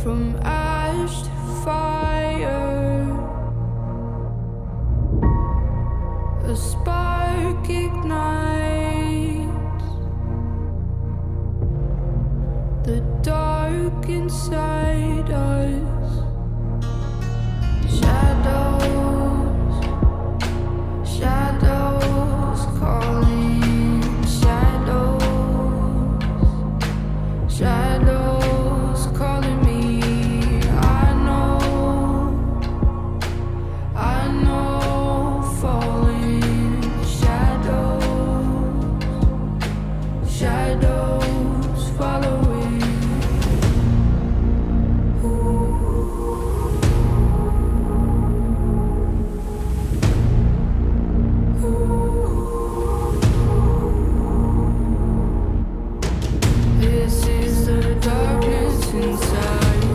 from ash to fire. A spark ignites the dark inside us. Shadows, shadows calling. Shadows, shadows calling me. I know, falling. Shadows, shadows following. This is the darkness inside.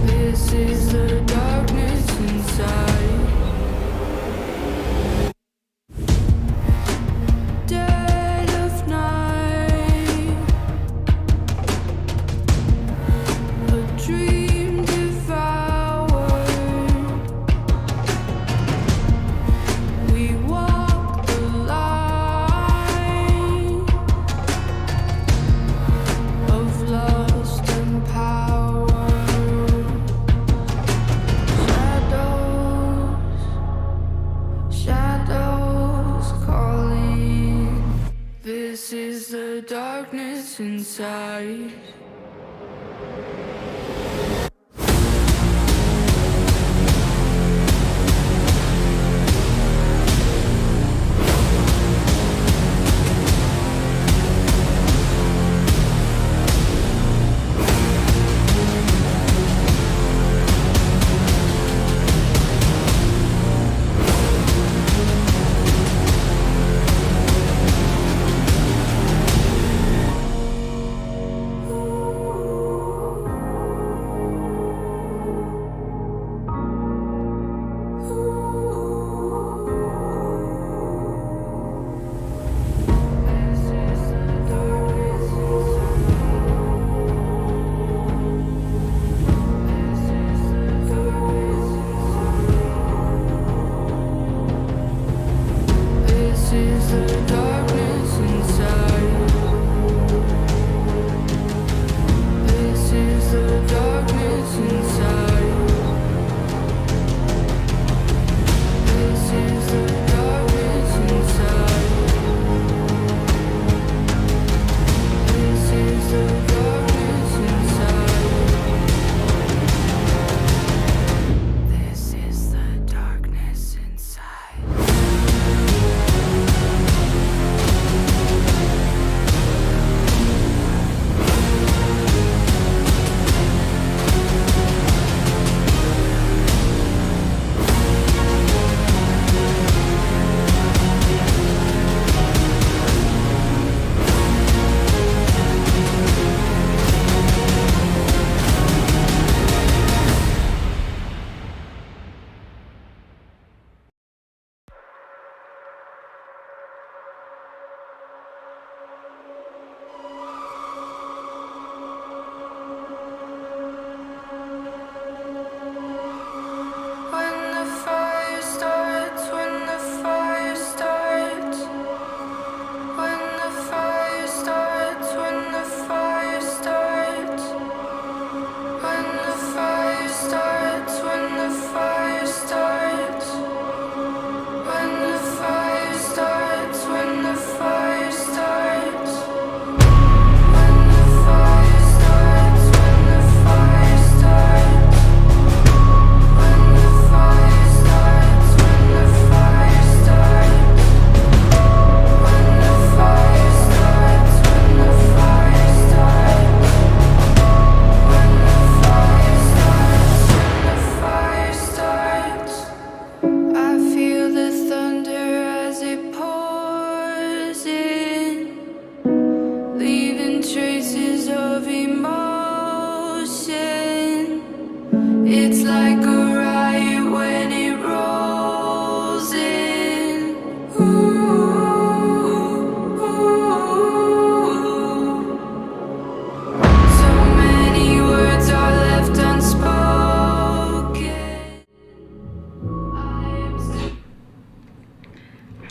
This is the darkness inside. Dead of night, a dream devoured. We walk the line of lust and power. Shadows, shadows calling. This is the darkness inside. This is the darkness inside. This is the darkness inside. This is the darkness inside. This is the darkness inside. This is the darkness inside.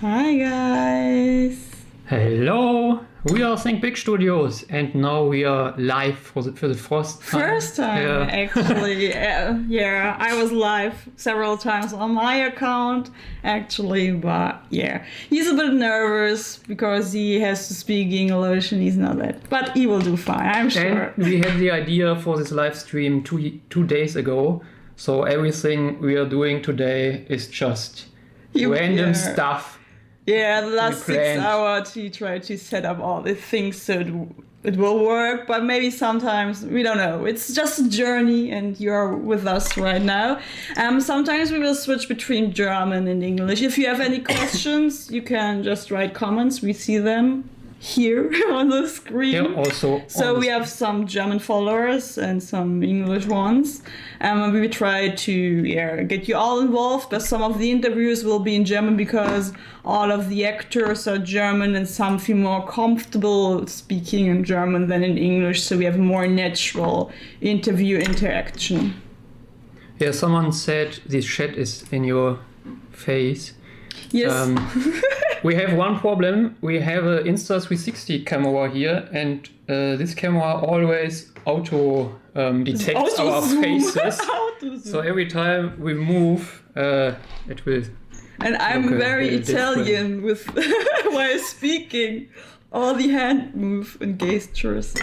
Hi guys! Hello! We are Think Big Studios and now we are live for the first time. First time, actually. Yeah, I was live several times on my account, actually, but yeah. He's a bit nervous because he has to speak English and he's not that. But he will do fine, I'm sure. And we had the idea for this live stream two days ago, so everything we are doing today is just random stuff. Yeah, the last 6 hours he tried to set up all the things so it will work, but maybe sometimes, we don't know. It's just a journey and you're with us right now. Sometimes we will switch between German and English. If you have any questions, you can just write comments. We see them here on the screen. Yeah, also. So we have some German followers and some English ones. We will try to get you all involved, but some of the interviews will be in German because all of the actors are German and some feel more comfortable speaking in German than in English, so we have a more natural interview interaction. Yeah, someone said this chat is in your face. Yes. We have one problem. We have an Insta360 camera here, and this camera always auto detects our faces. So every time we move, it will. And I'm very Italian with while speaking. All the hand move and gestures.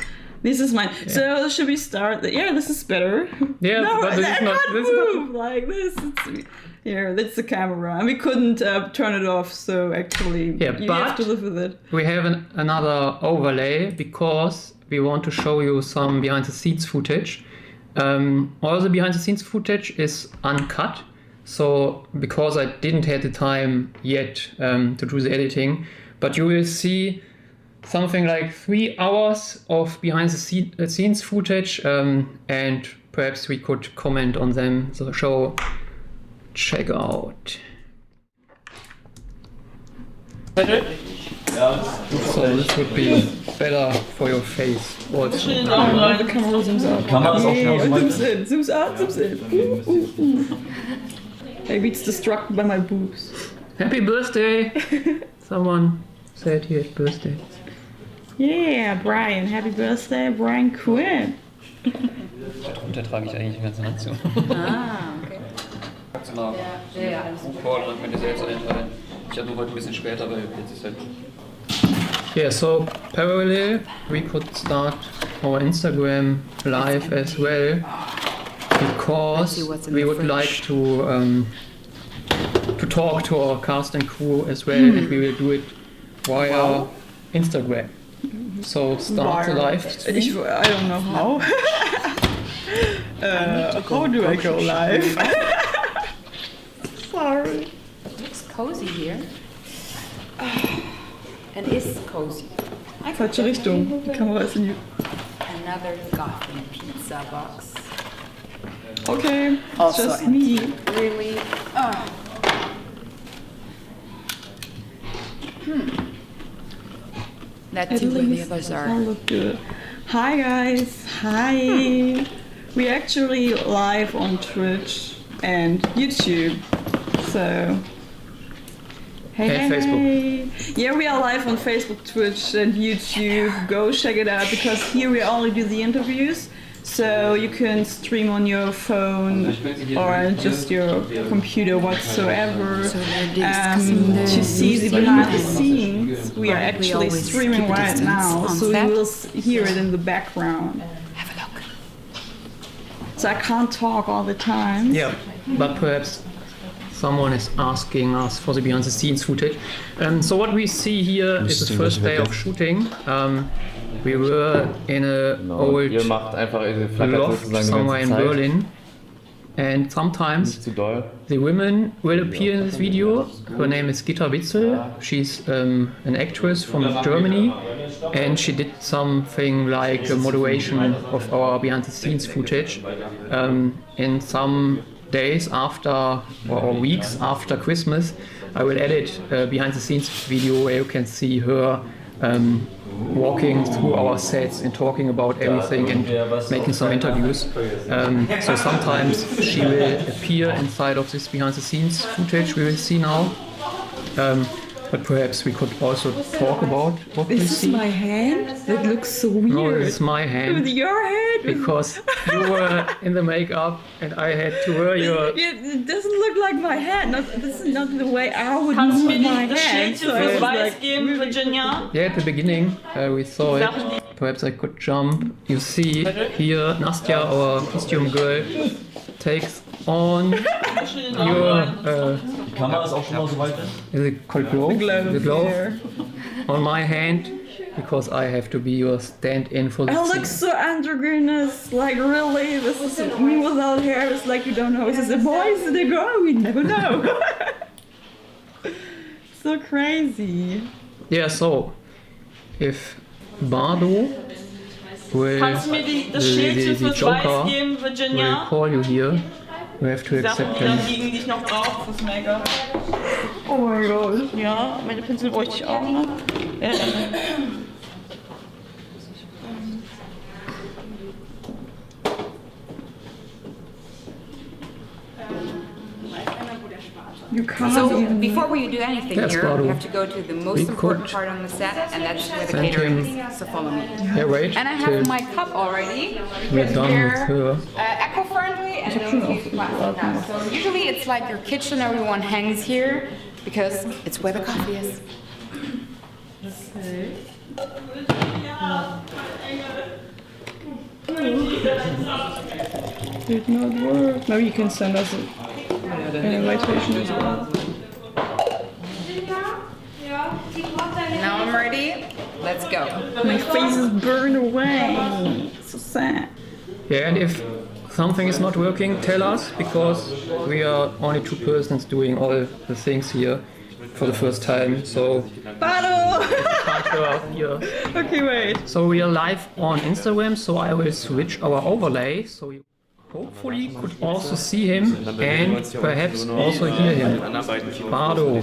This is mine. Yeah. So should we start? Yeah, this is better. Yeah, no, but this I is not. can't move like this. Here, that's the camera, and we couldn't turn it off. So actually, you have to live with it. We have another overlay because we want to show you some behind-the-scenes footage. All the behind-the-scenes footage is uncut. So because I didn't have the time yet to do the editing, but you will see something like 3 hours of behind-the-scenes footage, and perhaps we could comment on them. So check out. So this would be better for your face. Also. The camera zooms out. Zooms out, zooms in. Maybe it's distracted by my boobs. Happy birthday! Someone said he had birthday. Yeah, Brian. Happy birthday, Brian Quinn. Darunter trage ich eigentlich den ganzen Anzug. Ah, okay. Ja, und mir selbst einteilen. Ich habe nur heute ein bisschen später, weil jetzt ist halt. Yeah, so parallel we could start our Instagram live as well, because we would like to talk to our cast and crew as well, and we will do it via Instagram. So start the live stream. I don't know how. How do I go live? Sorry. It looks cozy here. And is cozy. Falsche Richtung. Die Kamera ist in die... Another Gotham pizza box. Okay, it's also just me. Really? Let's see where the others are. All look good. Hi guys. Hi. We're actually live on Twitch and YouTube. So hey, Facebook. Yeah, we are live on Facebook, Twitch and YouTube. Go check it out because here we only do the interviews. So you can stream on your phone or just your computer whatsoever. To see the behind the scenes, we are actually streaming right now, so you will hear it in the background. Have a look. So I can't talk all the time. Yeah, but perhaps someone is asking us for the behind the scenes footage. So what we see here is the first day of shooting. We were in an old loft somewhere in Berlin, and sometimes the women will appear in this video. Her name is Gitta Witzel. She's an actress from Germany, and she did something like a moderation of our behind the scenes footage. In some days after or weeks after Christmas, I will edit a behind the scenes video where you can see her walking through our sets and talking about everything and making some interviews. So sometimes she will appear inside of this behind the scenes footage we will see now. but perhaps we could also talk about what we This is see. my hand? That looks so weird. No, this is my With hand your hand? because you were in the makeup and I had to wear your. It doesn't look like my hand. This is not the way I would move my hand. So I was like, Virginia? Yeah, at the beginning we saw it. Perhaps I could jump. You see here Nastya, our costume girl, takes on your Die Kamera ist auch schon mal so weit. is it called glove? The glove here. on my hand because I have to be your stand-in for the I scene. look so androgynous. Like, really? This is me without hair. It's like you don't know. Is this a boy? Is it a girl? We never know. So crazy. Yeah, so if Bardo will Kannst du mir das Schildchen the fürs Joker Weiß geben, will Virginia? call you here, you have to Sachen, accept die da him. liegen, die ich noch brauche fürs Make-up. Oh mein Gott. Ja, meine Pinsel bräuchte ich auch noch. You can't So even... before we do anything Yes, here, Bardo. we have to go to the most We important could part on the set, and that's where the send catering him- is. So follow me. Yeah, wait And I till have my cup already. we're done with her. Eco-friendly and don't use plastic cups. So usually it's like your kitchen, everyone hangs here because it's where the coffee is. Did not work. Maybe you can send us an invitation as well. Now I'm ready. Let's go. My face is burned away. So sad. Yeah, and if something is not working, tell us because we are only two persons doing all the things here for the first time. So Bardo! can't show up here. Okay, wait. So we are live on Instagram, so I will switch our overlay so you hopefully could also see him and perhaps also hear him. Bardo,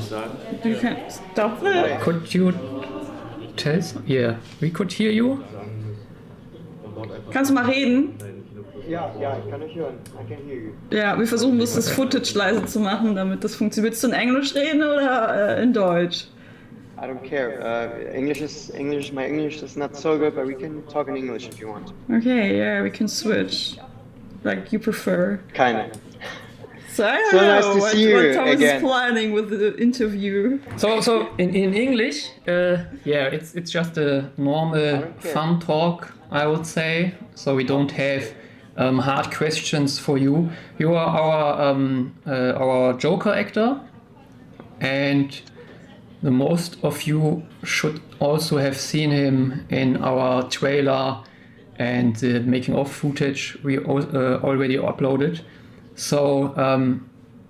You can stop it. could you tell? Yeah, we could hear you. Kannst du mal reden? Ja, ich kann euch hören. I can hear you. Ja, wir versuchen bloß das Footage leise zu machen, damit das funktioniert. Willst du in Englisch reden oder in Deutsch? I don't care. My English is not so good, but we can talk in English if you want. Okay, yeah, we can switch. Like you prefer. Kinda. So I don't So know nice to what, see what you Thomas again. is planning with the interview. So in English, yeah, it's just a normal don't care. fun talk, I would say. So we don't have hard questions for you. You are our Joker actor, and the most of you should also have seen him in our trailer and the making of footage we already uploaded. So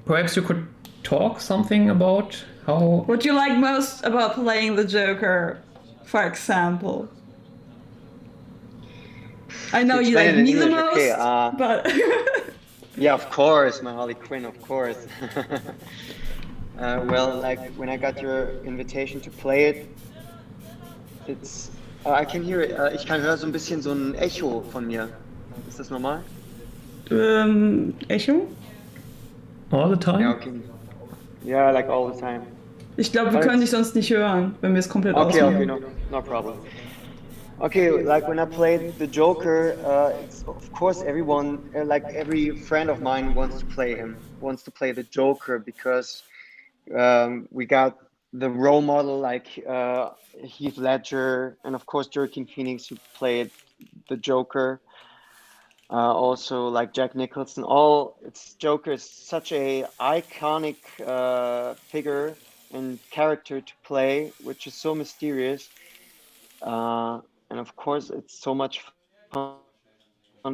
perhaps you could talk something about how. What do you like most about playing the Joker, for example? I know you explain like it in me the English, okay, most, but Yeah, of course, my Harley Quinn, of course. Well, like when I got your invitation to play it, it's. I can hear it. Ich kann hören so ein bisschen so ein Echo von mir. Ist das normal? Echo? All the time? Ja, okay. Yeah, like all the time. Ich glaube, wir können dich sonst nicht hören, wenn wir es komplett Okay, ausmachen. no problem. Okay, like when I played the Joker, it's, of course everyone, like every friend of mine wants to play him, wants to play the Joker because we got the role model like Heath Ledger and of course Joaquin Phoenix who played the Joker. Also like Jack Nicholson. Joker is such a iconic figure and character to play, which is so mysterious. And of course, it's so much fun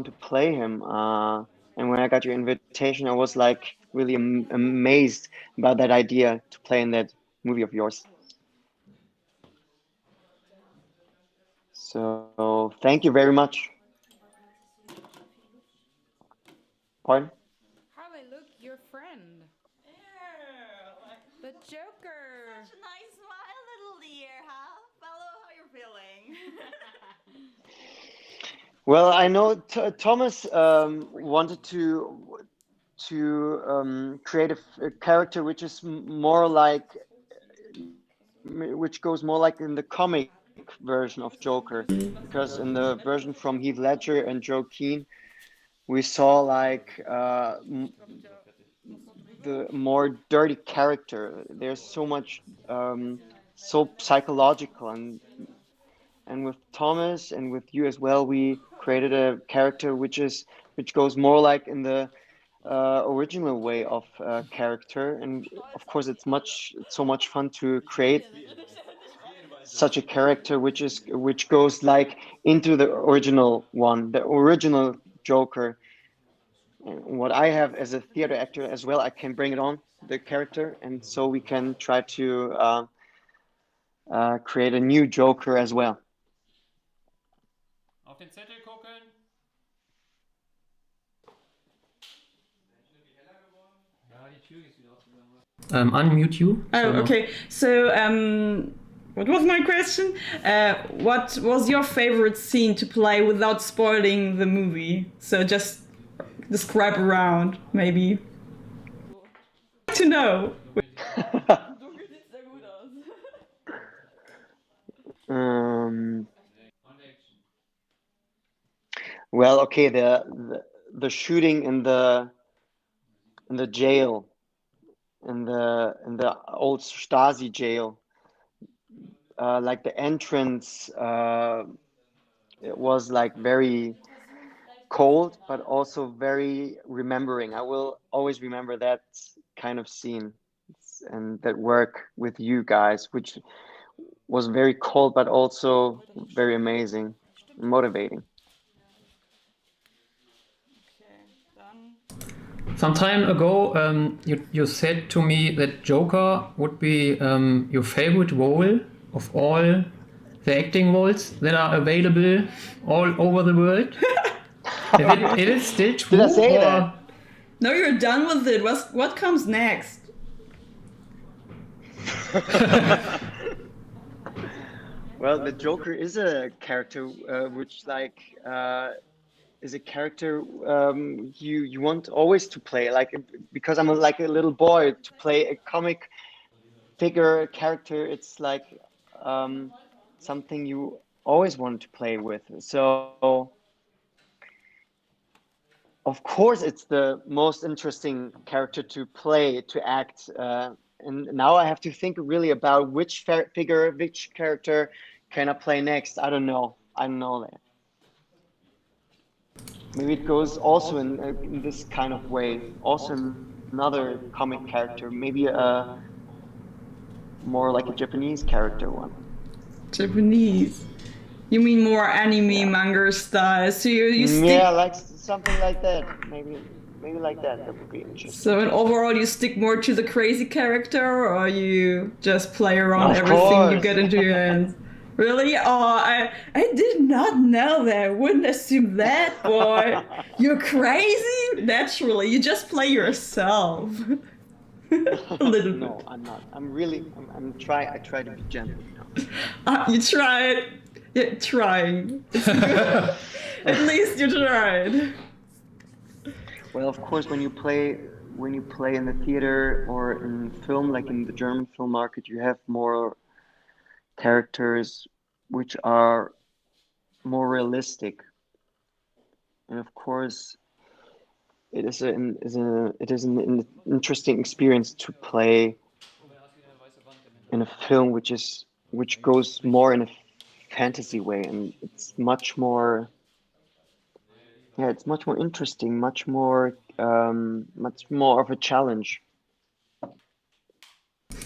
to play him. And when I got your invitation, I was like really amazed about that idea to play in that movie of yours. So thank you very much. Pardon? Harley, look, your friend. The Joker. Such a nice smile, little dear, huh? Fellow, how you feeling? Well, I know Thomas wanted to create a character which is more like which goes more like in the comic version of Joker, because in the version from Heath Ledger and Joaquin, we saw like the more dirty character. There's so much so psychological, and with Thomas and with you as well, we created a character which goes more like in the original way of character, and of course it's so much fun to create such a character which goes like into the original one, the original Joker. And what I have as a theater actor as well, I can bring it on the character, and so we can try to create a new Joker as well. Auf den Zettel gucken. Unmute you. Oh, So- okay. So, what was my question? What was your favorite scene to play without spoiling the movie? So just describe around, maybe. To know. Well, okay, the shooting in the jail, in the old Stasi jail, like the entrance, it was like very cold, but also very remembering. I will always remember that kind of scene and that work with you guys, which was very cold, but also very amazing, motivating. Some time ago, you said to me that Joker would be your favorite role of all the acting roles that are available all over the world. It is still true? Did I say that? No, you're done with it. What comes next? Well, the Joker is a character which like is a character you want always to play, like, because I'm like a little boy, to play a comic figure character. It's like something you always want to play with. So of course it's the most interesting character to play, to act, and now I have to think really about which character can I play next. I don't know that. Maybe it goes also in this kind of way, also another comic character, maybe more like a Japanese character one. Japanese. You mean more anime, manga style? So you stick. Yeah, like something like that. Maybe like that. That would be interesting. So in overall, you stick more to the crazy character, or you just play around Of everything you course. get into your hands? Really? Oh, I did not know that. I wouldn't assume that, boy. You're crazy? Naturally, you just play yourself. A little bit. No, I'm not. I try to be gentle. You tried. Yeah, trying. It's good. At least you tried. Well, of course, when you play in the theater or in film, like in the German film market, you have more characters which are more realistic, and of course, it is an interesting experience to play in a film which goes more in a fantasy way, and it's much more interesting, much more of a challenge. And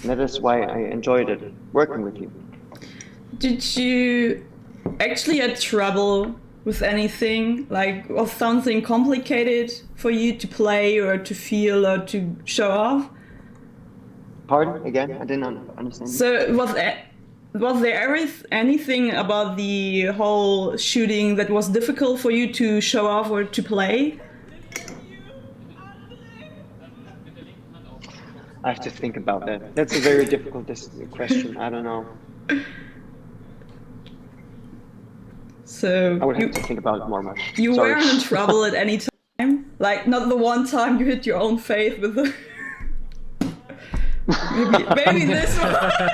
that is why I enjoyed it working with you. Did you actually had trouble with anything? Like, was something complicated for you to play or to feel or to show off? Pardon? Again, I didn't understand. So was there anything about the whole shooting that was difficult for you to show off or to play? I have to think about that. That's a very difficult question. I don't know. So I would have to think about it more much. you Sorry. weren't in trouble at any time? Like, not the one time you hit your own face with the... maybe this one.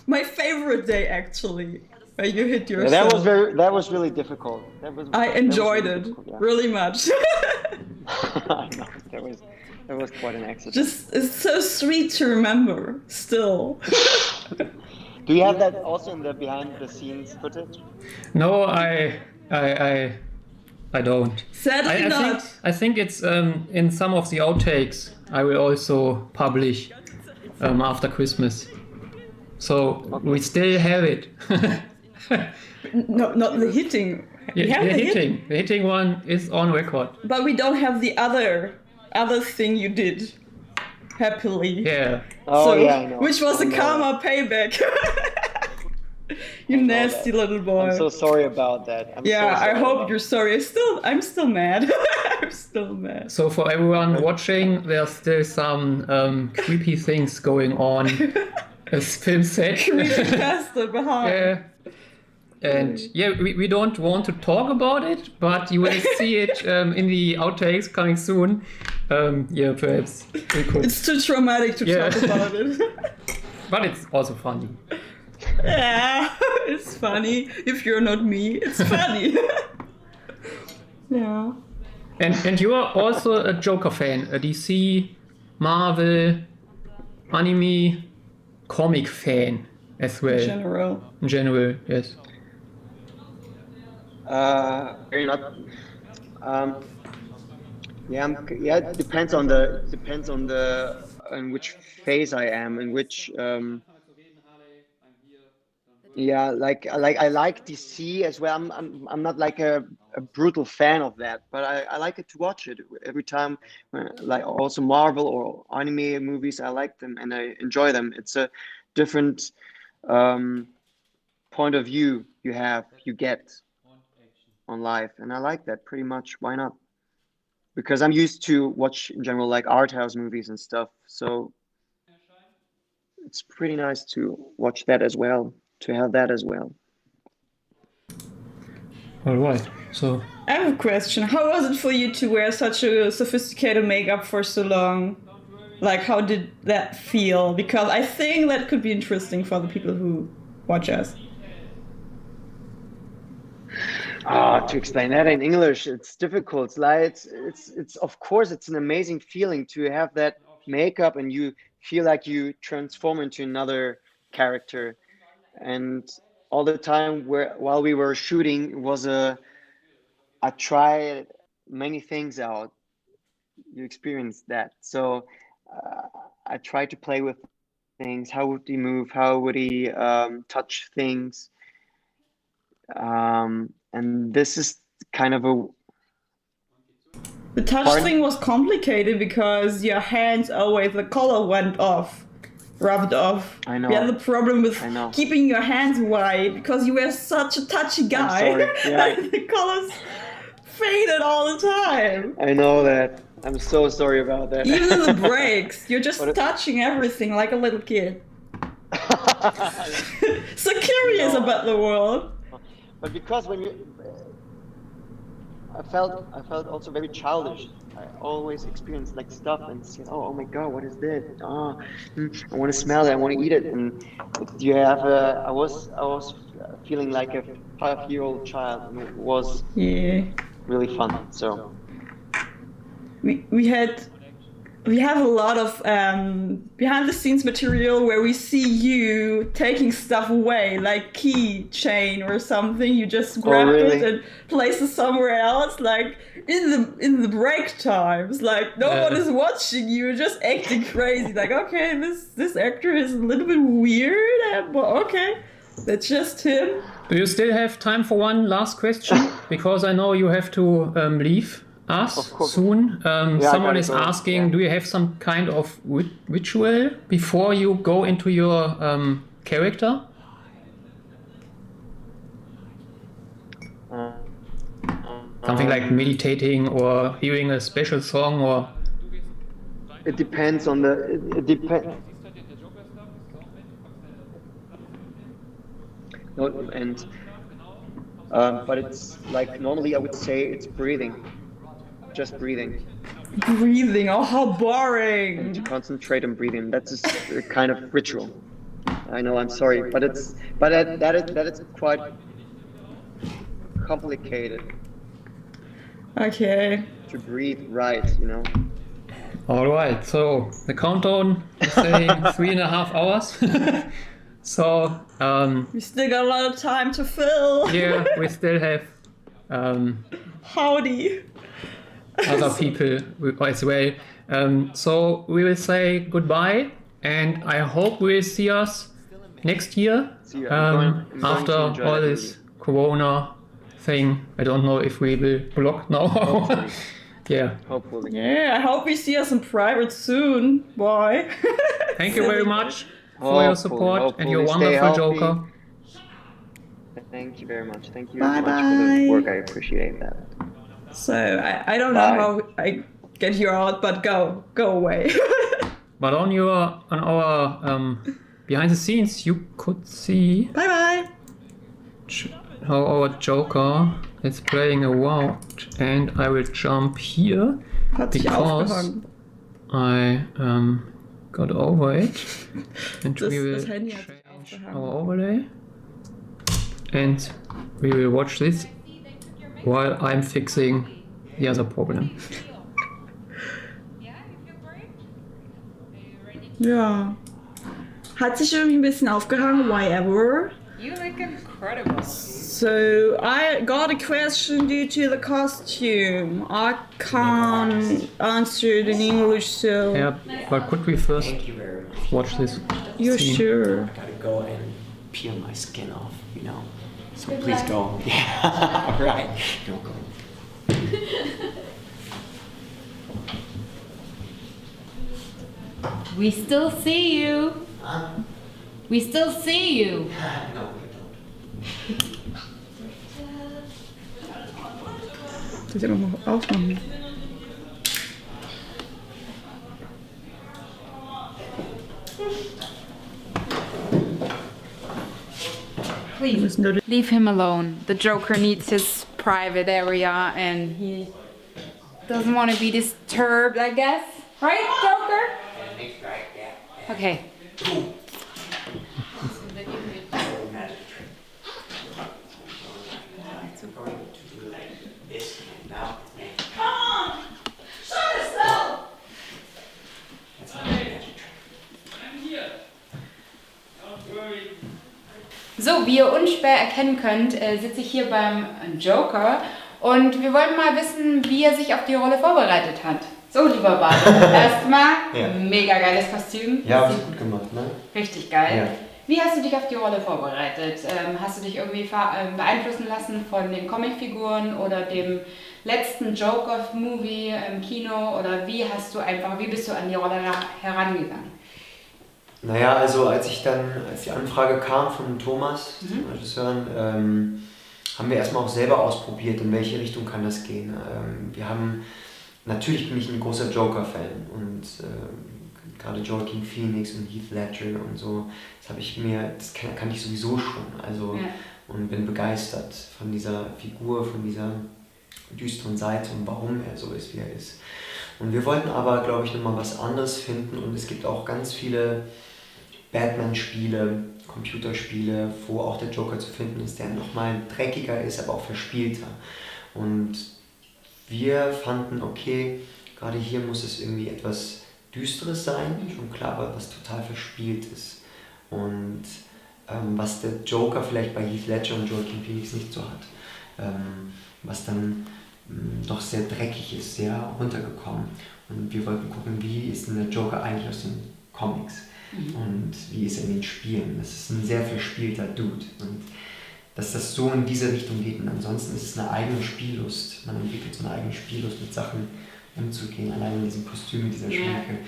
my favorite day actually, where you hit yourself. That was really difficult. I enjoyed it yeah. really much. I know, that was quite an accident. Just it's so sweet to remember still. Do you have that also in the behind the scenes footage? No, I don't. Sadly not. I think it's in some of the outtakes I will also publish after Christmas. So we still have it. No, not the hitting. We have The hitting one is on record. But we don't have the other thing you did. Happily. Yeah. Oh yeah, I know. Which was a karma payback. You nasty little boy. I'm so sorry about that. I hope you're sorry. I'm still mad. I'm still mad. So for everyone watching, there's still some creepy things going on. A film set. Creepypasta behind. Yeah. And we don't want to talk about it, but you will see it in the outtakes coming soon. Perhaps we could. It's too traumatic to talk about it. But it's also funny. Yeah, it's funny. If you're not me, it's funny. Yeah. And you are also a Joker fan, a DC, Marvel, anime, comic fan as well. In general, yes. Very not. It depends on which phase I am, in which. I like DC as well. I'm not like a brutal fan of that, but I like it to watch it every time. Like also Marvel or anime movies, I like them and I enjoy them. It's a different point of view you get on life, and I like that pretty much. Why not? Because I'm used to watch in general like art house movies and stuff, so it's pretty nice to watch that as well. To have that as well. All right. So I have a question. How was it for you to wear such a sophisticated makeup for so long? Like, how did that feel? Because I think that could be interesting for the people who watch us. To explain that in English, it's difficult. It's like it's of course it's an amazing feeling to have that makeup and you feel like you transform into another character. And all the time while we were shooting, I tried many things out. You experienced that. So I tried to play with things. How would he move? How would he touch things? And this is kind of The touch thing was complicated because your hands always, the color went off. Rubbed off. I know. We had the problem with keeping your hands white because you were such a touchy guy. I'm sorry. Yeah. The colors faded all the time. I know that. I'm so sorry about that. Even the breaks, you're just touching everything like a little kid. So curious about the world. But because I felt also very childish. I always experienced like stuff and say, oh my God, what is this? I want to smell it. I want to eat it. And I was feeling like a 5-year-old child, and it was really fun. So we have a lot of behind the scenes material where we see you taking stuff away, like keychain or something. You just grab it and place it somewhere else, like in the break times. Like no one is watching you, you're just acting crazy. Like okay, this actor is a little bit weird, but okay, that's just him. Do you still have time for one last question? Because I know you have to leave us soon. Someone is asking, do you have some kind of ritual before you go into your character? Something like meditating or hearing a special song, or it depends on it depends. No, and but it's like normally I would say it's breathing. Just breathing. Breathing, oh how boring. And to concentrate on breathing. That's a kind of ritual. I know. I'm sorry, but that is quite complicated Okay. to breathe right. You know. Alright, so the countdown is saying 3.5 hours. So, We still got a lot of time to fill. yeah, we still have Howdy. other people as well. So we will say goodbye, and I hope we will see us next year. See you. I'm going After to enjoy all that this Corona thing. I don't know if we will block now. Hopefully. Yeah. Hopefully. Yeah, I hope we see us in private soon. Bye. Thank you very much for your support and your Hopefully. Stay wonderful healthy. Joker. Thank you very much. Thank you Bye very much for the bye. work. I appreciate that. So I don't know Bye. how I get you out, but go away. But on our behind the scenes, you could see Bye bye. how our Joker is playing around, and I will jump here Hat sich because aufgehangen. I got over it, and we will Das Handy hat sich change aufgehangen. our overlay, and we will watch this while I'm fixing the other problem. Ja. Hat sich irgendwie ein bisschen aufgehangen, why ever. You look incredible. So I got a question due to the costume. I can't answer it in English, so Yeah, but could we first Thank you very much. watch this you're scene? sure. I gotta go and peel my skin off, you know. So please go. Yeah. All right. Don't go. We still see you. We still see you. No, we don't. Soll ich ja nochmal aufmachen? Please leave him alone. The Joker needs his private area and he doesn't want to be disturbed, I guess. Right, Joker? Okay. So, wie ihr unschwer erkennen könnt, sitze ich hier beim Joker und wir wollten mal wissen, wie er sich auf die Rolle vorbereitet hat. So, lieber Bart, erstmal Ja. mega geiles Kostüm. Ja, hast du gut gemacht, ne? Richtig geil. Ja. Wie hast du dich auf die Rolle vorbereitet? Hast du dich irgendwie beeinflussen lassen von den Comicfiguren oder dem letzten Joker-Movie im Kino? Oder wie bist du an die Rolle herangegangen? Naja, also als die Anfrage kam von Thomas, dem Regisseur, haben wir erstmal auch selber ausprobiert, in welche Richtung kann das gehen. Natürlich bin ich ein großer Joker-Fan und gerade Joaquin Phoenix und Heath Ledger und so, das kann ich sowieso schon, also und bin begeistert von dieser Figur, von dieser düsteren Seite und warum er so ist, wie er ist. Und wir wollten aber, glaube ich, nochmal was anderes finden und es gibt auch ganz viele Batman-Spiele, Computerspiele, wo auch der Joker zu finden ist, der nochmal dreckiger ist, aber auch verspielter. Und wir fanden, okay, gerade hier muss es irgendwie etwas Düsteres sein, schon klar, was total verspielt ist. Und was der Joker vielleicht bei Heath Ledger und Joaquin Phoenix nicht so hat. Was dann doch sehr dreckig ist, sehr runtergekommen. Und wir wollten gucken, wie ist denn der Joker eigentlich aus den Comics? Und wie ist er in den Spielen? Das ist ein sehr verspielter Dude. Und dass das so in diese Richtung geht. Und ansonsten ist es eine eigene Spiellust. Man entwickelt so eine eigene Spiellust, mit Sachen umzugehen. Allein in diesem Kostüm, mit dieser Schminke.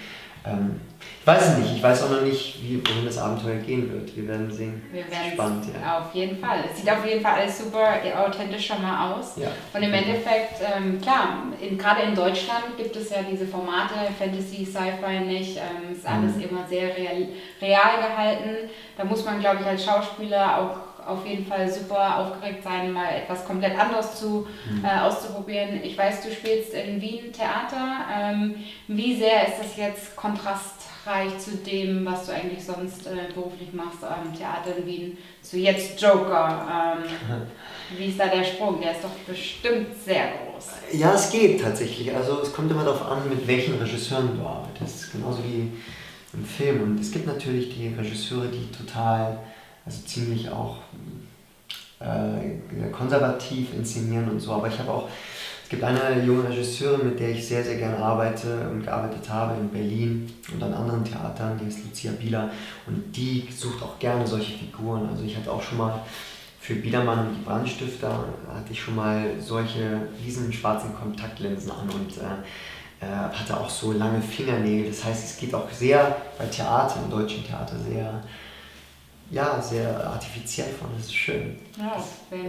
Ich weiß es nicht. Ich weiß auch noch nicht, wohin das Abenteuer gehen wird. Wir werden sehen. Spannend, ja. Auf jeden Fall. Es sieht auf jeden Fall alles super authentisch schon mal aus. Ja. Und im Endeffekt, klar, gerade in Deutschland gibt es ja diese Formate, Fantasy, Sci-Fi nicht. Ist alles immer sehr real gehalten. Da muss man, glaube ich, als Schauspieler auch auf jeden Fall super aufgeregt sein, mal etwas komplett anderes auszuprobieren. Ich weiß, du spielst in Wien Theater. Wie sehr ist das jetzt kontrastreich zu dem, was du eigentlich sonst beruflich machst am Theater in Wien, zu jetzt Joker? Wie ist da der Sprung? Der ist doch bestimmt sehr groß. Ja, es geht tatsächlich. Also es kommt immer darauf an, mit welchen Regisseuren du arbeitest. Genauso wie im Film. Und es gibt natürlich die Regisseure, die total, also ziemlich auch konservativ inszenieren und so. Aber es gibt eine junge Regisseurin, mit der ich sehr, sehr gerne arbeite und gearbeitet habe in Berlin und an anderen Theatern, die ist Lucia Bieler. Und die sucht auch gerne solche Figuren. Also ich hatte auch schon mal für Biedermann und die Brandstifter hatte ich schon mal solche riesen schwarzen Kontaktlinsen an und hatte auch so lange Fingernägel. Das heißt, es geht auch sehr bei Theater, im deutschen Theater, sehr artifiziell von. Das ist schön. Ja,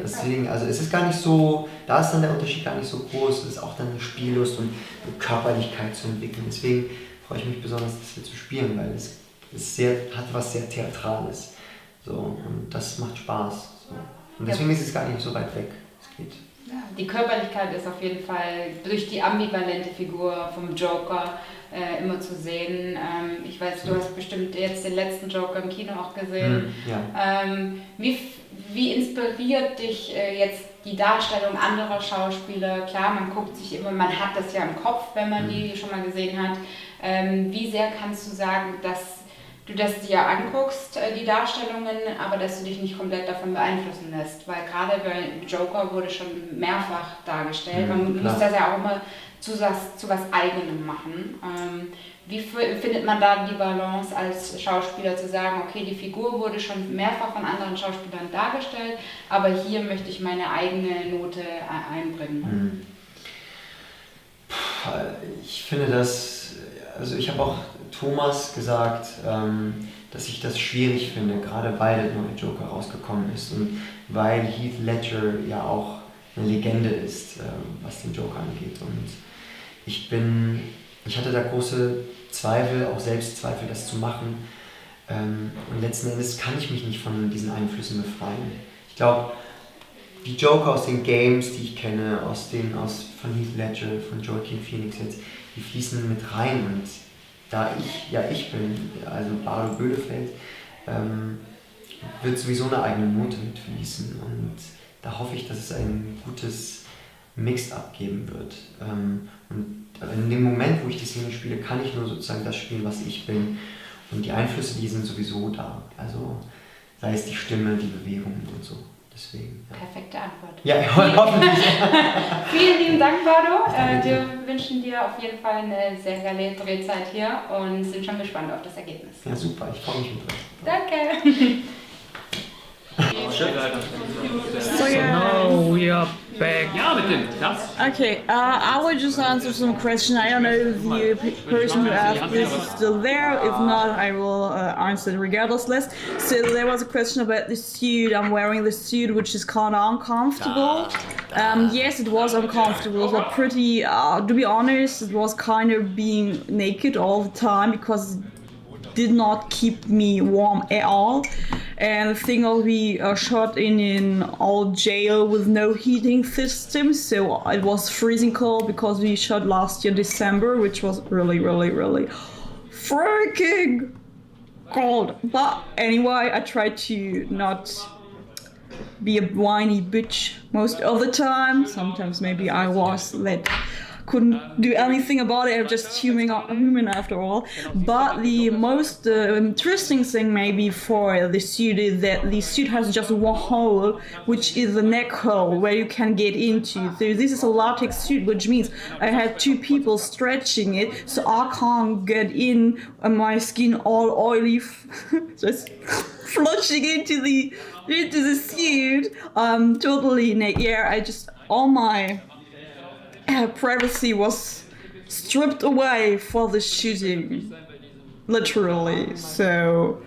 deswegen, also es ist gar nicht so, da ist dann der Unterschied gar nicht so groß. Es ist auch dann eine Spiellust und eine Körperlichkeit zu entwickeln. Deswegen freue ich mich besonders, das hier zu spielen, weil es hat was sehr Theatrales. So, und das macht Spaß. So. Und deswegen ist es gar nicht so weit weg. Es geht. Ja, die Körperlichkeit ist auf jeden Fall durch die ambivalente Figur vom Joker immer zu sehen. Ich weiß, du hast bestimmt jetzt den letzten Joker im Kino auch gesehen. Ja. Wie inspiriert dich jetzt die Darstellung anderer Schauspieler? Klar, man guckt sich immer, man hat das ja im Kopf, wenn man die schon mal gesehen hat. Wie sehr kannst du sagen, dass du das dir anguckst, die Darstellungen, aber dass du dich nicht komplett davon beeinflussen lässt? Weil gerade bei Joker wurde schon mehrfach dargestellt. Man muss das ja auch immer zu was Eigenem machen. Wie findet man da die Balance als Schauspieler zu sagen, okay, die Figur wurde schon mehrfach von anderen Schauspielern dargestellt, aber hier möchte ich meine eigene Note einbringen? Ich finde das, also ich habe auch Thomas gesagt, dass ich das schwierig finde, gerade weil der neue Joker rausgekommen ist und weil Heath Ledger ja auch eine Legende ist, was den Joker angeht. Und ich hatte da große Zweifel, auch Selbstzweifel, das zu machen. Und letzten Endes kann ich mich nicht von diesen Einflüssen befreien. Ich glaube, die Joker aus den Games, die ich kenne, von Heath Ledger, von Joaquin Phoenix jetzt, die fließen mit rein. Und da ich bin, also Bardo Böhlefeld, wird sowieso eine eigene Note mitfließen. Und da hoffe ich, dass es ein gutes Mix-up geben wird. Und in dem Moment, wo ich die Szene spiele, kann ich nur sozusagen das spielen, was ich bin. Und die Einflüsse, die sind sowieso da. Also sei es die Stimme, die Bewegungen und so. Deswegen, ja. Perfekte Antwort. Ja, hoffentlich. Vielen lieben Dank, Bardo. Wir wünschen dir auf jeden Fall eine sehr geile Drehzeit hier und sind schon gespannt auf das Ergebnis. Ja, super. Ich freue mich mit euch. Danke. So Now we are back. Okay, I will just answer some questions. I don't know if the person who asked this is still there. If not, I will answer it regardless. So there was a question about the suit. I'm wearing the suit, which is kind of uncomfortable. Yes, it was uncomfortable, but pretty, to be honest, it was kind of being naked all the time because it did not keep me warm at all. And the thing was, we shot in an old jail with no heating system, so it was freezing cold because we shot last year December, which was really, really, really freaking cold. But anyway, I tried to not be a whiny bitch most of the time. Sometimes maybe I was couldn't do anything about it. I'm just human after all. But the most interesting thing maybe for the suit is that the suit has just one hole, which is the neck hole where you can get into. So this is a latex suit, which means I have two people stretching it, so I can't get in my skin all oily, just flushing into the suit. Totally naked. Yeah, all my privacy was stripped away for the shooting, literally. So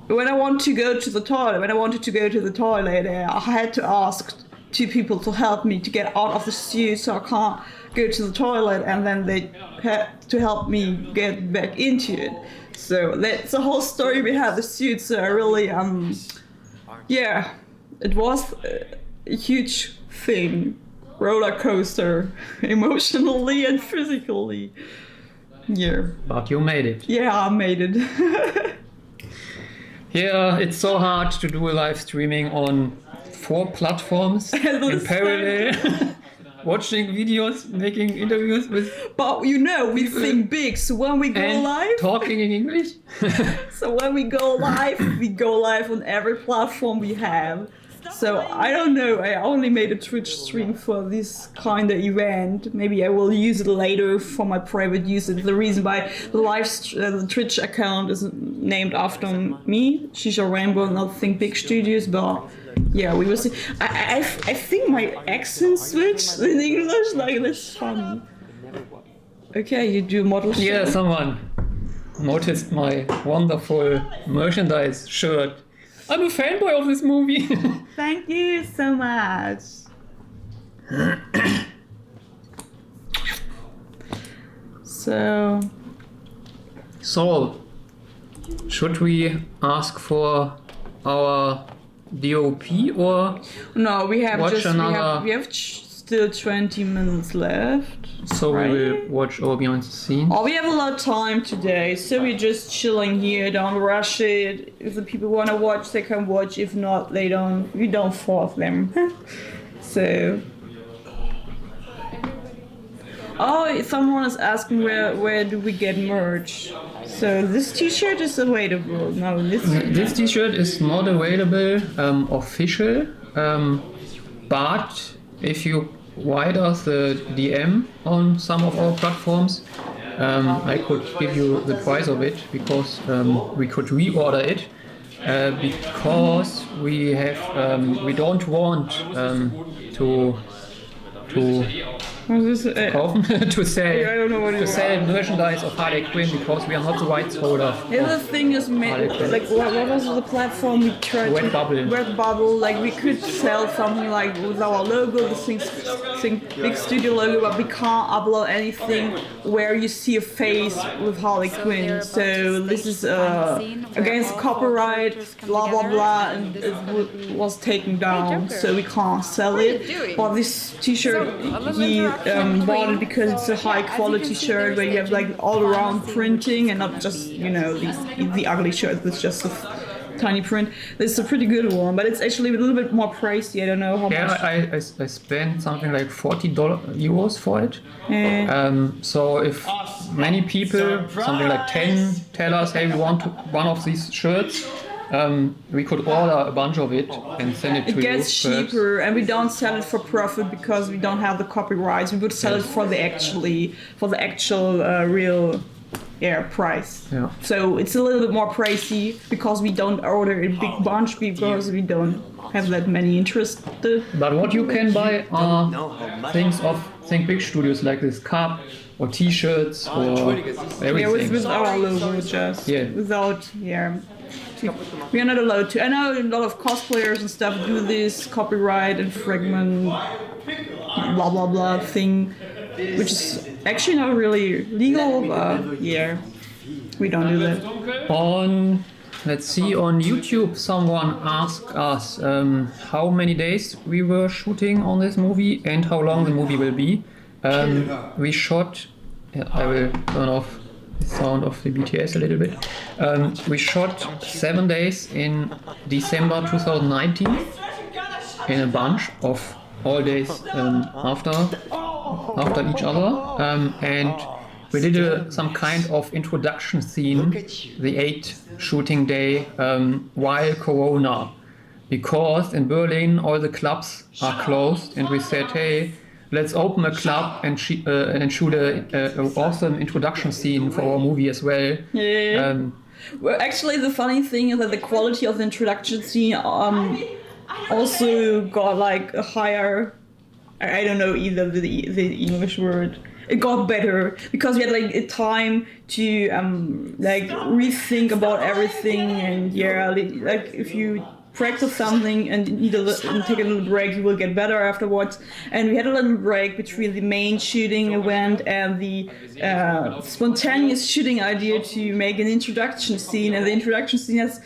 when I wanted to go to the toilet, I had to ask two people to help me to get out of the suit, so I can't go to the toilet, and then they had to help me get back into it. So that's the whole story behind the suit. So I really it was a huge thing, roller coaster, emotionally and physically. Yeah. But you made it. Yeah, I made it. Yeah, it's so hard to do a live streaming on 4 platforms in parallel. Watching videos, making interviews with. But you know, we think big. So when we go and live, talking in English. so when we go live on every platform we have. So I don't know. I only made a Twitch stream for this kind of event. Maybe I will use it later for my private use. It's the reason why the Twitch account is named after me, ShiSha Rainbow, not Think Big Studios, but. Yeah, we will see. I think my accent switched in English, like that's funny. Okay, you do model show? Yeah, someone noticed my wonderful merchandise shirt. I'm a fanboy of this movie. Thank you so much. So, should we ask for our DOP or no, we have watch another? We have still 20 minutes left. So right? we will watch our behind the scenes. Oh, we have a lot of time today, so we're just chilling here. Don't rush it. If the people want to watch, they can watch. If not, they don't. We don't force them. So. Oh, someone is asking where do we get merch? So this T-shirt is available. No, this T-shirt is not available official, but if you write us a DM on some of our platforms, I could give you the price of it because we could reorder it because we have we don't want to to sell merchandise of Harley Quinn because we are not the rights holder. The other thing is, like, what was the platform we tried? Redbubble. Like, we could sell something like with our logo, the Think Big Studio logo, but we can't upload anything where you see a face with Harley Quinn. So this is against copyright, blah blah blah, and it was taken down, so we can't sell it. But this T-shirt, he bought it because it's a high quality shirt where you have like all around printing and not just, you know, the ugly shirt with just a tiny print. This is a pretty good one, but it's actually a little bit more pricey. I don't know how much. Yeah, I spent something like €40 for it. So if many people, something like 10, tell us, hey, we want one of these shirts, we could order a bunch of it and send it to you. It gets cheaper, and we don't sell it for profit because we don't have the copyrights. We would sell it for the actual real price. Yeah. So it's a little bit more pricey because we don't order a big bunch because we don't have that many interested. But what you can buy are things of Think Big Studios, like this cup or T-shirts or everything. Yeah, with our logo, just without we are not allowed to. I know a lot of cosplayers and stuff do this copyright infringement blah blah blah thing, which is actually not really legal, but we don't do that. Let's see, on YouTube someone asked us how many days we were shooting on this movie and how long the movie will be. We shot, I will turn off the sound of the BTS a little bit. We shot 7 days in December 2019 in a bunch of all days after each other, and we did some kind of introduction scene the 8th shooting day while Corona, because in Berlin all the clubs are closed, and we said, hey, let's open a club and shoot an awesome introduction scene for our movie as well. Yeah. Well, actually, the funny thing is that the quality of the introduction scene also got like a higher. I don't know either the English word. It got better because we had like a time to like rethink about everything, and like if you practice something and take a little break, you will get better afterwards. And we had a little break between the main shooting event and the spontaneous shooting idea to make an introduction scene, and the introduction scene has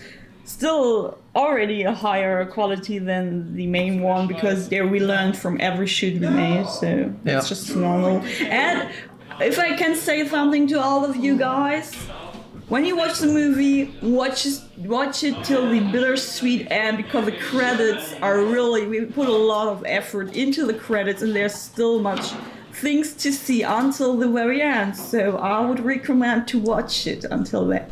still already a higher quality than the main one because there we learned from every shoot we made, so it's just normal. And if I can say something to all of you guys, when you watch the movie, watch it till the bittersweet end, because the credits are really, we put a lot of effort into the credits and there's still much things to see until the very end, so I would recommend to watch it until then.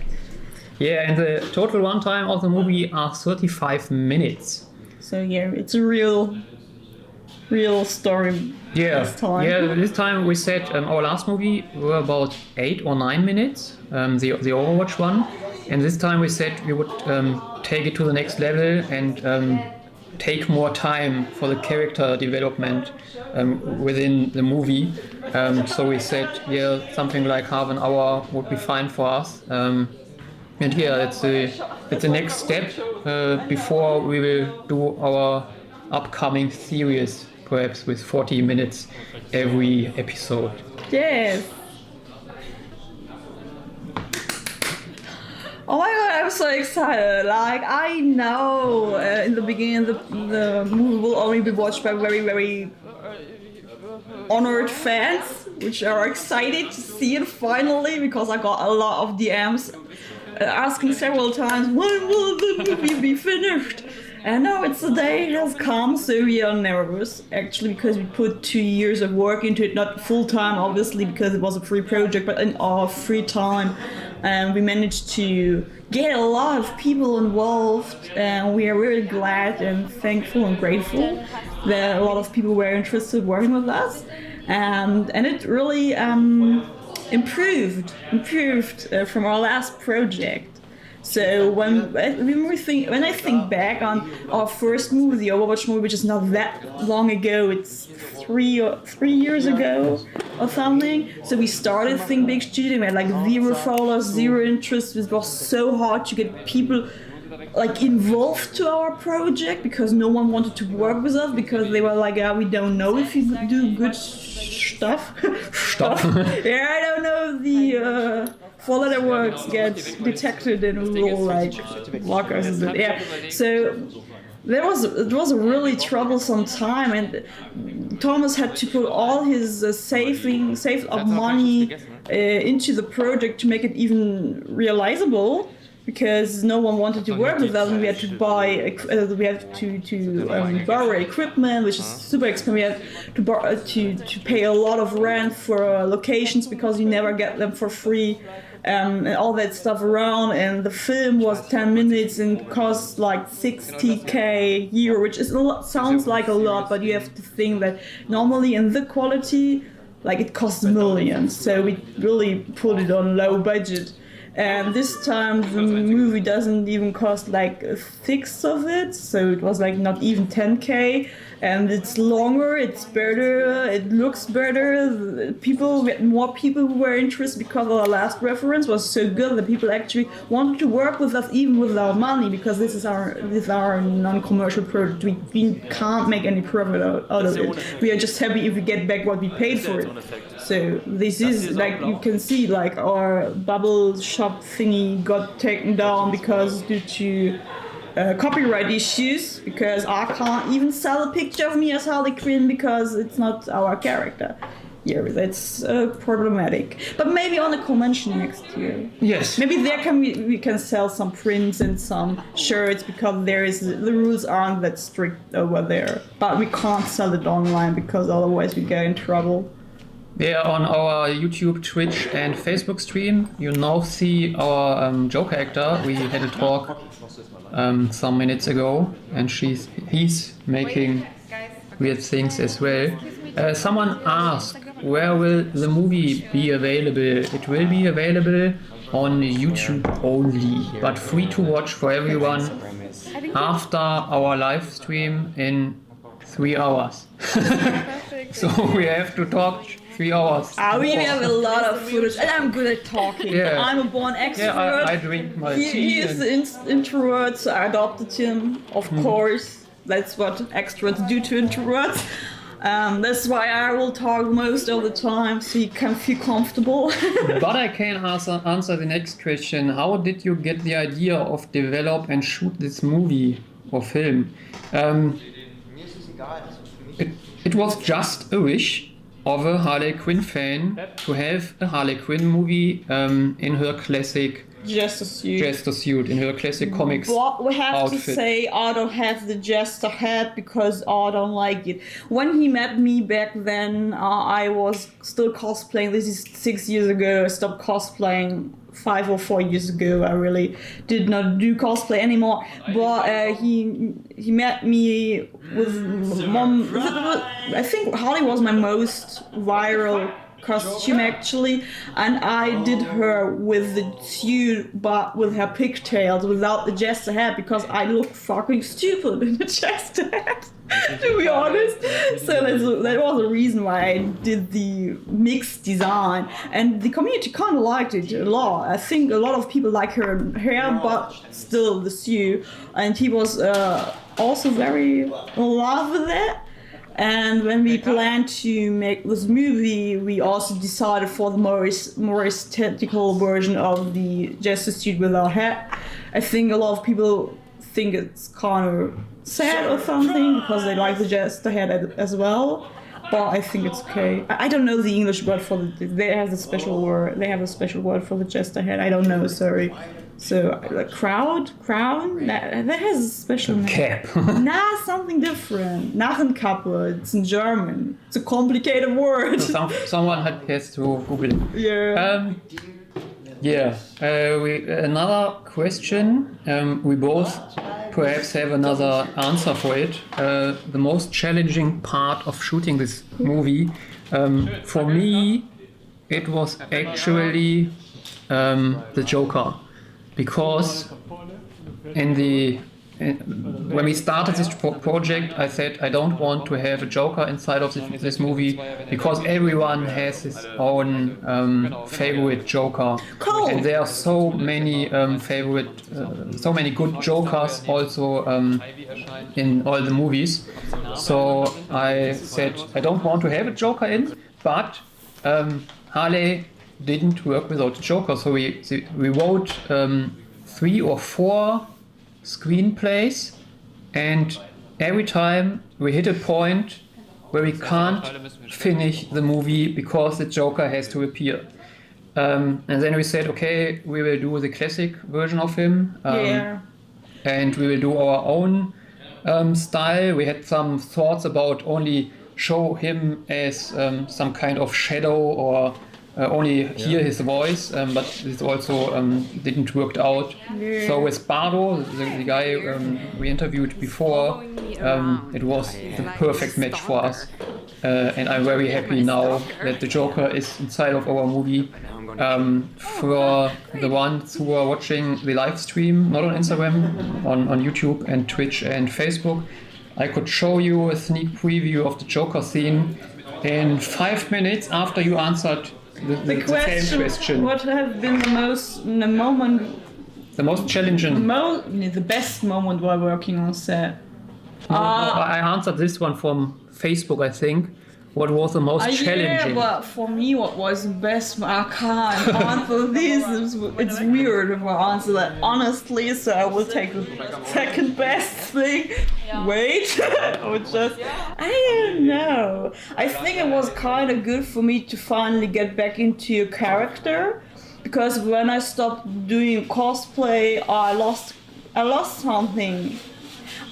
Yeah, and the total runtime of the movie are 35 minutes. So yeah, it's a real story. This time. This time we said our last movie were about 8 or 9 minutes, the Overwatch one, and this time we said we would take it to the next level and take more time for the character development within the movie. So we said, something like half an hour would be fine for us. And it's the next step before we will do our upcoming series, perhaps with 40 minutes every episode. Yes. Oh my god, I'm so excited. Like, I know in the beginning the movie will only be watched by very, very honored fans, which are excited to see it finally, because I got a lot of DMs asking several times, when will the movie be finished? And now the day has come, so we are nervous, actually, because we put 2 years of work into it, not full time, obviously, because it was a free project, but in our free time. And we managed to get a lot of people involved, and we are really glad and thankful and grateful that a lot of people were interested in working with us. And it really improved from our last project. So when I think back on our first movie, the Overwatch movie, which is not that long ago, it's 3 years ago or something. So we started Think Big Studio, we had like 0 followers, 0 interest. It was so hard to get people like involved to our project, because no one wanted to work with us, because they were like, we don't know if you do good stuff. Yeah, I don't know the 4-letter words get detected and we will like block us. Yeah, so it was a really troublesome time, and Thomas had to put all his saved up money into the project to make it even realizable, because no one wanted to work with us, and we had to borrow equipment, which is super expensive. We had to pay a lot of rent for locations, because you never get them for free, and all that stuff around. And the film was 10 minutes and cost like 60k euro, which is sounds like a lot, but you have to think that normally in the quality, like, it costs millions. So we really put it on low budget. And this time the movie doesn't even cost like a sixth of it, so it was like not even 10k, and it's longer, it's better, it looks better. More people who were interested, because our last reference was so good that people actually wanted to work with us even without money, because this is our non-commercial product. We can't make any profit out of it. We are just happy if we get back what we paid for it. So this is, like, you can see, like, our bubble shop thingy got taken down because due to copyright issues, because I can't even sell a picture of me as Harley Quinn because it's not our character. Yeah, that's problematic. But maybe on a convention next year. Yes. Maybe there we can sell some prints and some shirts, because the rules aren't that strict over there. But we can't sell it online, because otherwise we get in trouble. Yeah, on our YouTube, Twitch and Facebook stream, you now see our Joker actor. We had a talk some minutes ago, and he's making weird things as well. Someone asked, where will the movie be available? It will be available on YouTube only, but free to watch for everyone after our live stream in 3 hours. So we have to talk 3 hours. We have a lot of footage, and I'm good at talking. Yeah. I'm a born extrovert. Yeah, I drink my tea. He is an introvert, so I adopted him, of course. That's what extroverts do to introverts. That's why I will talk most of the time, so you can feel comfortable. But I can answer the next question. How did you get the idea of develop and shoot this movie or film? It was just a wish of a Harley Quinn fan to have a Harley Quinn movie in her classic Jester suit, in her classic comics But we have outfit. to say I don't have the Jester hat because I don't like it. When he met me back then, I was still cosplaying. This is 6 years ago. I stopped cosplaying 5 or 4 years ago. I really did not do cosplay anymore. But he met me with mom. I think Harley was my most viral costume actually, and I did her with the suit but with her pigtails without the Jester hat because I look fucking stupid in the Jester hat, to be honest. So that was the reason why I did the mixed design, and the community kind of liked it a lot. I think a lot of people like her hair but still the suit, and he was also very in love with it. And when we planned to make this movie, we also decided for the more aesthetical version of the Jester suit with our hat. I think a lot of people think it's kind of sad or something because they like the Jester hat as well. But I think it's okay. I don't know the English word for they have a special word. They have a special word for the Jester hat. I don't know. Sorry. So like crown that has a special name. Cap. Nah, something different. Narrenkappe. It's in German. It's a complicated word. Someone has to Google it. Yeah. Another question. We both perhaps have another answer for it. The most challenging part of shooting this movie, for me, it was actually the Joker, because when we started this project, I said I don't want to have a Joker inside of this movie because everyone has his own favorite Joker, Cool. and there are so many so many good Jokers also in all the movies. So I said I don't want to have a Joker in, but Harley didn't work without a Joker, so we wrote 3 or 4 screenplays, and every time we hit a point where we can't finish the movie because the Joker has to appear. And then we said, okay, we will do the classic version of him, and we will do our own style. We had some thoughts about only show him as some kind of shadow or only hear his voice, but this also didn't work out. So with Bardo, the guy we interviewed before, it was the perfect match for us. And I'm very happy now that the Joker is inside of our movie. For the ones who are watching the live stream, not on Instagram, on YouTube and Twitch and Facebook, I could show you a sneak preview of the Joker scene in 5 minutes after you answered the same question. What have been the most challenging, the best moment while working on set? I answered this one from Facebook, I think. What was the most challenging? Yeah, but for me, what was the best? I can't answer this. It's weird if I answer that honestly, so I will take the second best thing. Wait, I don't know. I think it was kind of good for me to finally get back into a character, because when I stopped doing cosplay, I lost something.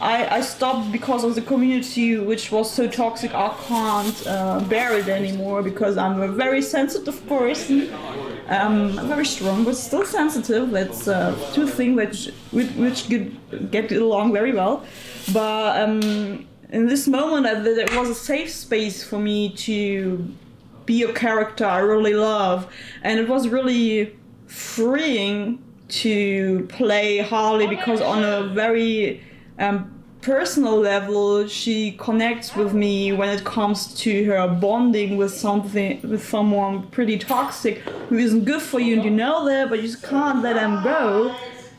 I stopped because of the community, which was so toxic. I can't bear it anymore because I'm a very sensitive person. I'm very strong, but still sensitive. That's two things which get along very well. But in this moment, it was a safe space for me to be a character I really love, and it was really freeing to play Harley because on a very personal level, she connects with me when it comes to her bonding with someone pretty toxic who isn't good for you, and you know that, but you just can't let them go.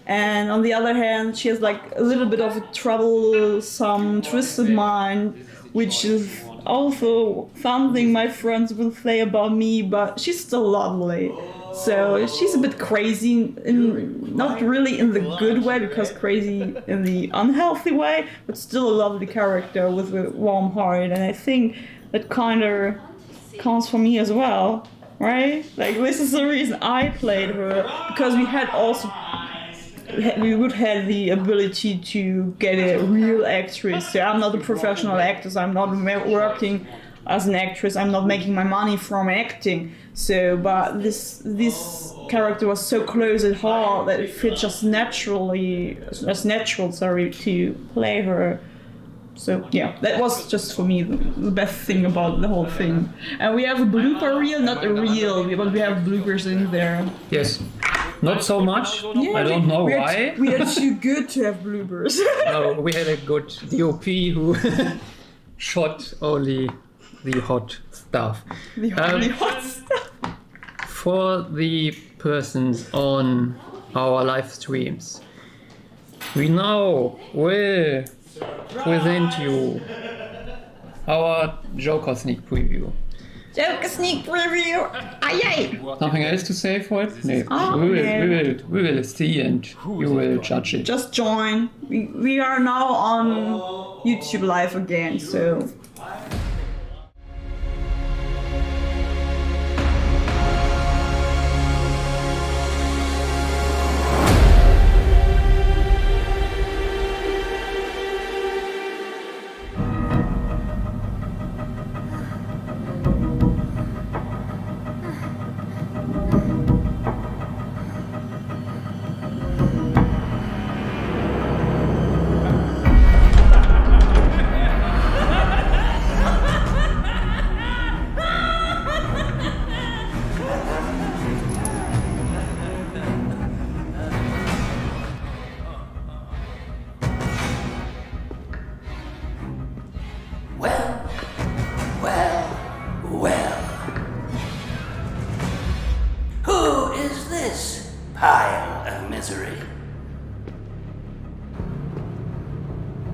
And on the other hand, she has like a little bit of a troublesome, twisted mind, which is also something my friends will say about me, but she's still lovely. So she's a bit crazy, not really in the good way, because crazy in the unhealthy way, but still a lovely character with a warm heart. And I think that kind of counts for me as well, right? Like, this is the reason I played her, because we would have the ability to get a real actress. So I'm not a professional actress, I'm not working as an actress, I'm not making my money from acting. So, but this character was so close at heart that it fit just natural, to play her. So yeah, that was just for me the best thing about the whole thing. And we have a blooper reel, not a reel, but we have bloopers in there. Yes. Not so much. Yeah, I don't know why. We are too good to have bloopers. No, we had a good DOP who shot only the hot stuff. The only hot stuff. For the persons on our live streams, we now will present you our Joker sneak preview. Joker sneak preview! Aye! Something else to say for it? No. Oh, we will see and you will judge it. Just join. We are now on YouTube Live again, so... Who is this pile of misery?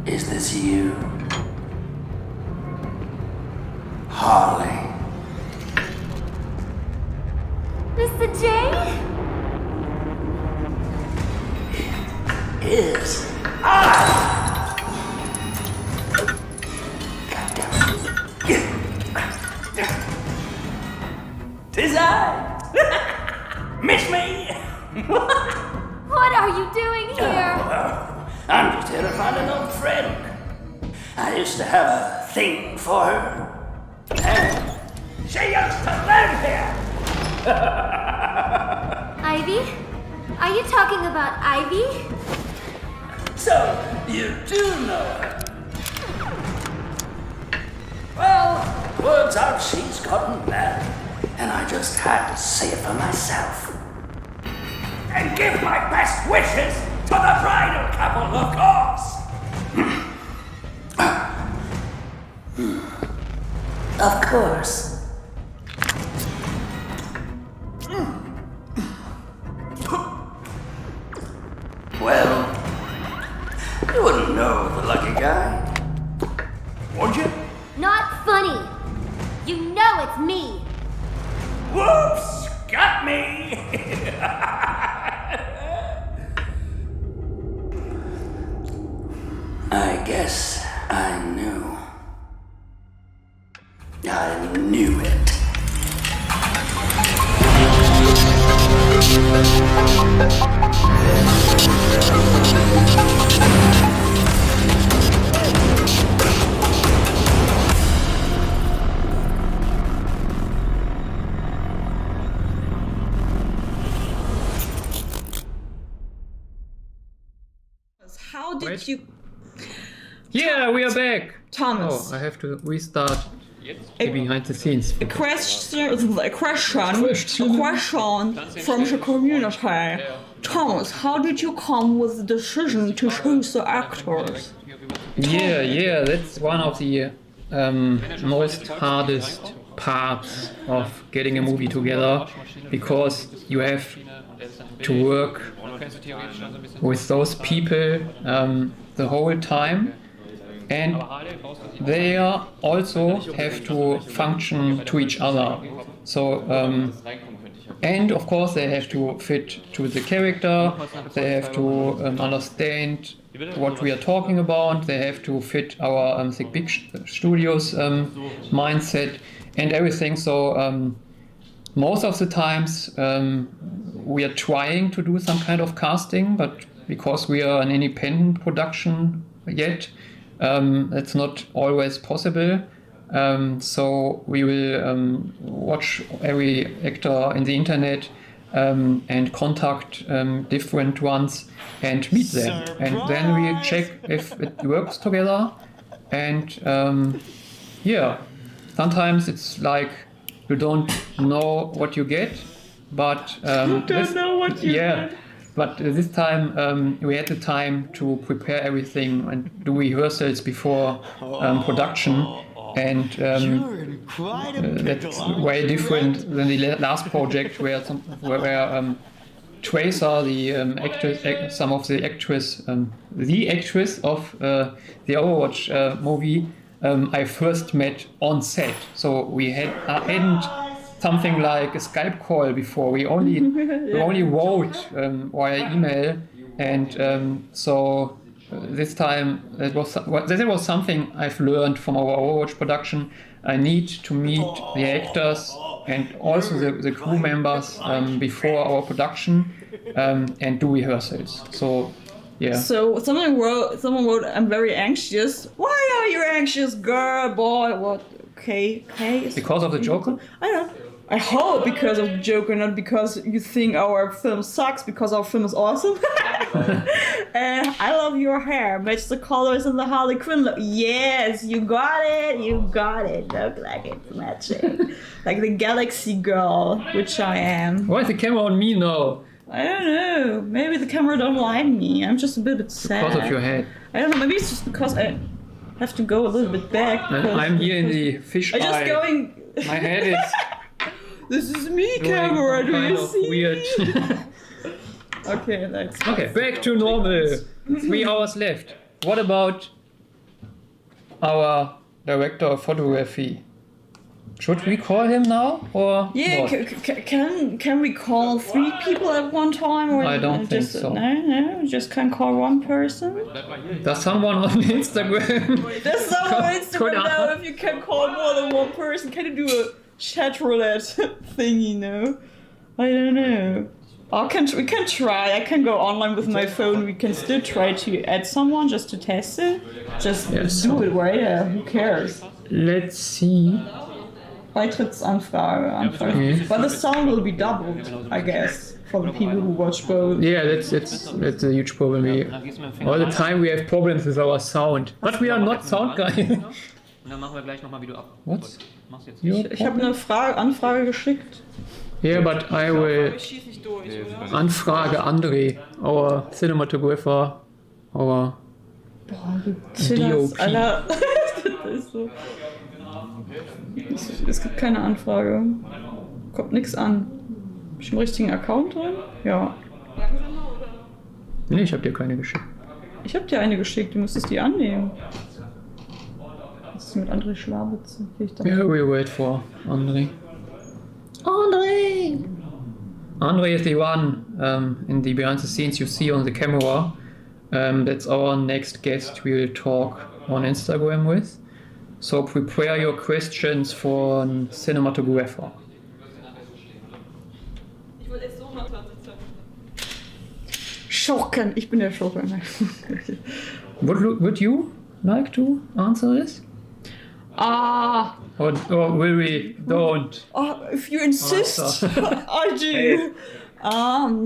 Is this you? Harley? Mr. J? Is I? Tis I! Miss me? What are you doing here? I'm just here to find an old friend. I used to have a thing for her. And she used to live here! Ivy? Are you talking about Ivy? So, you do know her? Well, words out she's gotten married, and I just had to see it for myself. And give my best wishes to the bridal couple, of course. Of course. Well, you wouldn't know the lucky guy, would you? Not funny. You know it's me. Whoops! Got me! I guess I knew. I knew it. How did you... Yeah, we are back! Thomas. Oh, I have to restart the behind the scenes. A question from the community. Thomas, how did you come with the decision to choose the actors? Yeah, that's one of the most hardest parts of getting a movie together, because you have to work with those people the whole time, and they also have to function to each other. So, and of course they have to fit to the character, they have to understand what we are talking about, they have to fit our Think Big Studios mindset and everything. So most of the times we are trying to do some kind of casting, but because we are an independent production yet, it's not always possible. So we will watch every actor in the internet and contact different ones and meet them. And then we check if it works together. And yeah, sometimes it's like you don't know what you get, but but this time we had the time to prepare everything and do rehearsals before production, and that's way different than the last project where Tracer, the actress, some of the actress of the Overwatch movie, I first met on set. So we hadn't something like a Skype call before. We only wrote via email, and so this time that was something I've learned from our Overwatch production. I need to meet the actors and also the crew members before our production and do rehearsals. So yeah. So someone wrote, I'm very anxious. Why are you anxious, girl, boy? What? Okay. Because of the Joker? I don't know. I hope because of the Joker, not because you think our film sucks, because our film is awesome. And I love your hair. Match the colors in the Harley Quinn look. Yes, you got it. Look like it's matching. Like the Galaxy Girl, which I am. Why is the camera on me now? I don't know. Maybe the camera don't like me. I'm just a bit sad. Because of your head. I don't know. Maybe it's just because I have to go a little bit back. I'm here in the fish eye. My head is... This is me, camera. Do you see? Weird. Okay, that's okay. Back to normal. 3 hours left. What about our director of photography? Should we call him now or yeah? Can we call 3 people at one time? Or I don't think so. No, just can call one person. Does someone on Instagram? Does someone on Instagram know if you can call more than one person? Can you do a chat roulette thing, you know? I don't know. We can try. I can go online with my phone. We can still try to add someone just to test it. Just do it, right? Yeah, who cares? Let's see. Beitrittsanfrage. Okay. But the sound will be doubled, I guess, for the people who watch both. Yeah, that's a huge problem. All the time we have problems with our sound. But we are not sound guys. What? Ich habe eine Anfrage geschickt. Yeah, but I will Anfrage André, our cinematographer, our DOP. Alter. Das ist so. Es gibt keine Anfrage. Kommt nichts an. Hab ich einen richtigen Account drin? Ja. Nee, ich hab dir keine geschickt. Ich hab dir eine geschickt, du müsstest die annehmen. Was ist mit André Schlawitze? Yeah, we wait for André. André is the one in the behind the scenes you see on the camera. That's our next guest we will talk on Instagram with. So prepare your questions for a cinematographer. Ich wollte jetzt so mal Schocken. Ich bin der Schocken. Would you like to answer this? Or will we don't? If you insist, I do.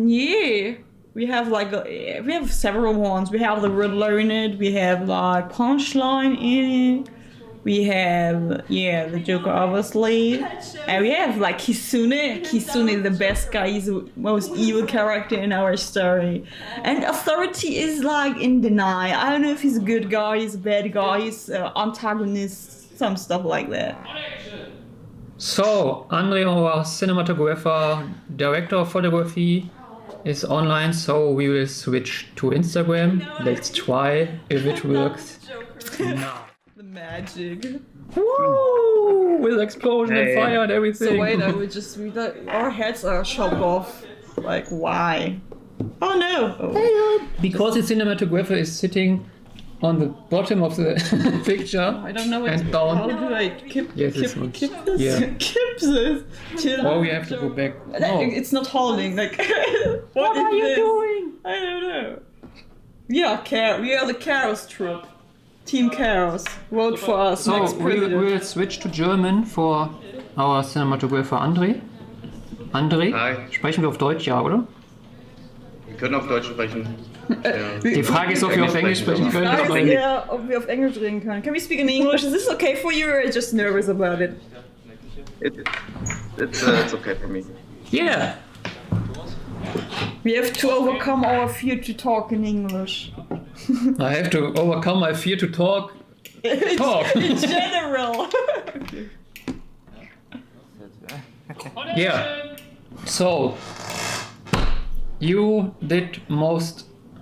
Yeah. We have several ones. We have the Riddler in it. We have like Punchline in it. We have the Joker obviously. And we have like Kitsuna. Kitsuna is the best guy. He's the most evil character in our story. And Authority is like in denial. I don't know if he's a good guy, he's a bad guy, he's an antagonist, some stuff like that. So, André, our cinematographer, director of photography, is online, so we will switch to Instagram. Let's try if it works now. The magic. Woo! With explosion and fire and everything. So wait, our heads are chopped off. Like, why? Oh no! Oh. Because the cinematographer is sitting on the bottom of the picture. I don't know what and down. How do I kip this? Yeah. Kip this? Oh, we have to go back. No. It's not holding. Like, What are you doing? I don't know. Yeah, we are the Chaos troop. Team Chaos. Vote for us. So next president. we'll switch to German for our cinematographer André. André, Hi. sprechen wir auf Deutsch, ja, oder? Wir können auf Deutsch sprechen. Ja. Die Frage ist, ob wir auf Englisch sprechen können. Aber Ja, ob wir auf Englisch reden können. Can we speak in English? Is this okay for you or are you just nervous about it? It's okay for me. yeah. We have to overcome our fear to talk in English. I have to overcome my fear to talk. In general. Yeah. So you did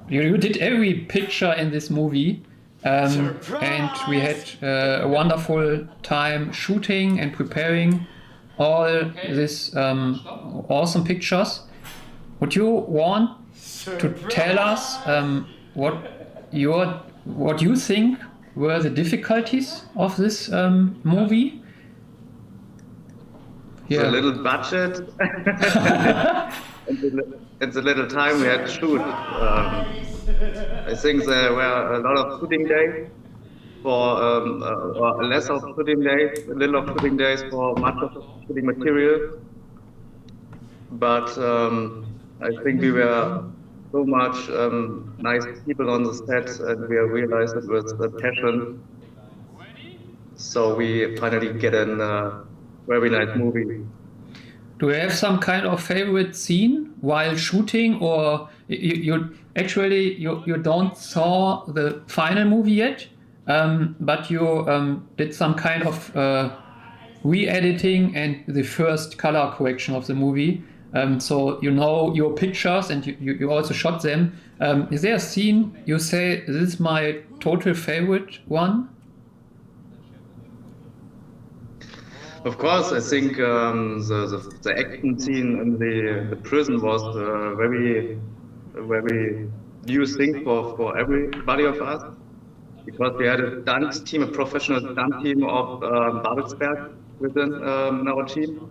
you did every picture in this movie, and we had a wonderful time shooting and preparing all these awesome pictures. Would you want to tell us what you think were the difficulties of this movie? The little budget and the little time we had to shoot. I think there were a lot of shooting days or less of shooting days, a little of shooting days for much of shooting material. But I think we were so much nice people on the set, and we realized it was a passion. So we finally get a very nice movie. Do you have some kind of favorite scene while shooting, or you don't saw the final movie yet, but you did some kind of re-editing and the first color correction of the movie, so you know your pictures and you also shot them. Is there a scene you say this is my total favorite one? Of course, I think the action scene in the prison was a very new thing for everybody of us, because we had a stunt team, a professional stunt team of Babelsberg within our team.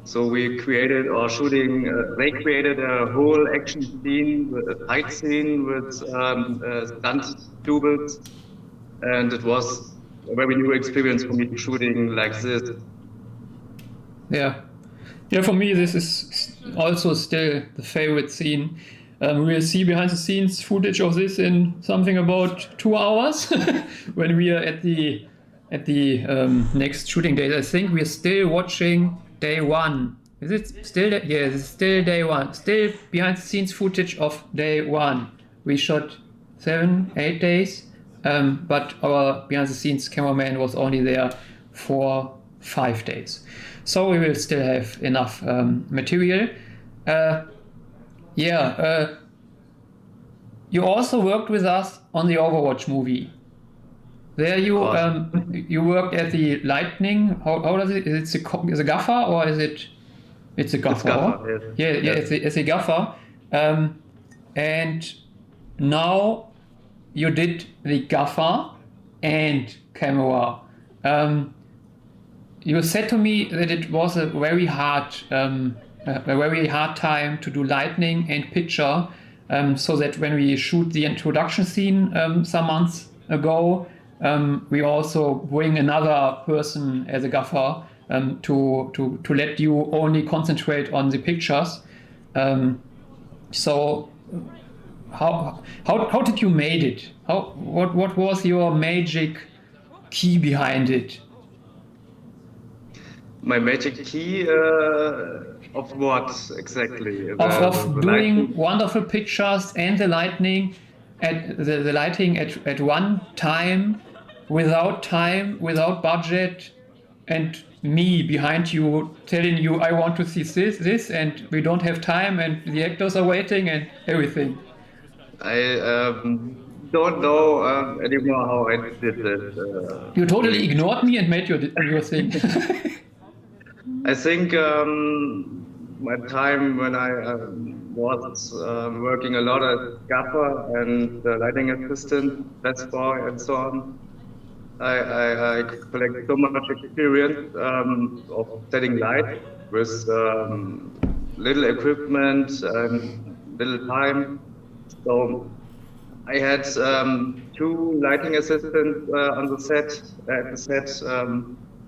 So we created they created a whole action scene, a fight scene with stunt doubles, and it was a very new experience for me shooting like this. Yeah, for me this is also still the favorite scene. We will see behind the scenes footage of this in something about 2 hours when we are at the next shooting day. I think we are still watching day one. Is it still? Yeah, it's still day one. Still behind the scenes footage of day one. We shot 7-8 days, but our behind the scenes cameraman was only there for 5 days. So we will still have enough material. You also worked with us on the Overwatch movie. There you worked at the lightning. How does it? Is it a gaffer or is it? It's a gaffer. It's a gaffer. And now you did the gaffer and camera. You said to me that it was a very hard time to do lighting and picture, so that when we shoot the introduction scene some months ago, we also bring another person as a gaffer to let you only concentrate on the pictures. So how did you made it? What was your magic key behind it? My magic key of what exactly? Of doing wonderful pictures and the lighting at one time, without budget, and me behind you telling you, I want to see this, and we don't have time, and the actors are waiting, and everything. I don't know anymore how I did it. You totally ignored me and made your thing. I think my time when I was working a lot as gaffer and lighting assistant, desk boy, and so on, I collect so much experience of setting light with little equipment and little time. So I had 2 lighting assistants on the set at the set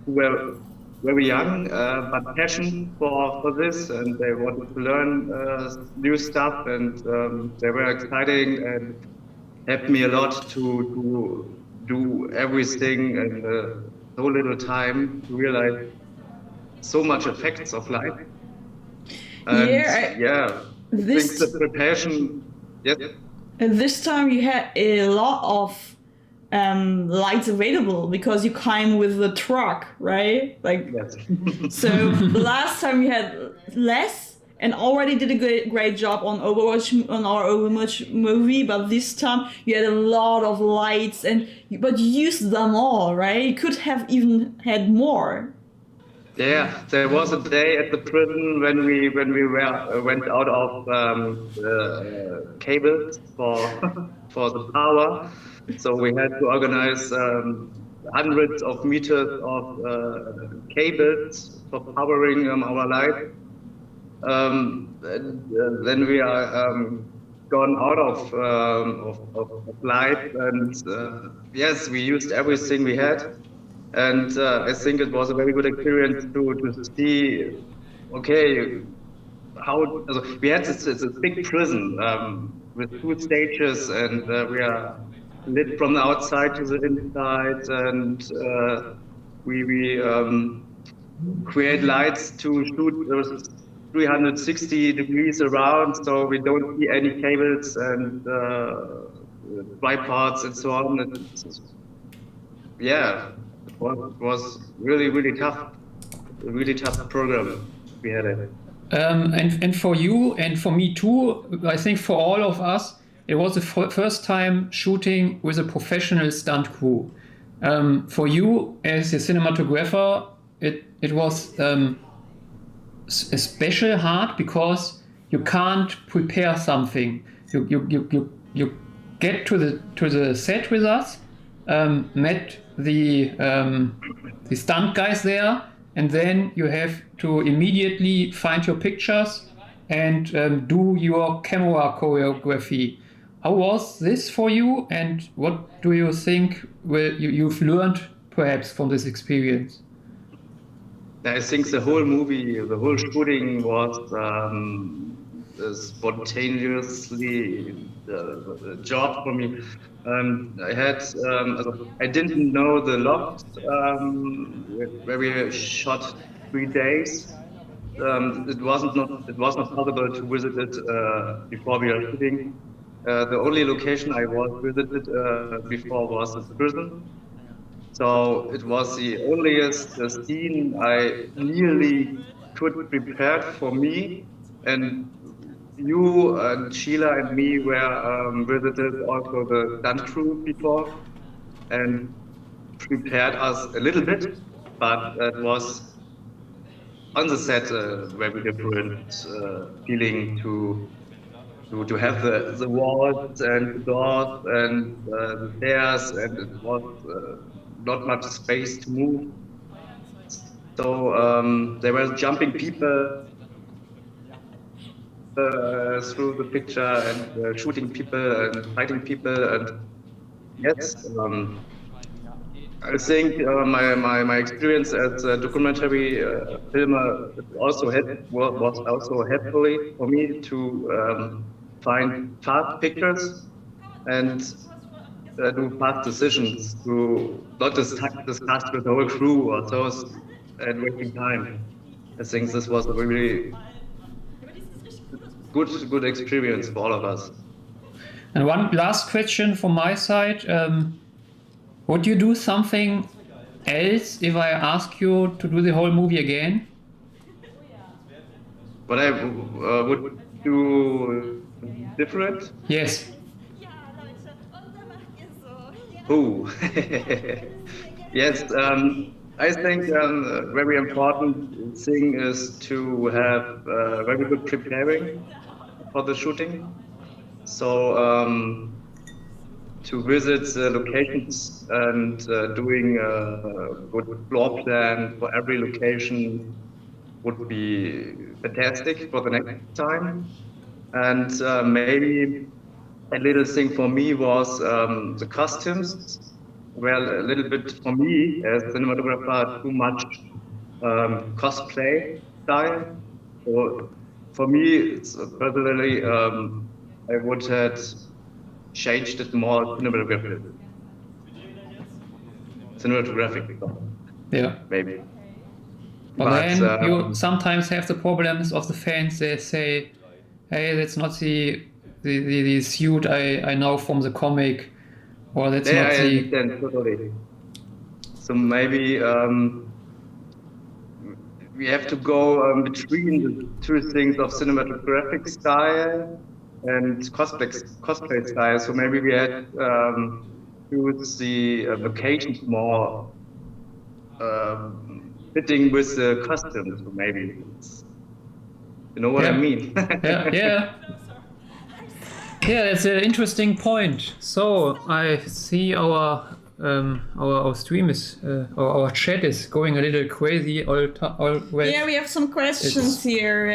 who were very young but passionate for this, and they wanted to learn new stuff, and they were exciting and helped me a lot to do everything in so little time to realize so much effects of light. And I think the preparation. Yes. And this time you had a lot of lights available because you came with the truck, right? Like, yes. So the last time you had less and already did a great job on our Overwatch movie, but this time you had a lot of lights but you used them all, right? You could have even had more. Yeah, there was a day at the prison when we went out of the cables for the power, so we had to organize hundreds of meters of cables for powering our light. Then we are gone out of light, and yes, we used everything we had. And I think it was a very good experience to see, okay, how we had it's a big prison with 2 stages, and we are lit from the outside to the inside, and we create lights to shoot 360 degrees around, so we don't see any cables and tripods and so on. Yeah. It was really tough, a really tough program we had it. And for you and for me too, I think for all of us, it was the first time shooting with a professional stunt crew. For you as a cinematographer, it was especially hard because you can't prepare something. You get to the set with us, met the stunt guys there, and then you have to immediately find your pictures and do your camera choreography. How was this for you, and what do you think you've learned perhaps from this experience? I think the whole movie, the whole shooting was spontaneously a job for me. I didn't know the loft where we shot 3 days. It was not possible to visit it before we were shooting. The only location I was visited before was the prison. So it was the onlyest scene I nearly could prepare for me, and you and Sheila and me were visited also the stunt crew before and prepared us a little bit, but it was on the set a very different feeling to have the walls and the doors and the stairs, and it was not much space to move. So there were jumping people through the picture and shooting people and fighting people, and yes, I think my experience as a documentary filmer was also helpful for me to find fast pictures and do fast decisions, to not discuss with the whole crew or so and wasting time. I think this was a really good experience for all of us. And one last question from my side. Would you do something else if I ask you to do the whole movie again? What I would do different? Yes. Ja, Leute, und da macht ihr so. Oh, yes. I think a very important thing is to have very good preparing for the shooting. So to visit the locations and doing a good floor plan for every location would be fantastic for the next time. And maybe a little thing for me was the costumes. Well, a little bit for me as cinematographer, too much cosplay style. So for me, it's, personally, I would have changed it more cinematographic. Cinematographic, Yeah. maybe. But then you sometimes have the problems of the fans. They say, "Hey, that's not the suit I know from the comic," or that's Yeah, not I the. understand totally. So maybe we have to go between the two things of cinematographic style and cosplay style. So maybe we had choose the locations more fitting with the costumes. So maybe you know what I mean. Yeah. Yeah, that's an interesting point. So I see our stream is our chat is going a little crazy always. Yeah, we have some questions here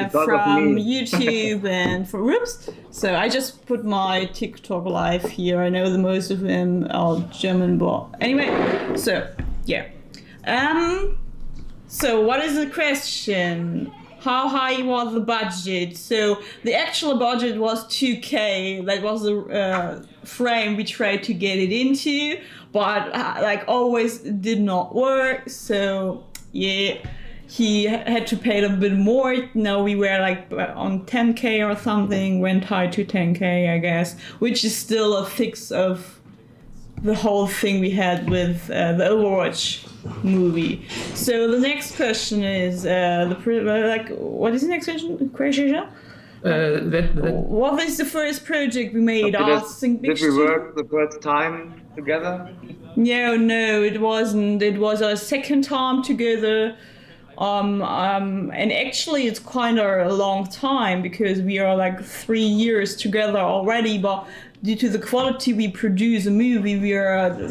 Because of from me. YouTube and from whoops. So I just put my TikTok live here. I know the most of them are German, but anyway. So yeah. So what is the question? How high was the budget? So the actual budget was 2K. That was the frame we tried to get it into, but like always it did not work. So yeah, he had to pay a bit more. Now we were like on 10K or something, went high to 10K, I guess, which is still a fix of the whole thing we had with the Overwatch movie. So the next question is what is the next question? What is the first project we made? Did we work the first time together? No, it wasn't. It was our second time together. And actually it's kind of a long time because we are like 3 years together already, but due to the quality we produce a movie, we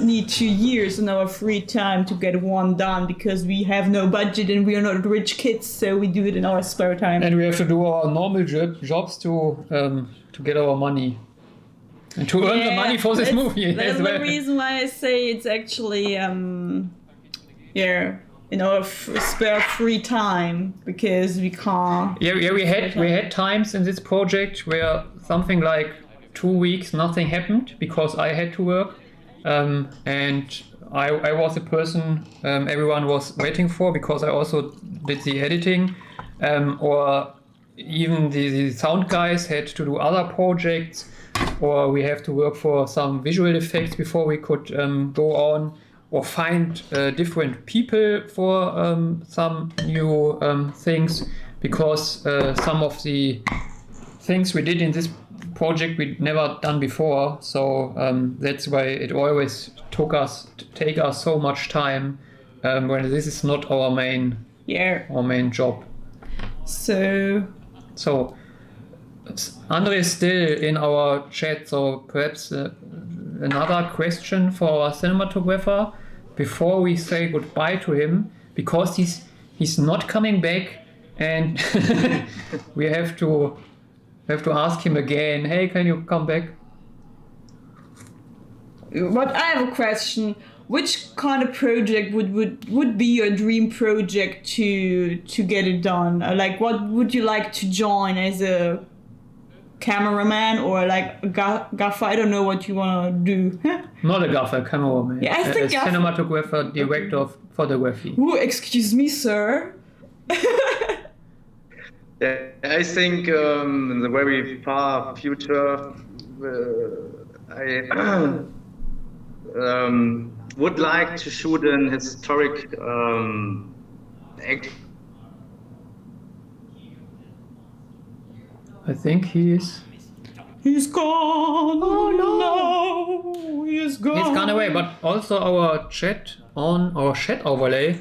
need 2 years in our free time to get one done because we have no budget and we are not rich kids, so we do it in our spare time. And we have to do our normal jobs to get our money. And to earn the money for this movie. That's the reason why I say it's actually in our spare free time because we can't. Yeah, we had times in this project where something like 2 weeks nothing happened because I had to work, and I was the person everyone was waiting for because I also did the editing, or even the sound guys had to do other projects, or we have to work for some visual effects before we could go on, or find different people for some new things, because some of the things we did in this project we'd never done before. So that's why it always take us so much time when this is not our main job. So Andre is still in our chat, so perhaps another question for our cinematographer before we say goodbye to him, because he's not coming back, and we have to ask him again. Hey, can you come back? But I have a question. Which kind of project would be your dream project to get it done? Like, what would you like to join as a cameraman or like a gaffer? I don't know what you want to do. Not a gaffer, cameraman. Yeah, I think a cinematographer, director of photography. Oh, excuse me, sir. Yeah, I think in the very far future, would like to shoot an historic act. I think he's gone. Oh no! He's gone. He's gone away, but also our chat overlay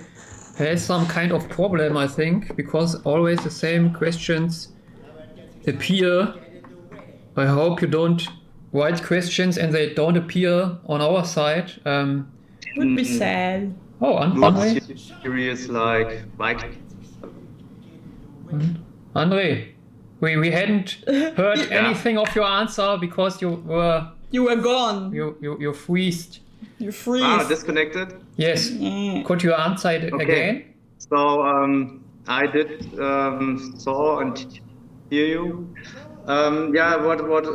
has some kind of problem, I think, because always the same questions appear. I hope you don't write questions and they don't appear on our side. Would be sad. Oh, Not Andre? serious like Mike. Andre, we hadn't heard anything of your answer because you were gone. you freezed. You freeze. Disconnected. Yes. Could you answer it again? So I did saw and hear you. What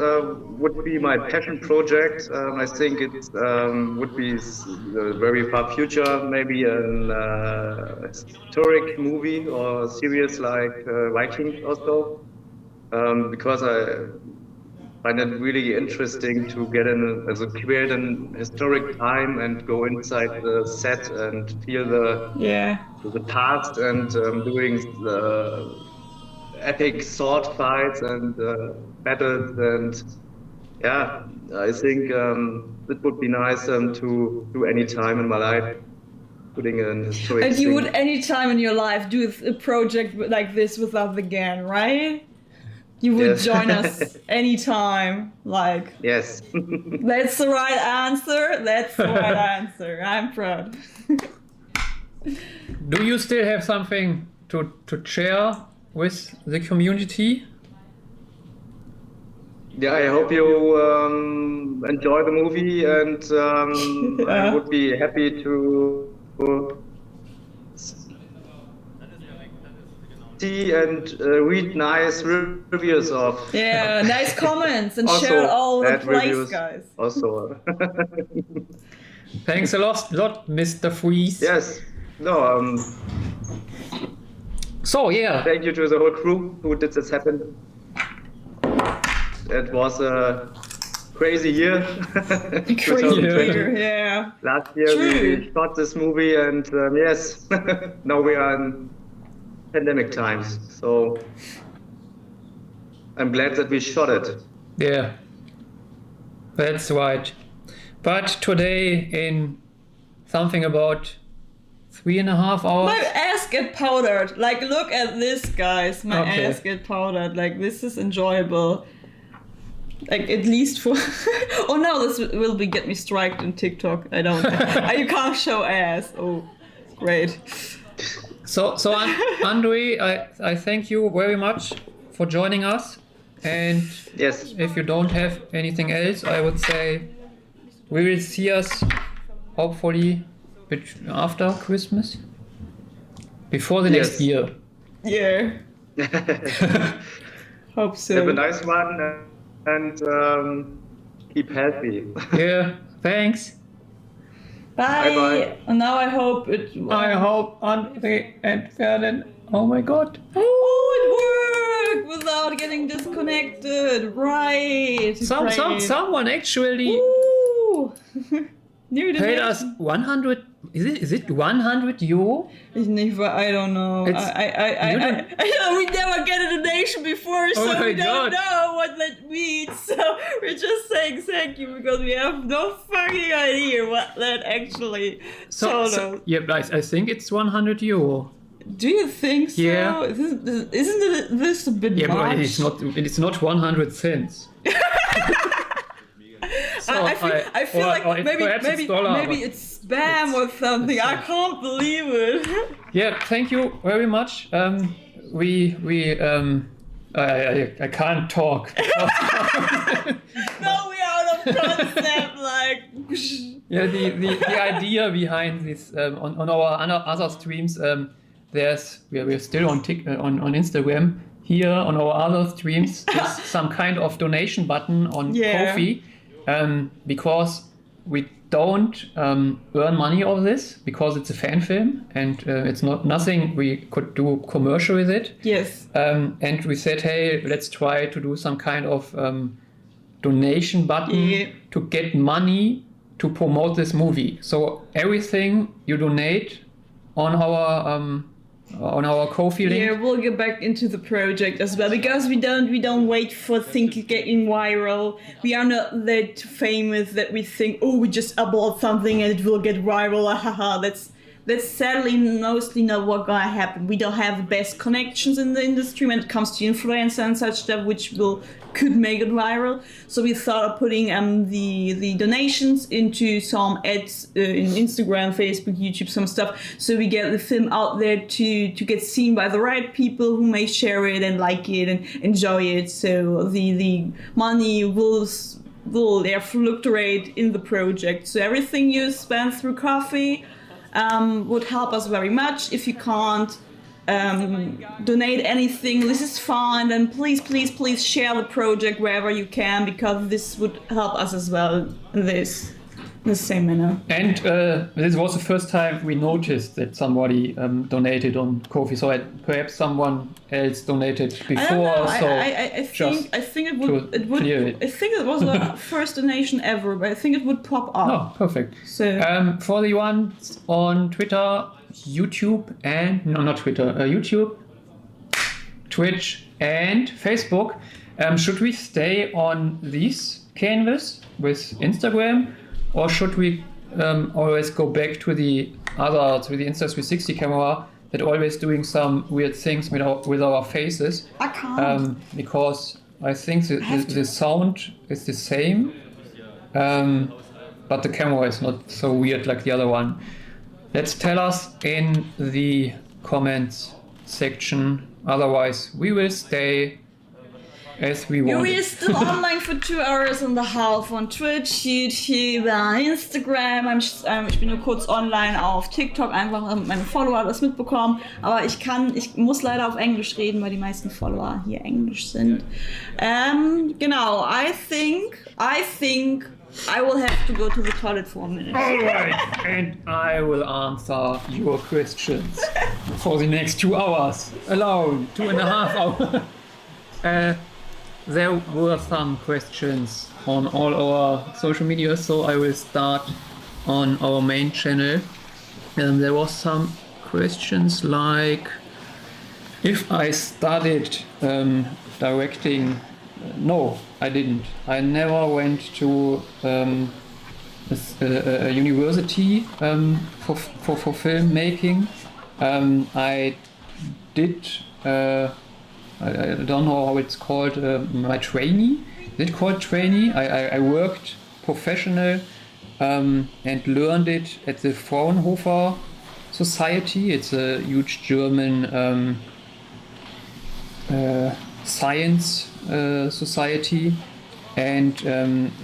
would be my passion project? I think it would be the very far future, maybe an historic movie or series like Vikings also, because I find it really interesting to create an historic time and go inside the set and feel the past and doing the epic sword fights and battles, and I think it would be nice to do any time in my life, putting an historic. And you would any time in your life do a project like this with us again, right? You would join us anytime, like. Yes. That's the right answer. That's the right answer. I'm proud. Do you still have something to share with the community? Yeah, I hope you enjoy the movie, and I would be happy to see and read nice reviews of. Yeah, nice comments and also share all the bad plays, reviews guys. Also. Thanks a lot, Mr. Freeze. Yes. No. So yeah. Thank you to the whole crew who did this happen. It was a crazy year. Crazy year, yeah. Last year we shot this movie, and yes, now we are in pandemic times. So I'm glad that we shot it. Yeah, that's right. But today, in something about 3.5 hours. My ass get powdered. Like, look at this, guys. My ass get powdered. Like, this is enjoyable. Like, at least for. Oh no, this will get me striked on TikTok. I don't. You can't show ass. Oh, great. So Andre, I thank you very much for joining us. And yes, if you don't have anything else, I would say we will see us hopefully after Christmas, before the next year. Yeah. Hope so. Have a nice one and keep healthy. Yeah. Thanks. Bye. Bye. And now I hope Andre and Ferdinand. Oh my God. Oh, it worked without getting disconnected. Right. Someone actually paid us 100. Is it 100 euro? I don't know. We never get a donation before, so we don't know what that means. So we're just saying thank you because we have no fucking idea what that actually told us. Yeah, I think it's 100 euro. Do you think so? Yeah. Isn't this a bit much? But it's not 100 cents. I feel like maybe it's spam or something. I can't believe it. Yeah, thank you very much. I can't talk. No, we are out of concept. Like. Yeah, the idea behind this on our other streams, we're still on Instagram. Here on our other streams, there's some kind of donation button on Ko-fi. Because we don't earn money of this because it's a fan film and it's nothing we could do commercial with it. Yes. And we said, hey, let's try to do some kind of donation button to get money to promote this movie. So everything you donate on our Ko-fi link. Yeah, we'll get back into the project as well, because we don't wait for things getting viral. We are not that famous that we think, oh, we just upload something and it will get viral. Haha, that's sadly mostly not what gonna happen. We don't have the best connections in the industry when it comes to influencer and such stuff, which could make it viral. So we thought of putting the donations into some ads in Instagram, Facebook, YouTube, some stuff, so we get the film out there to get seen by the right people who may share it and like it and enjoy it. So the money will fluctuate in the project. So everything you spend through coffee would help us very much. If you can't donate anything, this is fine, and please share the project wherever you can, because this would help us as well in the same manner. And this was the first time we noticed that somebody donated on Ko-fi. So perhaps someone else donated before. I think it was the first donation ever, but I think it would pop up. Oh, perfect. So for the ones on Twitter, YouTube, and YouTube, Twitch, and Facebook, should we stay on this canvas with Instagram? Or should we always go back to the Insta360 camera that always doing some weird things with our faces? I can't. Because I think the sound is the same, but the camera is not so weird like the other one. Let's tell us in the comments section. Otherwise, we will stay as we want. We are still online for 2 hours and a half on Twitch, YouTube, Instagram. Ich bin nur kurz online auf TikTok, einfach damit meine Follower das mitbekommen. Aber ich muss leider auf Englisch reden, weil die meisten Follower hier Englisch sind. Genau, I think I will have to go to the toilet for a minute. Alright, and I will answer your questions for the next 2 hours. Alone, 2.5 hours. There were some questions on all our social media, so I will start on our main channel. There was some questions like if I studied directing. No, I didn't. I never went to a university for filmmaking. I did. I don't know how it's called, my trainee. Is it called trainee? I worked professional and learned it at the Fraunhofer Society. It's a huge German science society, and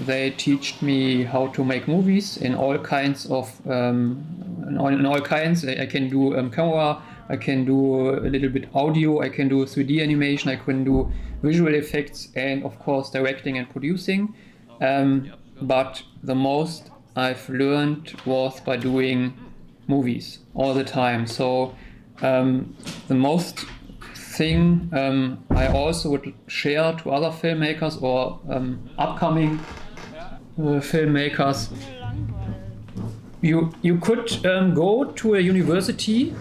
they taught me how to make movies in all kinds of I can do camera, I can do a little bit audio, I can do 3D animation, I can do visual effects, and of course directing and producing. But the most I've learned was by doing movies all the time. So the most thing I also would share to other filmmakers or upcoming filmmakers. You could go to a university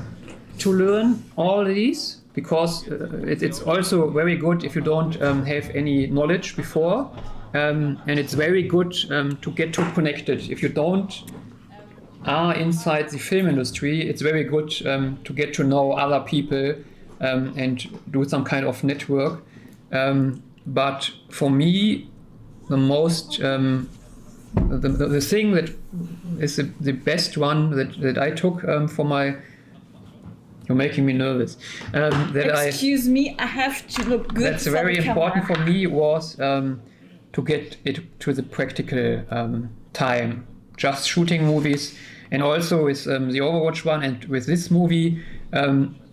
to learn all these, because it's also very good if you don't have any knowledge before, and it's very good to get too connected. If you don't are inside the film industry, it's very good to get to know other people and do some kind of network. But for me, the most the thing that is the best one that I took for my. You're making me nervous. Excuse me, I have to look good. That's very important for me, was to get it to the practical time. Just shooting movies, and also with the Overwatch one and with this movie,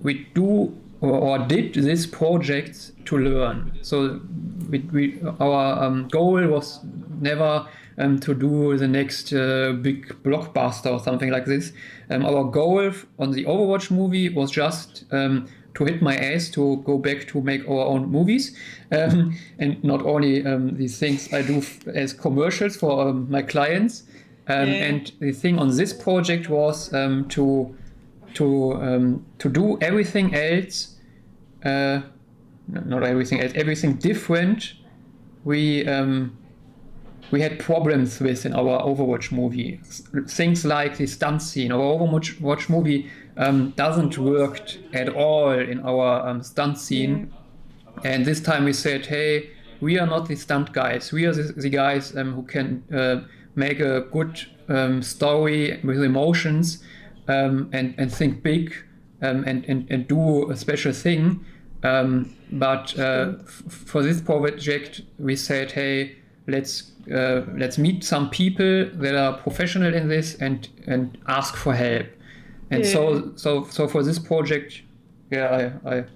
we do or did this project to learn. So our goal was never to do the next big blockbuster or something like this. Our goal on the Overwatch movie was just to hit my ass to go back to make our own movies, and not only these things I do as commercials for my clients, And the thing on this project was to do everything else, not everything else, everything different. We had problems with in our Overwatch movie. Things like the stunt scene. Our Overwatch movie doesn't work at all in our stunt scene. And this time we said, hey, we are not the stunt guys. We are the guys who can make a good story with emotions and think big and do a special thing. But for this project, we said, hey, let's meet some people that are professional in this and ask for help. And so for this project, I'm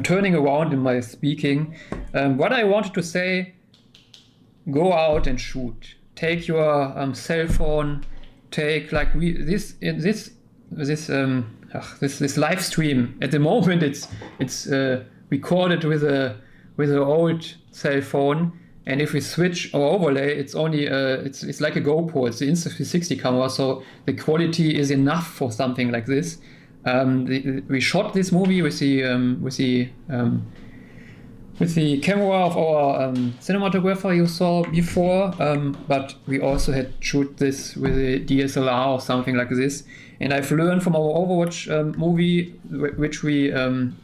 turning around in my speaking. What I wanted to say: go out and shoot. Take your cell phone. Take like this live stream. At the moment, it's recorded with an old cell phone, and if we switch our overlay, it's only it's like a GoPro. It's the Insta360 camera, so the quality is enough for something like this. We shot this movie with the camera of our cinematographer you saw before, but we also had shoot this with a DSLR or something like this. And I've learned from our Overwatch movie, which we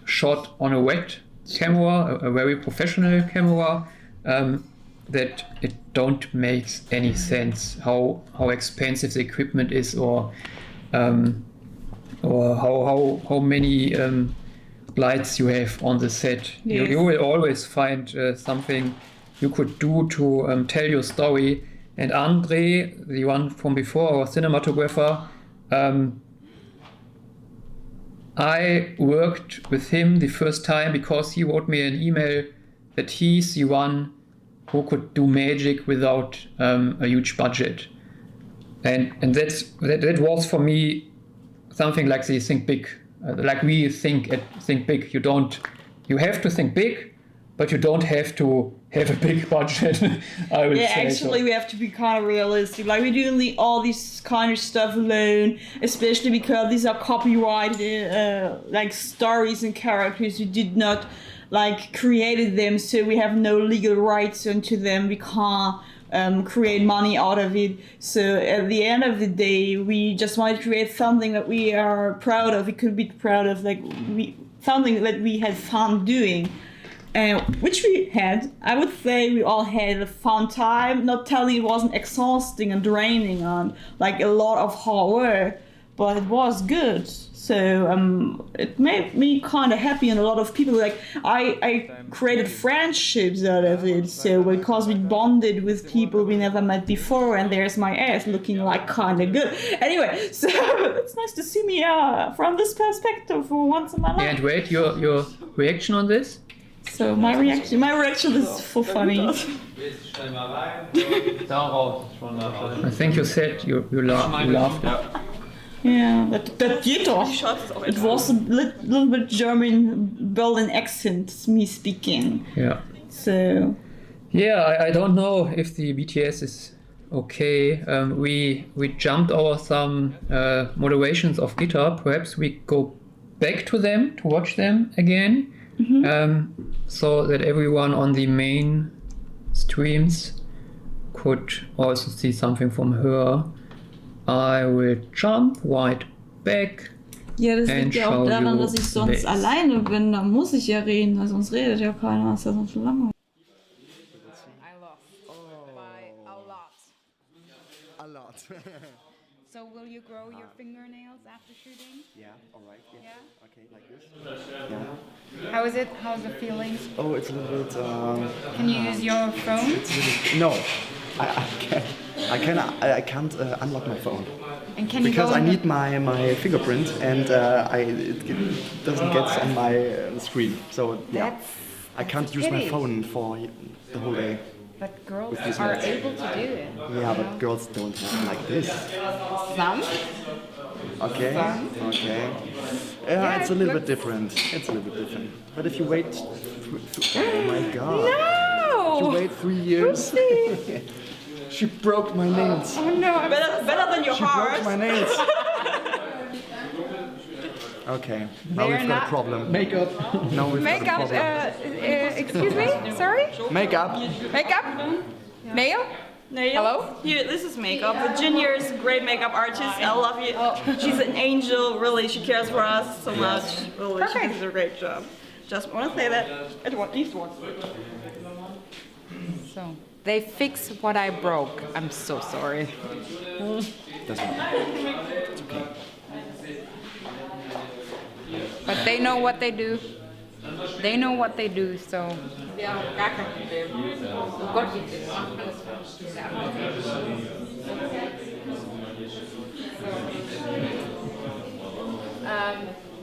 shot on a wet camera, a very professional camera, that it don't make any sense how expensive the equipment is, or how many lights you have on the set. Yes. You will always find something you could do to tell your story. And Andre, the one from before, our cinematographer, I worked with him the first time because he wrote me an email that he's the one who could do magic without a huge budget, and that was for me something like the think big, like we think big. You have to think big, but you don't have to have a big budget. I would say. Actually, we have to be kind of realistic. Like, we're doing all this kind of stuff alone, especially because these are copyrighted, like stories and characters. We did not created them, so we have no legal rights into them. We can't create money out of it. So at the end of the day, we just want to create something that we are proud of. We could be proud of, something that we had fun doing. Which we had. I would say we all had a fun time. Not telling it wasn't exhausting and draining and a lot of hard work, but it was good. So it made me kind of happy, and a lot of people I created friendships out of it. So because we bonded with people we never met before, and there's my ass looking kind of good. Anyway, so it's nice to see me from this perspective for once in my life. And wait, your reaction on this? So my reaction is for funny. I think you said you laughed. Yeah, that geht doch. It was a little bit German Berlin accent, me speaking. Yeah. So. Yeah, I don't know if the BTS is okay. We jumped over some moderations of GitHub. Perhaps we go back to them to watch them again, so that everyone on the main streams could also see something from her. I will jump right back. Ja, das liegt ja auch daran, dass ich sonst alleine bin. Da muss ich ja reden, weil sonst redet ja keiner. Das ist ja sonst schon langweilig. I lost by a lot. A lot. So will you grow your fingernails after shooting? Yeah, alright. Yeah. Okay, like this. Yeah. How is it? How's the feeling? Oh, it's a little bit. Can you use your phone? No, I can't unlock my phone. And can you because go I need my fingerprint, and it doesn't get on my screen. So yeah, I can't use my phone for the whole day. But girls are able to do it. Yeah, but girls don't have like this. Some? Okay. Some? Okay. Yeah, it's a little bit different. It's a little bit different. But if you wait, oh my god. No! had to wait 3 years. She broke my nails. Oh no, better than your She heart. broke my nails. Okay, now we've got a problem. Makeup. Now we've got a Makeup, problem. excuse me, sorry? Makeup. Makeup? Nail? Hello? Here, this is makeup. Virginia's great makeup artist. I love you. She's an angel, really. She cares for us so much. Really, she does a great job. Just want to say that at least once. So, they fix what I broke. I'm so sorry. Doesn't matter. It's okay. But they know what they do. They know what they do, so...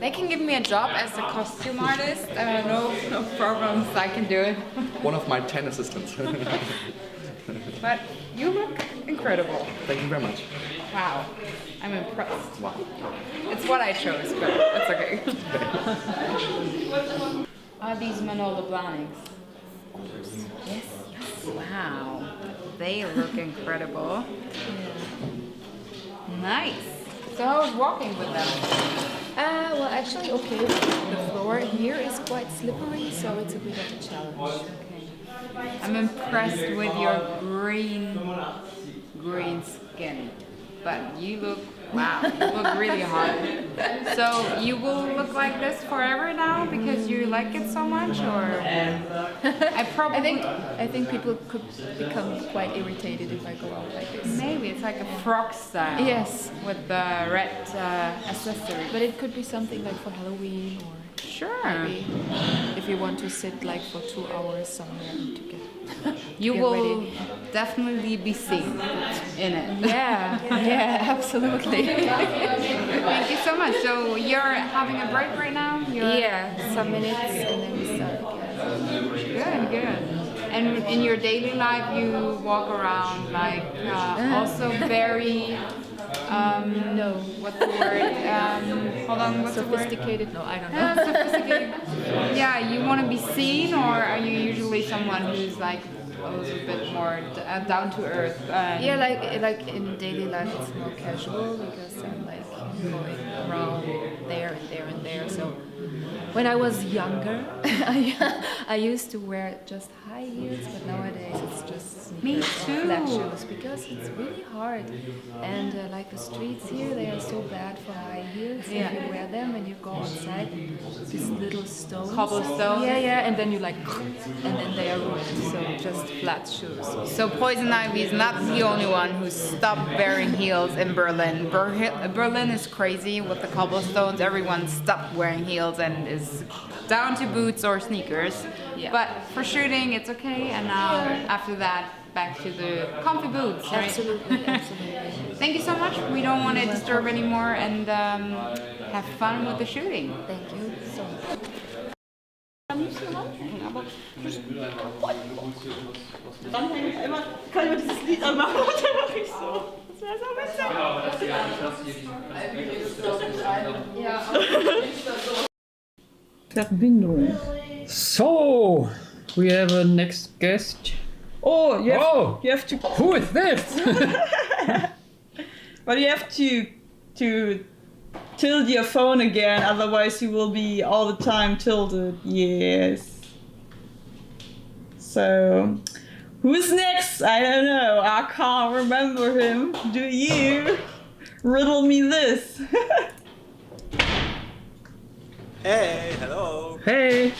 They can give me a job as a costume artist. No problems, I can do it. One of my 10 assistants. But you look incredible. Thank you very much. Wow, I'm impressed. Wow. It's what I chose, but that's okay. Are these Manolo Blahniks? Yes. Wow, they look incredible. Nice. So how was walking with them? Well, actually, okay. The floor here is quite slippery, so it's a bit of a challenge. Okay. I'm impressed with your green skin. But you look, wow, you look really hard. So you will look like this forever now because you like it so much, or? I think people could become quite irritated if I go out like this. Maybe it's like a frog style. Yes, with the red accessory. But it could be something like for Halloween, or maybe if you want to sit like for 2 hours somewhere and to get. You will definitely be seen in it. Yeah, yeah, absolutely. Thank you so much. So you're having a break right now? Yeah, some minutes and then we start again. Good. And in your daily life, you walk around like also very. No. What's the word? Hold on. What's sophisticated? The word? No, I don't know. Sophisticated. Yeah, you want to be seen, or are you usually someone who's like a little bit more down to earth? Yeah, like in daily life, it's more casual because I'm like going around there and there and there. So when I was younger, I used to wear just high heels, but nowadays it's just sneakers or flat shoes because it's really hard. And like the streets here, they are so bad for high heels. Yeah. If you wear them and you go outside, these little stones. Cobblestones? Yeah, and then you like, and then they are ruined. So just flat shoes. So Poison Ivy is not the only one who stopped wearing heels in Berlin. Berlin is crazy with the cobblestones. Everyone stopped wearing heels and is down to boots or sneakers. Yeah. But for shooting, it's okay. And now after that, back to the comfy boots. Right? Absolutely. Thank you so much. We don't want to disturb anymore, and have fun with the shooting. Thank you so much. Dann immer, kann ich dieses Lied anmachen und dann mache ich so. Das wäre so witzig. Verbindung. So, we have a next guest. Oh, you have to. Who is this? But you have to tilt your phone again, otherwise you will be all the time tilted. Yes. So, who's next? I don't know. I can't remember him. Do you? Riddle me this. Hey, hello. Hey.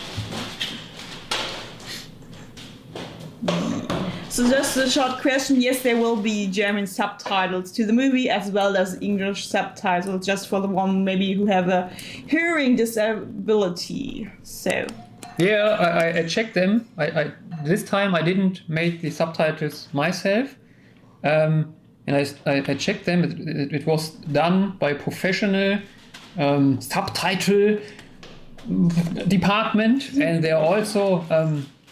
So just a short question. Yes, there will be German subtitles to the movie as well as English subtitles, just for the one maybe who have a hearing disability. So. Yeah, I checked them. I this time I didn't make the subtitles myself, and I checked them. It was done by a professional subtitle department, and they also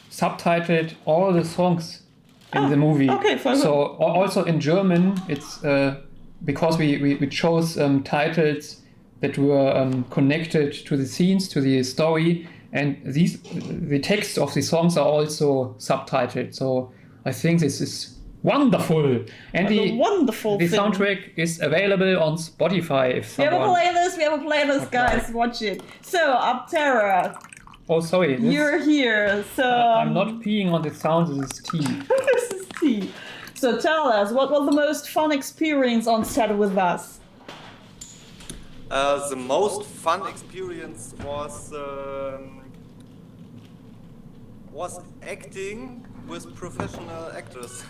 subtitled all the songs in the movie. Okay, fine. So also in German, it's because we chose titles that were connected to the scenes, to the story. and the text of the songs are also subtitled. So I think this is wonderful. And the soundtrack is available on Spotify if We someone... we have a playlist, guys, watch it. So, Aptera, Oh, sorry. you're here, so... I'm not peeing on the sound, this is tea. This is tea. So tell us, what was the most fun experience on set with us? The most fun experience was acting with professional actors.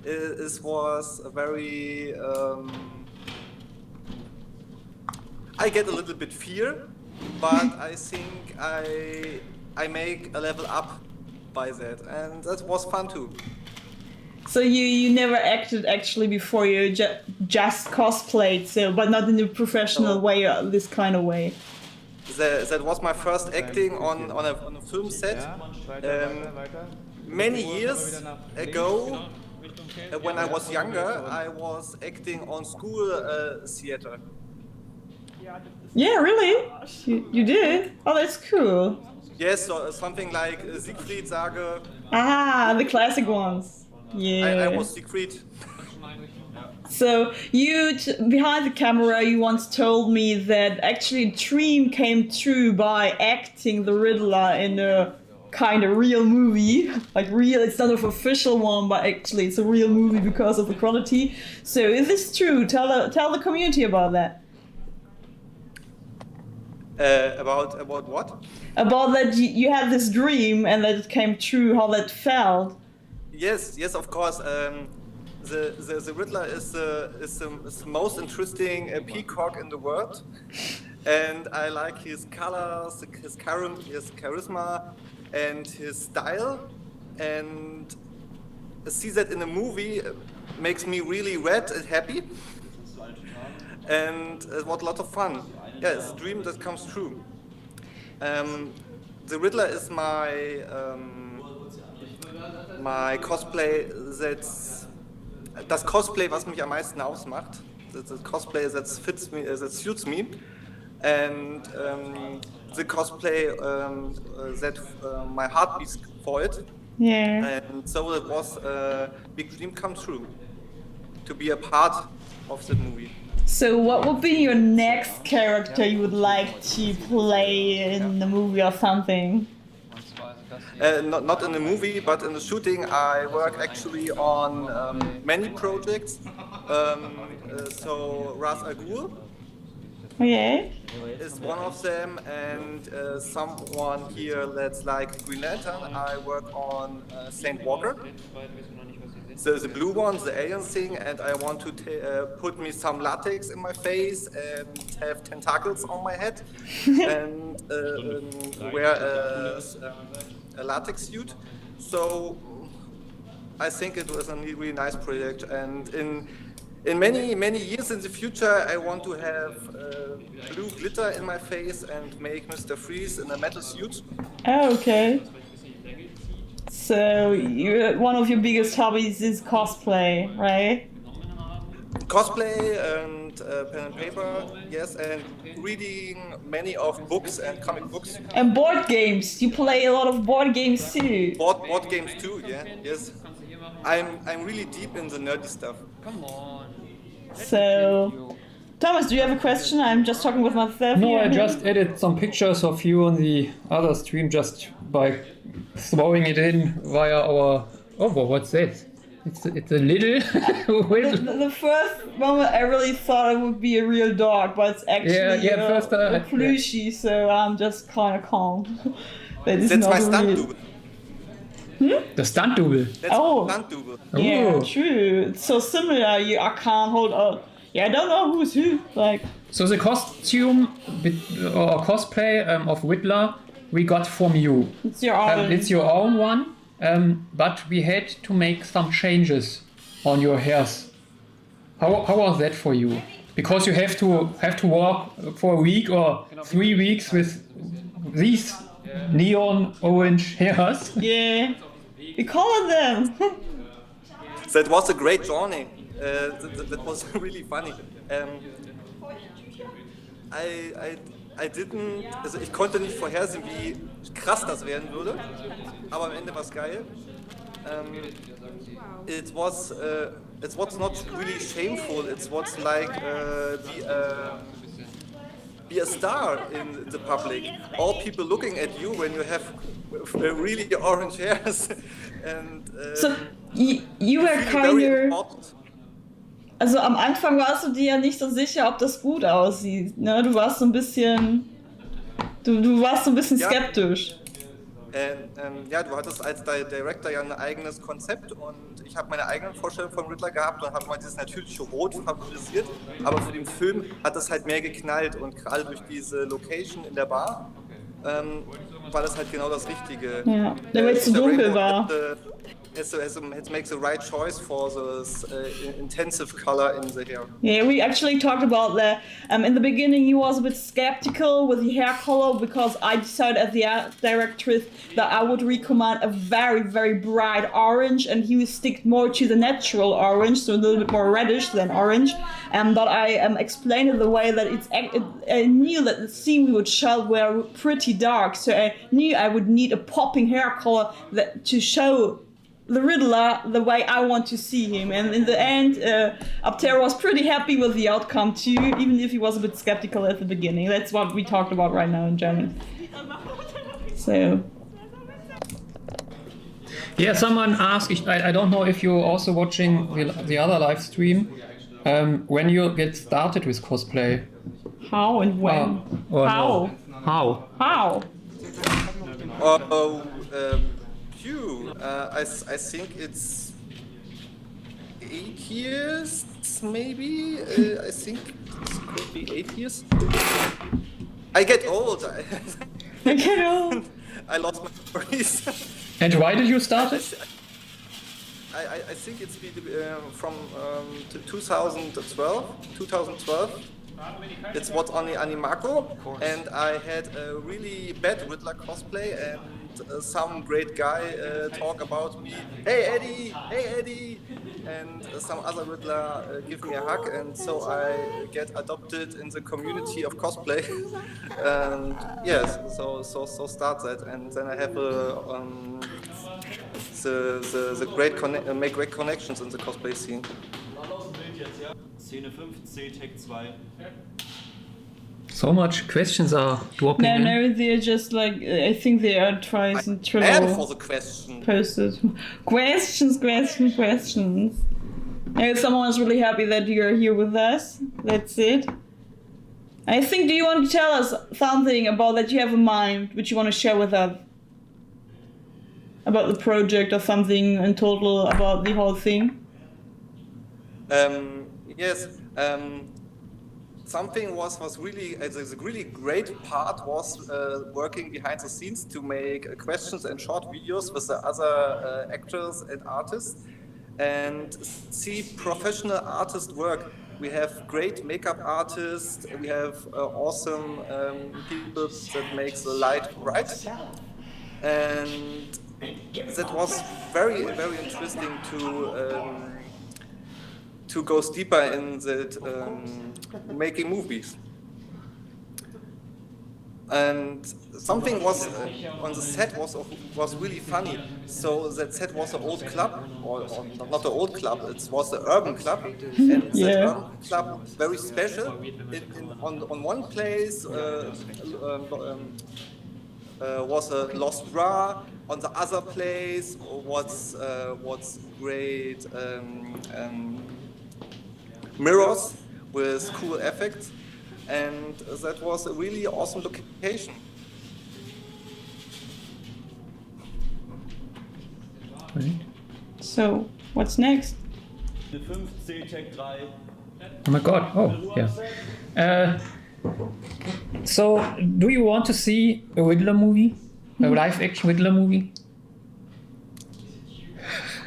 It was a very... I get a little bit fear, but I think I make a level up by that, and that was fun too. So you never acted actually before, you just cosplayed, so but not in a professional way, or this kind of way. That was my first acting on a film set. Many years ago, when I was younger, I was acting on school theater. Yeah, really? You did? Oh, that's cool. Yes, so something like Siegfried Sage. Ah, the classic ones. Yeah. I was Siegfried. So you, behind the camera, you once told me that actually a dream came true by acting the Riddler in a kind of real movie. Like real, it's not an official one, but actually it's a real movie because of the quality. So is this true? Tell the community about that. About what? About that you had this dream and that it came true, how that felt. Yes, of course. The Riddler is the most interesting peacock in the world, and I like his colors, his charisma, and his style. And see that in a movie makes me really red and happy, and it was a lot of fun. Yeah, it's a dream that comes true. The Riddler is my Cosplay, das Cosplay, was mich am meisten ausmacht. The Cosplay that fits me, that suits me, and the cosplay that my heart beats for it. Yeah. And so it was a big dream come true to be a part of the movie. So what would be your next character you would like to play in the movie or something? Not in the movie, but in the shooting. I work actually on many projects. So Ras Al Ghul is one of them, and someone here that's like Green Lantern. I work on Saint Walker. So the blue one, the alien thing, and I want to put me some latex in my face and have tentacles on my head and wear a latex suit. So I think it was a really nice project, and in many years in the future I want to have blue glitter in my face and make Mr. Freeze in a metal suit. Oh, okay. So one of your biggest hobbies is cosplay, right? Cosplay and pen and paper, yes, and reading many of books and comic books. And board games. You play a lot of board games too. Board games too, yeah, yes. I'm really deep in the nerdy stuff. Come on. So, Thomas, do you have a question? I'm just talking with myself. No, here. I just added some pictures of you on the other stream just by throwing it in via our... Oh, what's that? It's a little... the first moment I really thought it would be a real dog, but it's actually a plushie, so I'm just kind of calm. That's my stunt double. The stunt double. That's stunt double. Yeah, true. It's so similar. I can't hold up. Yeah, I don't know who's who. Like. So the costume or cosplay of Riddler we got from you. It's your own. It's your own one. But we had to make some changes on your hairs. How was that for you? Because you have to walk for a week or 3 weeks with these neon orange hairs. Yeah, we colored them. That was a great journey. That was really funny. also ich konnte nicht vorhersehen, wie krass das werden würde, aber am Ende war es geil. It was not really shameful. It was like be a star in the public. All people looking at you when you have really orange hairs. And so you were kind of. Also am Anfang warst du dir ja nicht so sicher, ob das gut aussieht. Ne? Du warst so ein bisschen, du warst so ein bisschen skeptisch. Ja, du hattest als Director ja ein eigenes Konzept und ich habe meine eigenen Vorstellungen von Riddler gehabt und habe mal dieses natürliche Rot favorisiert, aber für den Film hat das halt mehr geknallt und gerade durch diese Location in der Bar war das halt genau das Richtige. Ja, weil es zu dunkel war. Has to make the right choice for this intensive color in the hair. Yeah, we actually talked about that. In the beginning, he was a bit skeptical with the hair color because I decided as the art directress that I would recommend a very, very bright orange, and he would stick more to the natural orange, so a little bit more reddish than orange. But I explained it the way that I knew that the scene we would show were pretty dark, so I knew I would need a popping hair color to show the Riddler the way I want to see him, and in the end Aptero was pretty happy with the outcome too, even if he was a bit skeptical at the beginning. That's what we talked about right now in German. So yeah, someone asked, I don't know if you're also watching the other live stream, when you get started with cosplay. How and when? How? I think it's 8 years, maybe. I think it could be 8 years. I get old. I get old. I lost my memories. And why did you start it? I think it's from 2012. It's what's on the Animaco, and I had a really bad Riddler cosplay, and some great guy talk about me. Hey Eddie, and some other Riddler give me a hug, and so I get adopted in the community of cosplay. And yes, so start that, and then I have make great connections in the cosplay scene. Szene 5, C-Tech 2. So much questions are dropping in. No, they're just like, I think they are trying to for the question. Posted. Questions. Someone is really happy that you're here with us. That's it. I think, do you want to tell us something about that you have in mind, which you want to share with us? About the project or something in total about the whole thing? Yes. Something was really, the really great part was working behind the scenes to make questions and short videos with the other actors and artists and see professional artists work. We have great makeup artists, we have awesome people that make the light bright, and that was very, very interesting to go deeper in that making movies. And something was on the set was really funny. So that set was an old club, or not an old club. It was an urban club, and that urban club very special. On one place was a lost bra. On the other place was great mirrors with cool effects, and that was a really awesome location. So, what's next? Oh my god, oh, yeah. So, do you want to see a Riddler movie? A live-action Riddler movie?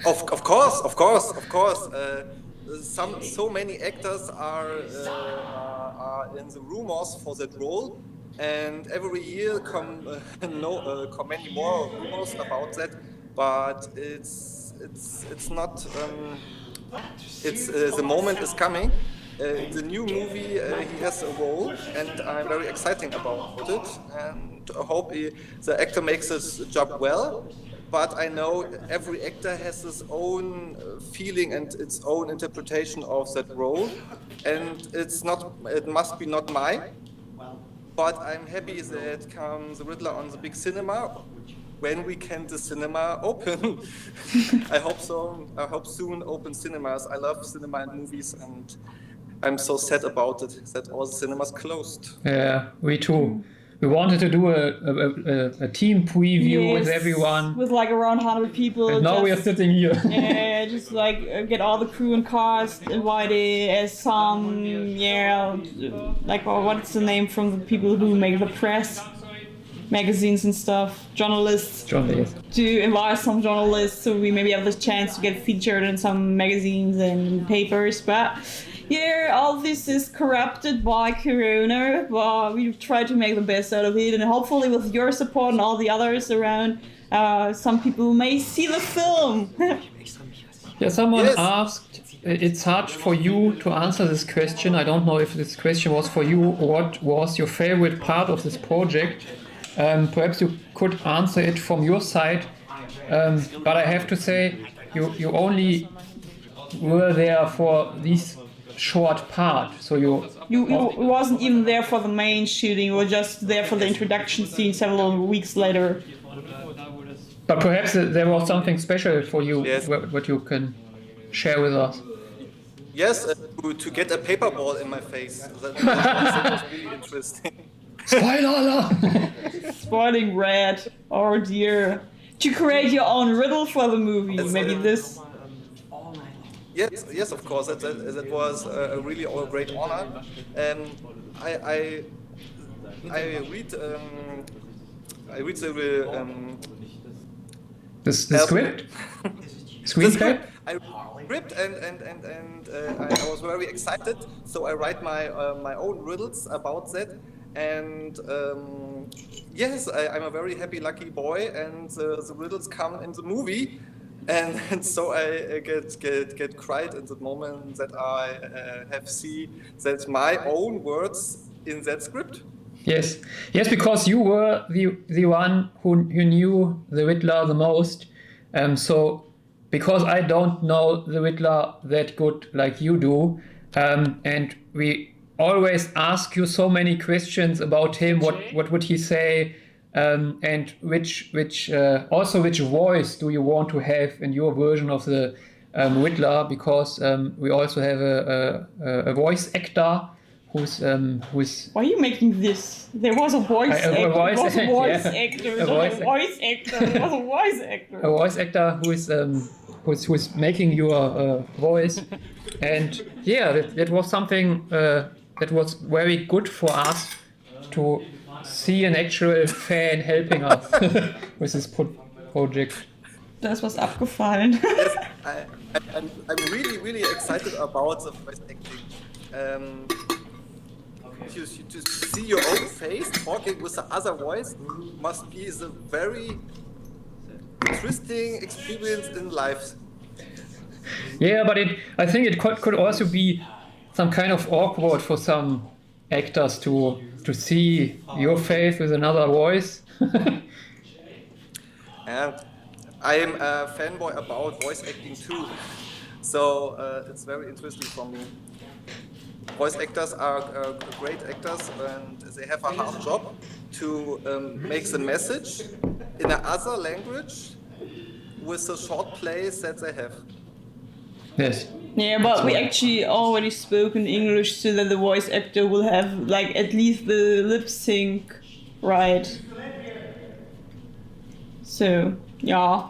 Of course. So many actors are in the rumors for that role, and every year come many more rumors about that. But it's not. The moment is coming, in the new movie, he has a role, and I'm very excited about it. And I hope the actor makes his job well. But I know every actor has his own feeling and its own interpretation of that role, and it must be not mine. But I'm happy that comes the Riddler on the big cinema. When we can the cinema open. I hope so. I hope soon open cinemas. I love cinema and movies, and I'm so sad about it that all the cinemas closed. Yeah, we too. We wanted to do a team preview with everyone. With like around 100 people. And now we are sitting here. Yeah, just like get all the crew and cast invited as some, like what's the name from the people who make the press? Magazines and stuff, journalists. To invite some journalists so we maybe have the chance to get featured in some magazines and papers. But yeah, all this is corrupted by Corona, but we try to make the best out of it, and hopefully with your support and all the others around, some people may see the film. Yeah, someone asked, it's hard for you to answer this question. I don't know if this question was for you. What was your favorite part of this project? Perhaps you could answer it from your side, but I have to say you only were there for this short part, so you wasn't even there for the main shooting. You were just there for the introduction scene several weeks later. But perhaps there was something special for you, what you can share with us. Yes, to get a paper ball in my face. That was really interesting. Spoiler! Spoiling red. Oh dear. To create your own riddle for the movie, maybe this. Yes, of course. That was a really great honor. I read the script. Screenplay. I script and I was very excited. So I write my own riddles about that. And yes, I'm a very happy, lucky boy, and the riddles come in the movie, and so I get cried in the moment that I have seen that my own words in that script. Yes, because you were the one who knew the Riddler the most. So because I don't know the Riddler that good like you do, and we always ask you so many questions about him. What would he say, and which voice do you want to have in your version of the Riddler? Because we also have a voice actor who's. Why are you making this? There was a voice actor. There was a voice actor. There was a voice actor. A voice actor who's making your voice, and yeah, that was something. That was very good for us to see an actual fan helping us with this project. Das was abgefallen. Yes, I'm really, really excited about the voice acting. To see your own face talking with the other voice must be a very interesting experience in life. Yeah, but I think it could also be some kind of awkward for some actors to see your face with another voice. And I am a fanboy about voice acting too, so it's very interesting for me. Voice actors are great actors, and they have a hard job to make the message in another language with the short plays that they have. Yes. Yeah, but we actually already spoke in English so that the voice actor will have like at least the lip sync right. So, yeah.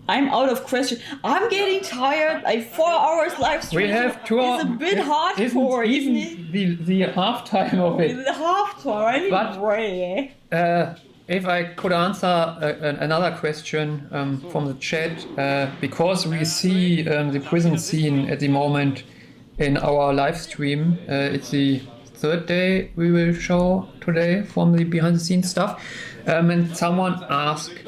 I'm out of question. I'm getting tired. Like 4 hours live stream. We have 2 hours. It's a bit hardcore, isn't it? The halftime of it. The halftime. I need a break. If I could answer another question from the chat, because we see the prison scene at the moment in our live stream, it's the third day we will show today from the behind the scenes stuff, and someone asked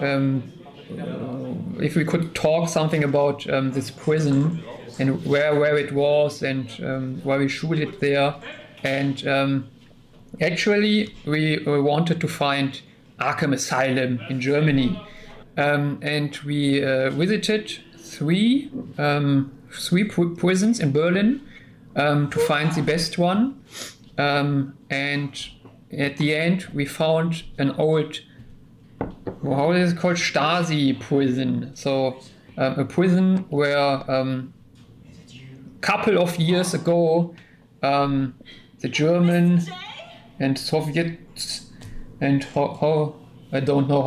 if we could talk something about this prison. where it was and where we shoot it there. And actually, we wanted to find Arkham Asylum in Germany, and we visited three prisons in Berlin to find the best one. And at the end, we found an old, how is it called, Stasi prison. So a prison where couple of years ago the German and Soviets and how I don't know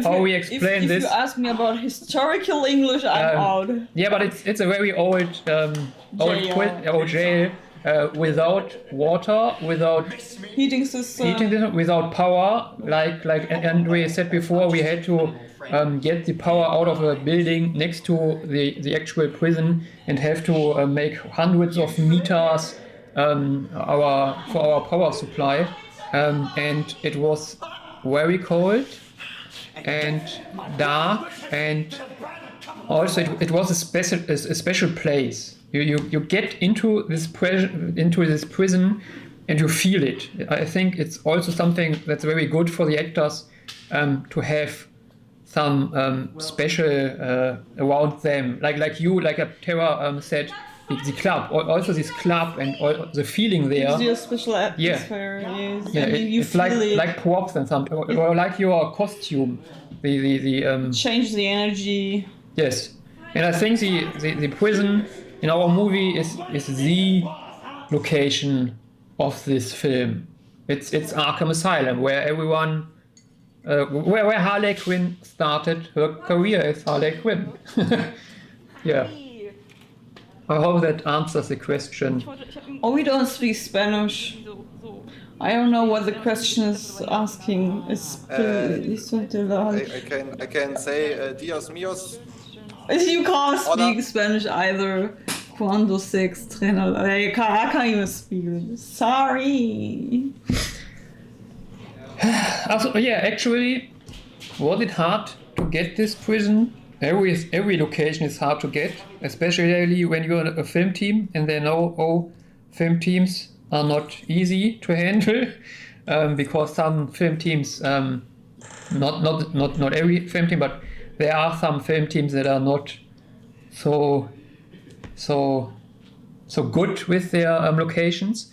how we explain if this. If you ask me about historical English, I'm out. Yeah, but it's a very old jail without water, without heating system, without power. Like Andre said before, we had to get the power out of a building next to the actual prison and have to make hundreds of meters for our power supply, and it was very cold and dark, and also it was a special place. You get into this prison and you feel it. I think it's also something that's very good for the actors to have some special around them, like Tara said, the club, also this club and all the feeling there. Gives you a special atmosphere. Yeah, you it's feel like props and something, or like your costume. The change the energy. Yes, and I think the prison in our movie is the location of this film. It's Arkham Asylum, where everyone. Where Harley Quinn started her career as Harley Quinn. Yeah. I hope that answers the question. Oh, we don't speak Spanish. I don't know what the question is asking. I can say Dios míos. You can't speak Spanish either. Cuando se estrena. I can't even speak. Sorry. Yeah, actually, was it hard to get this prison? Every location is hard to get, especially when you're a film team and they know, film teams are not easy to handle, because some film teams, not every film team, but there are some film teams that are not so good with their locations.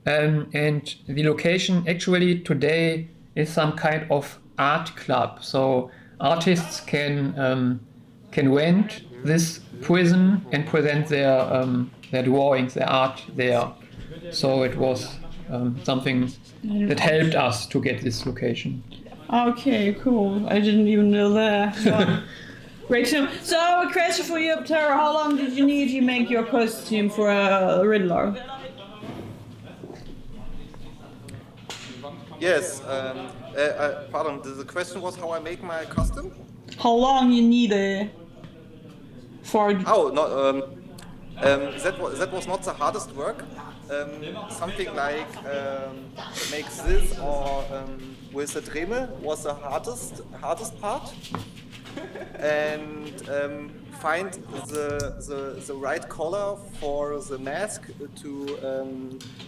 And the location actually today is some kind of art club. So artists can rent this prison and present their drawings, their art there. So it was something that helped us to get this location. Okay, cool. I didn't even know that. Great. So a question for you, Tara. How long did you need to make your costume for a Riddler? Yes, pardon, the question was how I make my costume? How long you need for... Oh, no, that was not the hardest work. Something like make this or with the Dremel was the hardest part. And find the right color for the mask to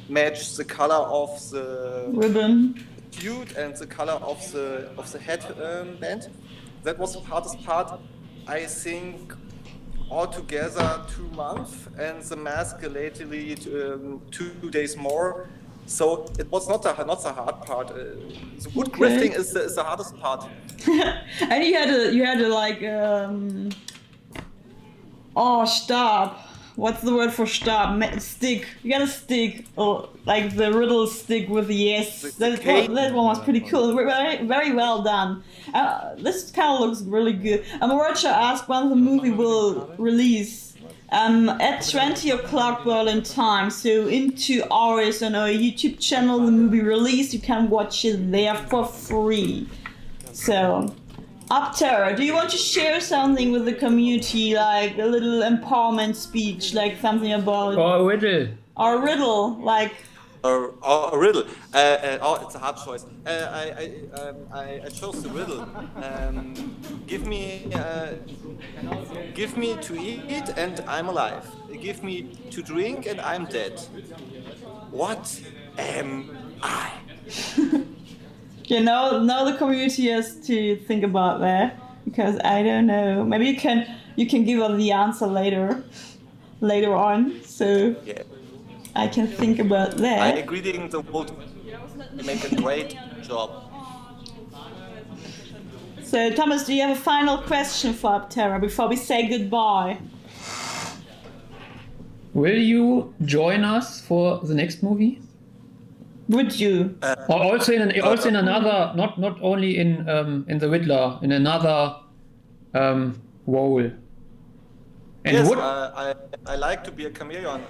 match the color of the ribbon, suit, and the color of the headband. That was the hardest part. I think altogether 2 months, and the mask lately 2 days more. So it was not the hard part. The wood grafting is the hardest part. And you had to like Stab. What's the word for Stab? Stick. You got a stick, or like the Riddle stick with the S. That one was pretty cool. Very, very well done. This kind of looks really good. Roger asked when the movie will release. At 20 o'clock Berlin time, so in 2 hours on our YouTube channel, the movie release. You can watch it there for free. So, Tara, do you want to share something with the community, like a little empowerment speech, like something about... Or a riddle. Or a riddle, like... or Riddle. Oh, it's a hard choice. I chose the Riddle. Give me to eat and I'm alive. Give me to drink and I'm dead. What am I? Now the community has to think about that, because I don't know. Maybe you can give us the answer later on. So Yeah. I can think about that. I agree with the world. You make a great job. So Thomas, do you have a final question for Aptera before we say goodbye? Will you join us for the next movie? Would you? Or also in another, not only in the Riddler, in another role. And yes, what? I like to be a chameleon.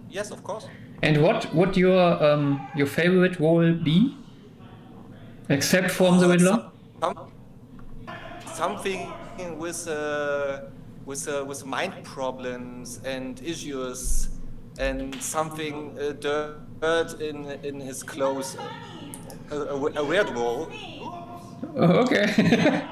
Yes, of course. And what would your favorite role be, except from the Riddler? Something with mind problems and issues, and something dirt in his clothes. A weird role. Oh, okay.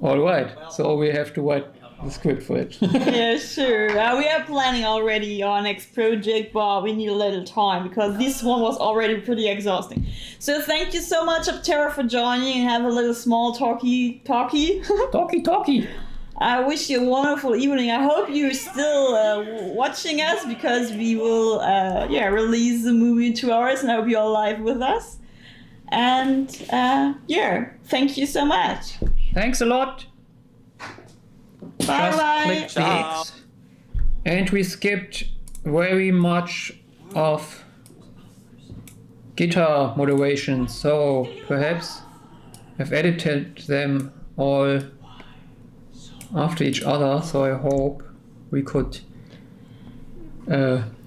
All right. So we have to write the script for it. Yeah, sure. We are planning already our next project, but we need a little time because this one was already pretty exhausting. So thank you so much, Aptera, for joining and have a little small talkie. Talkie. I wish you a wonderful evening. I hope you're still watching us, because we will release the movie in 2 hours, and I hope you're live with us. And thank you so much. Thanks a lot. Bye. Click the X. And we skipped very much of guitar moderation, so perhaps I've edited them all after each other, so I hope we could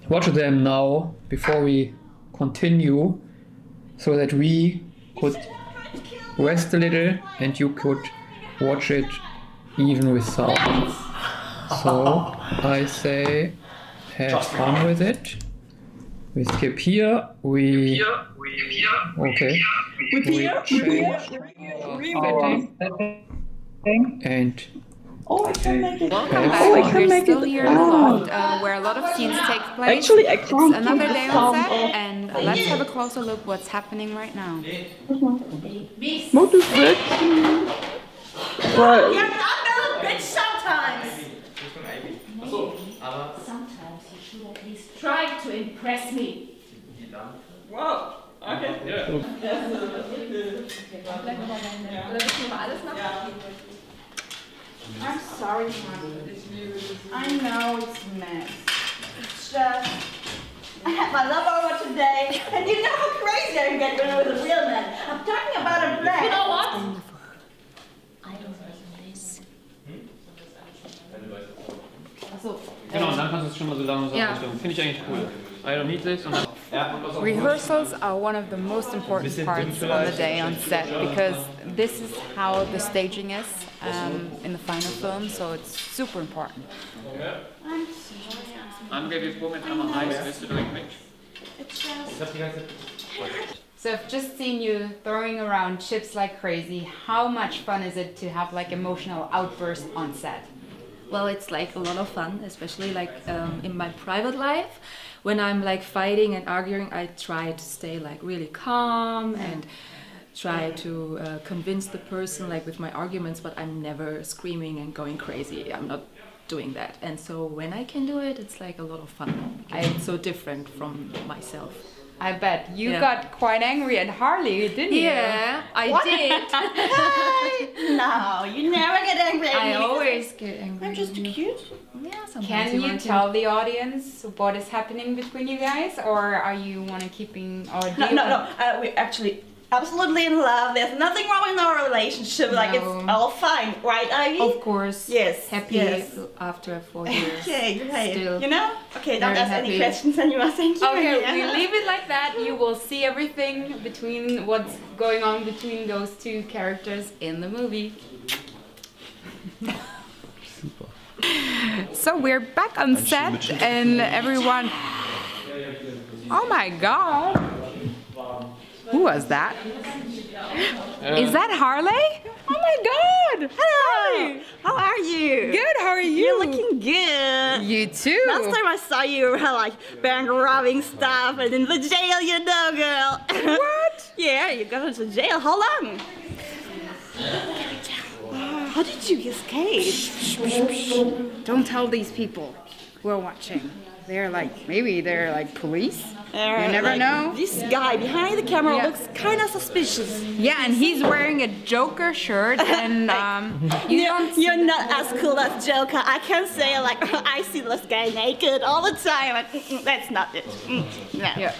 watch them now before we continue, so that we could rest a little and you could watch it even with sound. So I say have fun with it. We skip here. We and I can make it. Welcome back. We're still here in the loft, where a lot of scenes take place. Actually, I can't. It's another day on set, and let's have a closer look what's happening right now. What is that? Well, You're not no bitch sometimes. Sometimes you should at least try to impress me. Wow. Okay. I'm sorry, Martin. I know it's a mess. It's just, I had my love over today, and you know how crazy I can get when I was a real man. I'm talking about a black. You know what? I don't like this. Genau, und dann kannst du es schon mal so langsam ausstellen. Finde ich eigentlich cool. I don't need this. Rehearsals are one of the most important parts on the day on set, because this is how the staging is in the final film, so it's super important. So I've just seen you throwing around chips like crazy. How much fun is it to have like emotional outbursts on set? Well, it's like a lot of fun, especially like in my private life. When I'm like fighting and arguing, I try to stay like really calm and try to convince the person like with my arguments, but I'm never screaming and going crazy. I'm not doing that. And so when I can do it, it's like a lot of fun. It's so different from myself. I bet. You got quite angry at Harley, didn't you? Yeah, I did. No, you never get angry at me. I always get angry. I'm just cute. Yeah, sometimes Can you tell the audience what is happening between you guys, or are you keeping? Or No. We're actually absolutely in love. There's nothing wrong in our relationship. Like, it's all fine, right, Ivy? Of course. Yes. Happy after 4 years. Okay, great. Still you know? Okay, don't very ask any happy. questions anymore. Thank you. Okay, Yeah. we leave it like that. You will see everything between what's going on between those two characters in the movie. So we're back on set, and everyone. Oh my god. Who was that? Is that Harley? Oh my god! Hello! How are you? Good, how are you? You're looking good. You too. Last time I saw you were like bank robbing stuff and in the jail, you know, girl. What? Yeah, you got into jail. How long? How did you escape? Don't tell these people who are watching. Maybe they're like police. You never know. This guy behind the camera looks kind of suspicious. Yeah, and he's wearing a Joker shirt, and you're not as cool as Joker. I can say like I see this guy naked all the time. That's not it. No. Yeah,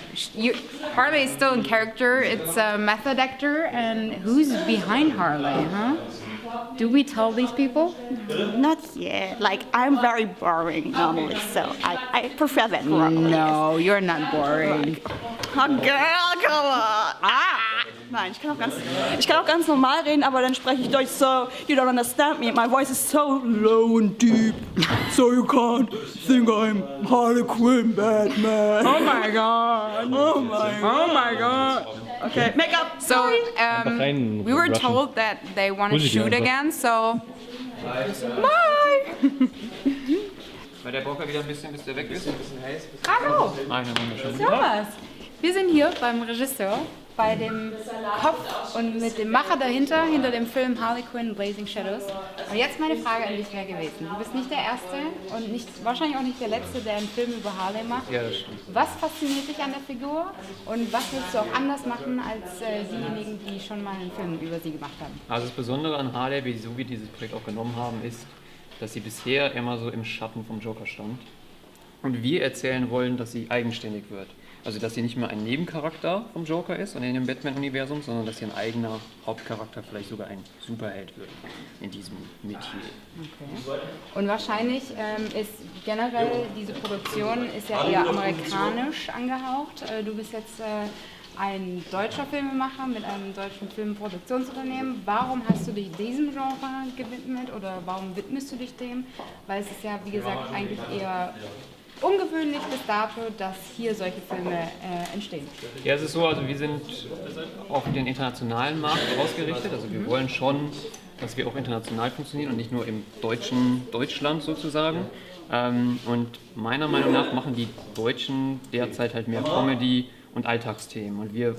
Harley is still in character. It's a method actor, and who's behind Harley, huh? Do we tell these people? Not yet. Like, I'm very boring normally, so I prefer that role. No, you're not boring. Oh, girl, come on. Nein, ich kann auch ganz normal reden, aber dann spreche ich Deutsch so, you don't understand me. My voice is so low and deep, so you can't think I'm Harley Quinn, Batman. Oh my god. Oh my god. Okay, makeup. So, we were told that they want to shoot again, so bye. Weil der braucht ja wieder ein bisschen, bis der weg ist. Hallo. Wunderschön. Servus. Wir sind hier beim Regisseur, bei dem Kopf und mit dem Macher dahinter, hinter dem Film Harley Quinn Blazing Shadows. Und jetzt meine Frage an dich wäre gewesen. Du bist nicht der Erste und wahrscheinlich auch nicht der Letzte, der einen Film über Harley macht. Ja, das stimmt. Was fasziniert dich an der Figur und was willst du auch anders machen als diejenigen, die schon mal einen Film über sie gemacht haben? Also das Besondere an Harley, so wie wir dieses Projekt auch genommen haben, ist, dass sie bisher immer so im Schatten vom Joker stand. Und wir erzählen wollen, dass sie eigenständig wird. Also dass sie nicht mehr ein Nebencharakter vom Joker ist und in dem Batman-Universum, sondern dass sie ein eigener Hauptcharakter, vielleicht sogar ein Superheld wird in diesem Metier. Okay. Und wahrscheinlich ist generell diese Produktion ist ja eher amerikanisch angehaucht. Du bist jetzt ein deutscher Filmemacher mit einem deutschen Filmproduktionsunternehmen. Warum hast du dich diesem Genre gewidmet oder warum widmest du dich dem? Weil es ist ja, wie gesagt, eigentlich eher ungewöhnlich bis dato, dass hier solche Filme entstehen. Ja, es ist so, also wir sind auf den internationalen Markt ausgerichtet. Also wir wollen schon, dass wir auch international funktionieren und nicht nur im deutschen Deutschland sozusagen. Und meiner Meinung nach machen die Deutschen derzeit halt mehr Comedy und Alltagsthemen. Und wir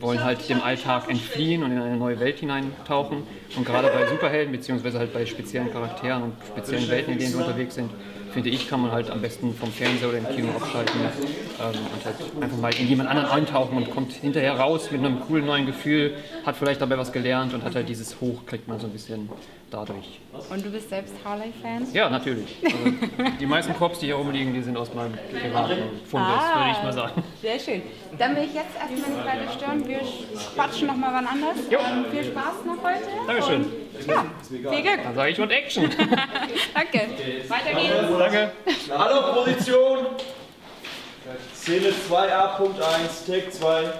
wollen halt dem Alltag entfliehen und in eine neue Welt hineintauchen. Und gerade bei Superhelden, beziehungsweise halt bei speziellen Charakteren und speziellen Welten, in denen wir unterwegs sind, finde ich, kann man halt am besten vom Fernseher oder im Kino abschalten und halt einfach mal in jemand anderen eintauchen und kommt hinterher raus mit einem coolen neuen Gefühl, hat vielleicht dabei was gelernt und hat halt dieses Hoch, kriegt man so ein bisschen dadurch. Und du bist selbst Harley-Fan? Ja, natürlich. Also die meisten Cops, die hier rumliegen, die sind aus meinem privaten Fundus, würde ich mal sagen. Sehr schön. Dann will ich jetzt erstmal nicht weiter stören. Wir quatschen nochmal wann anders. Viel Spaß noch heute. Dankeschön. Ja, viel Glück. Dann sage ich und Action. Danke. Weiter geht's. Danke. Hallo, Position. Szene 2a.1, Take 2. Ja.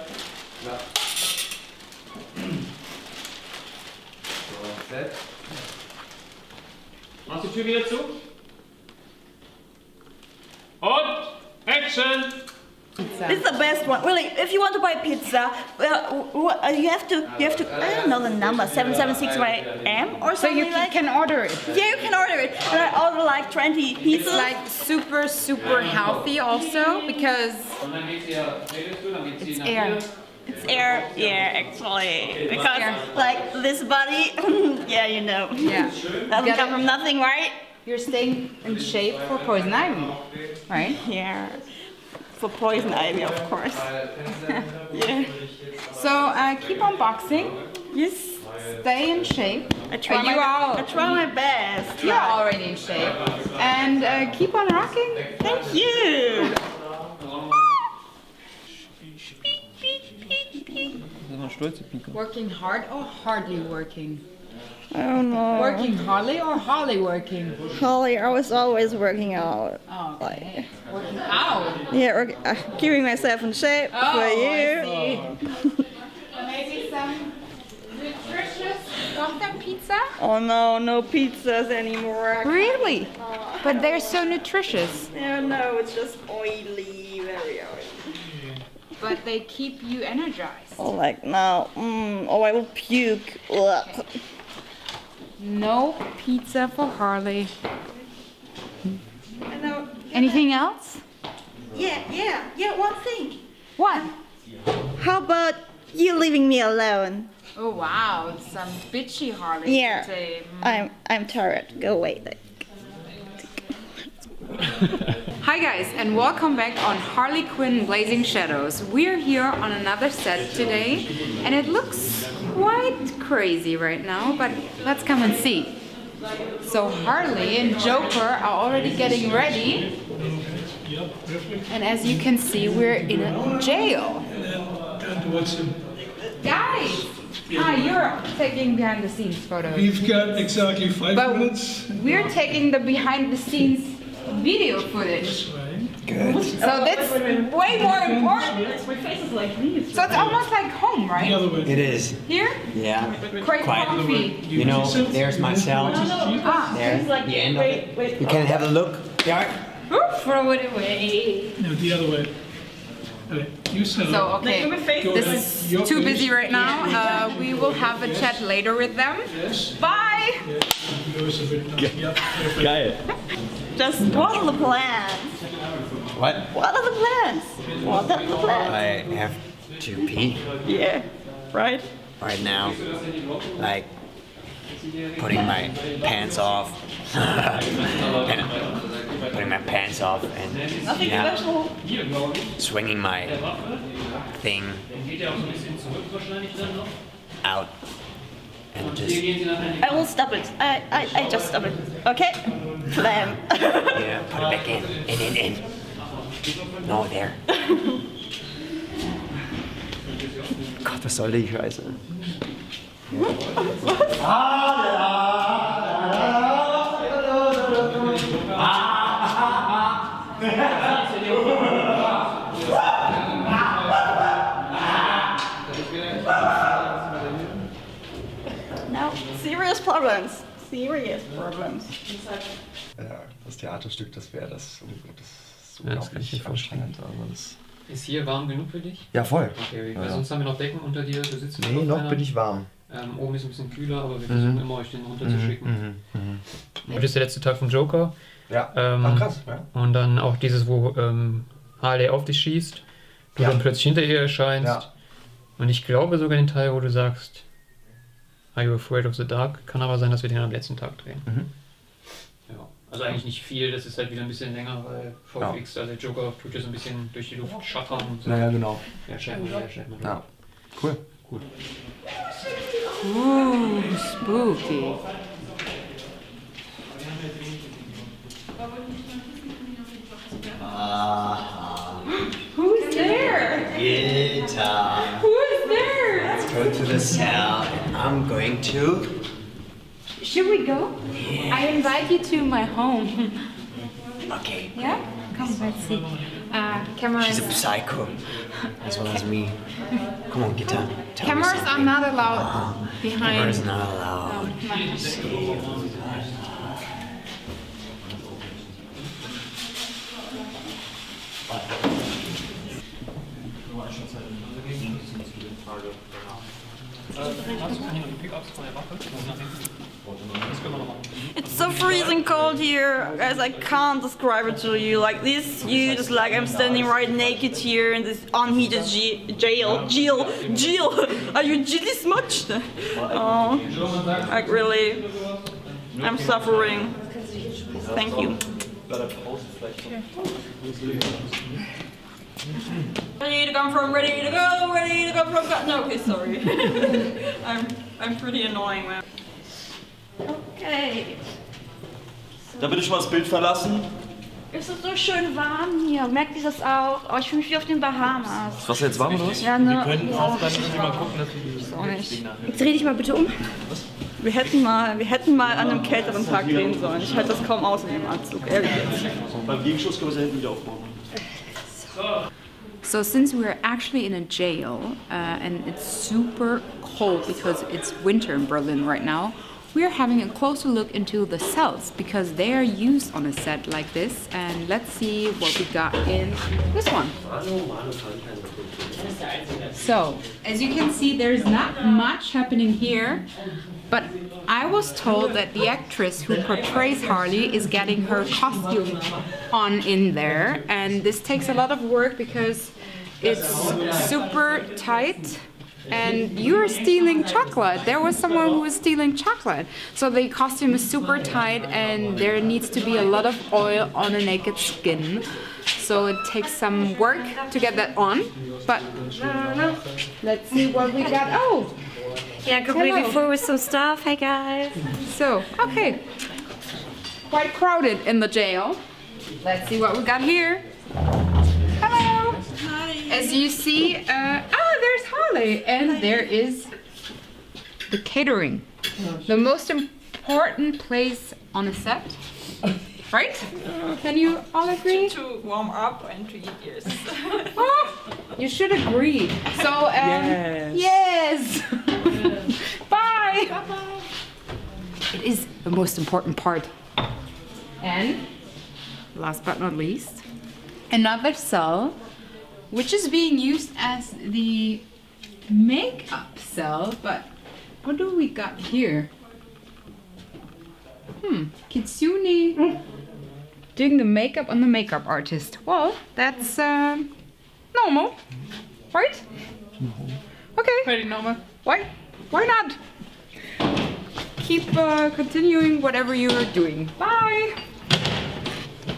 Machst du die Tür wieder zu? Und Action! This is the best one. Really, if you want to buy pizza, you have to. I don't know the number, 776M or something. So you like. can order it. Yeah, you can order it. And I order like 20 pizzas. It's like super healthy also because it's air. It's air, yeah, actually. Because like this body, yeah, you know. Yeah. Doesn't come from nothing, right? You're staying in shape for Poison Ivy, right? Yeah. For Poison Ivy, of course. Yeah. So keep on boxing. Yes. Stay in shape. I try my best. You're already in shape. And keep on rocking. Thank you. Working hard or hardly working? I don't know. Working hardly or hardly working? Holly, I was always working out. Oh, okay. Working out? Yeah, keeping myself in shape for you. I see. Maybe some nutritious Gotham pizza? Oh no, no pizzas anymore. Really? But they're so nutritious. Yeah, no, it's just oily, very oily. but they keep you energized. Oh, like now, oh, I will puke. Ugh. No pizza for Harley. Anything else? Yeah, one thing. What? How about you leaving me alone? Oh wow, some bitchy Harley. Yeah, Today. I'm tired. Go away. Hi guys, and welcome back on Harley Quinn Blazing Shadows. We're here on another set today, and it looks quite crazy right now, but let's come and see. So Harley and Joker are already getting ready, and as you can see, we're in a jail. Guys! You're taking behind the scenes photos. We've got exactly 5 minutes. We're taking the behind the scenes video footage. Good. So that's way more important. My face is like this. So it's almost like home, right? It is. Here? Yeah. Quite comfy. You know, there's my cell. There, the end of it. You can have a look. Throw it away. No, the other way. Okay, you said So, okay, this is too busy right now. We will have a chat later with them. Bye! Geil. Just what are the plans? What? What are the plans? What are the plans? I have to pee Yeah, right? right now. Like putting my pants off. and putting my pants off and Nothing special. swinging my thing out and just I will stop it. I just stop it. Okay? Plan. yeah, put it back in. No, there. Gott, was soll die Scheiße? No, serious problems. Serious problems. Das Theaterstück, das wäre das ist Ja, das kann ich mir vorstellen. anstrengend. Also das Ist hier warm genug für dich? ja, voll. Okay, weil Ja. sonst haben wir noch Decken unter dir. Du sitzt Nee, noch bin ich warm. Oben ist ein bisschen kühler, aber wir versuchen immer, euch den runterzuschicken. Heute ist der letzte Tag vom Joker. Ja. Ach, krass. Ja. Und dann auch dieses, wo Harley auf dich schießt, du dann plötzlich hinter ihr erscheinst. Ja. Und ich glaube sogar den Teil, wo du sagst, Are you afraid of the dark? Kann aber sein, dass wir den am letzten Tag drehen. Ja. Also eigentlich nicht viel, das ist halt wieder ein bisschen länger, weil VFX, also der Joker tut ja so ein bisschen durch die Luft schattern und so. Ja, genau. Ja, schalt mal. Ja. Cool. Gut. Spooky. Who's there? Guitar. Who's there? Let's go to the cell and I'm going to... Should we go? Yeah. I invite you to my home. Okay. Yeah? Come, let's see. Cameras. She's a psycho, as well as me. Come on, Guitar. Tell me Cameras are something. not allowed behind. Cameras not allowed. See. It's so freezing cold here, guys. I can't describe it to you. Like this heat is like I'm standing right naked here in this unheated jail. Are you really smudged? Oh, like really, I'm suffering. Thank you. Ready to come from, ready to go, ready to come from. No, okay, sorry. I'm pretty annoying, man. Okay. Da bitte schon mal das Bild verlassen. Es ist so schön warm hier. Merkt ihr das auch? Oh, ich fühle mich wie auf den Bahamas. Ist Wasser jetzt warm oder was? Ja, ne? Wir können auch dann mal gucken, dass wir Ist auch nicht. Jetzt dreh dich mal bitte um. Wir hätten mal an einem kälteren Tag drehen sollen. Ich halte das kaum aus in dem Anzug, ehrlich jetzt. Beim Gegenschuss können wir es ja hinten wieder aufbauen. So since we're actually in a jail and it's super cold because it's winter in Berlin right now, we're having a closer look into the cells because they are used on a set like this. And let's see what we got in this one. So, as you can see, there's not much happening here, but I was told that the actress who portrays Harley is getting her costume on in there, and this takes a lot of work because it's super tight. And you're stealing chocolate. There was someone who was stealing chocolate. So the costume is super tight and there needs to be a lot of oil on a naked skin. So it takes some work to get that on. But let's see what we got. Oh! Yeah, completely full with some stuff. Hey guys. So, okay. Quite crowded in the jail. Let's see what we got here. Hello! Hi! As you see, there's Harley, and there is the catering. The most important place on a set, right? Can you all agree? To warm up and to eat, yes. You should agree. So, yes. Bye. Bye-bye. It is the most important part. And last but not least, another cell, which is being used as the makeup cell, but what do we got here? Kitsuna doing the makeup on the makeup artist. Well, that's normal, right? Okay. Pretty normal. Why not? Keep continuing whatever you are doing. Bye.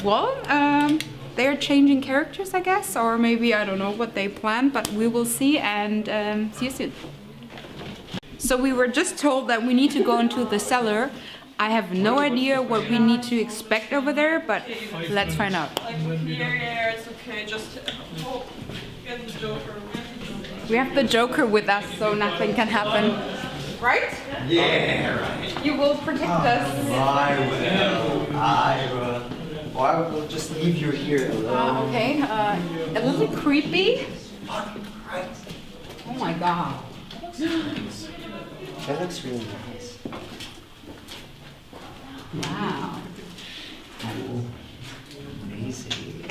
Well, they're changing characters, I guess, or maybe I don't know what they plan, but we will see, and see you soon. So we were just told that we need to go into the cellar. I have no idea what we need to expect over there, but let's find out. Like here, yeah, it's okay, just get the Joker. We have the Joker with us, so nothing can happen. Right? Yeah, right. You will protect us. I will. Or I will just leave you here alone. Okay, a little creepy. Oh my god. That looks really nice. Wow. Oh, amazing.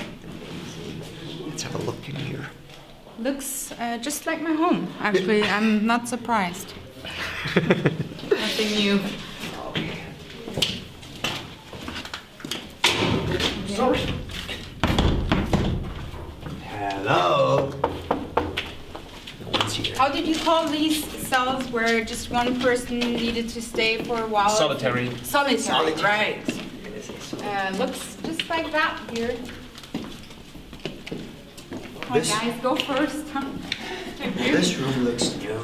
Let's have a look in here. Looks just like my home. Actually, I'm not surprised. Nothing new. Sorry. Hello. No one's here. How did you call these cells where just one person needed to stay for a while? Solitary. Solitary, right. Looks just like that here. Come on, guys, go first. This room looks new.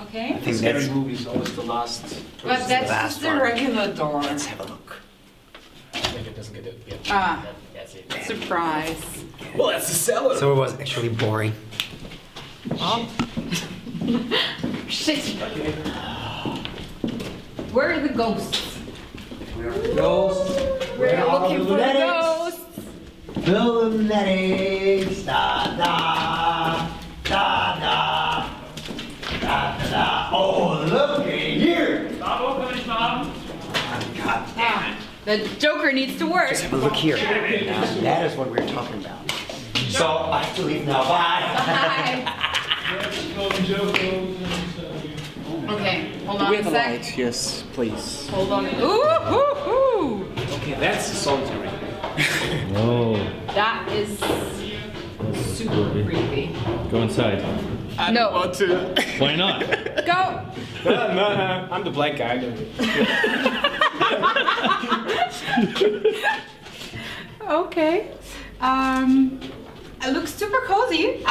Okay. I think scary movie's always the last. But that's just the regular door. Let's have a look. I think it doesn't get it. Yeah. Ah, That's it. surprise. Well, that's the cellar. So it was actually boring. Shit. Where are the ghosts? Where are the ghosts? We're looking for the ghosts. The lunatics. Da da da da da da da. Oh, look at here. God damn it. The Joker needs to work. Just have a look here. Now, that is what we're talking about. So I have to leave now. Bye. Okay, hold on We a have a sec. light, yes, please. Hold on. Ooh. Okay, that's the solitary. No. That is super creepy. Go inside. I No. don't want to. Why not? Go. No, I'm the black guy. Okay. It looks super cozy.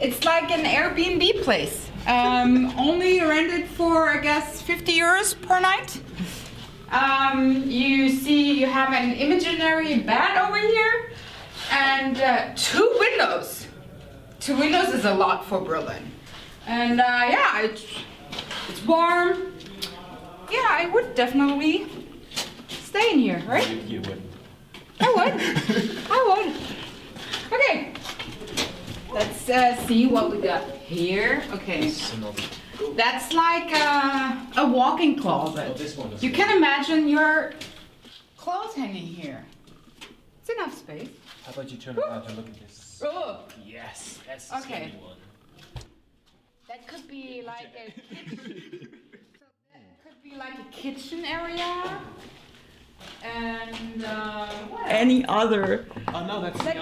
It's like an Airbnb place. Only rented for, I guess, 50 euros per night. You see, you have an imaginary bed over here, and 2 windows. 2 windows is a lot for Berlin. And yeah, it's warm. Yeah, I would definitely stay in here, right? You would. I would. Okay. Let's see what we got here. Okay. That's like a walk-in closet. You can imagine your clothes hanging here. It's enough space. How about you turn around and look at this? Oh. Yes, that's the Okay. scary one. That could be like a kitchen. That could be like a kitchen area. And Any other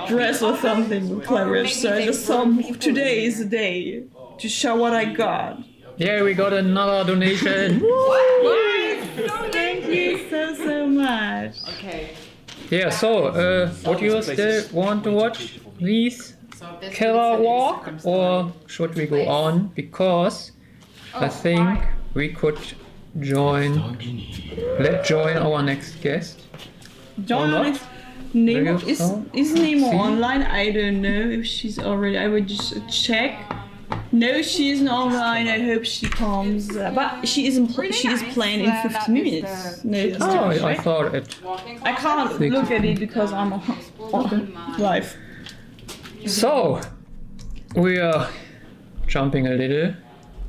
dress or something clever. So I just thought today is the day to show what I got. Yeah, we got another donation. Thank you so much. Okay. Yeah, so what do you still want to watch? These killer walk, or should we go on? Because I think we could let's join our next guest. John, Or not? is Nemo online? I don't know if she's already. I would just check. No, she isn't online. I hope she comes. But she isn't. She is playing in 15 minutes. No, Oh, I thought it. I can't look at it because I'm on live. So we are jumping a little.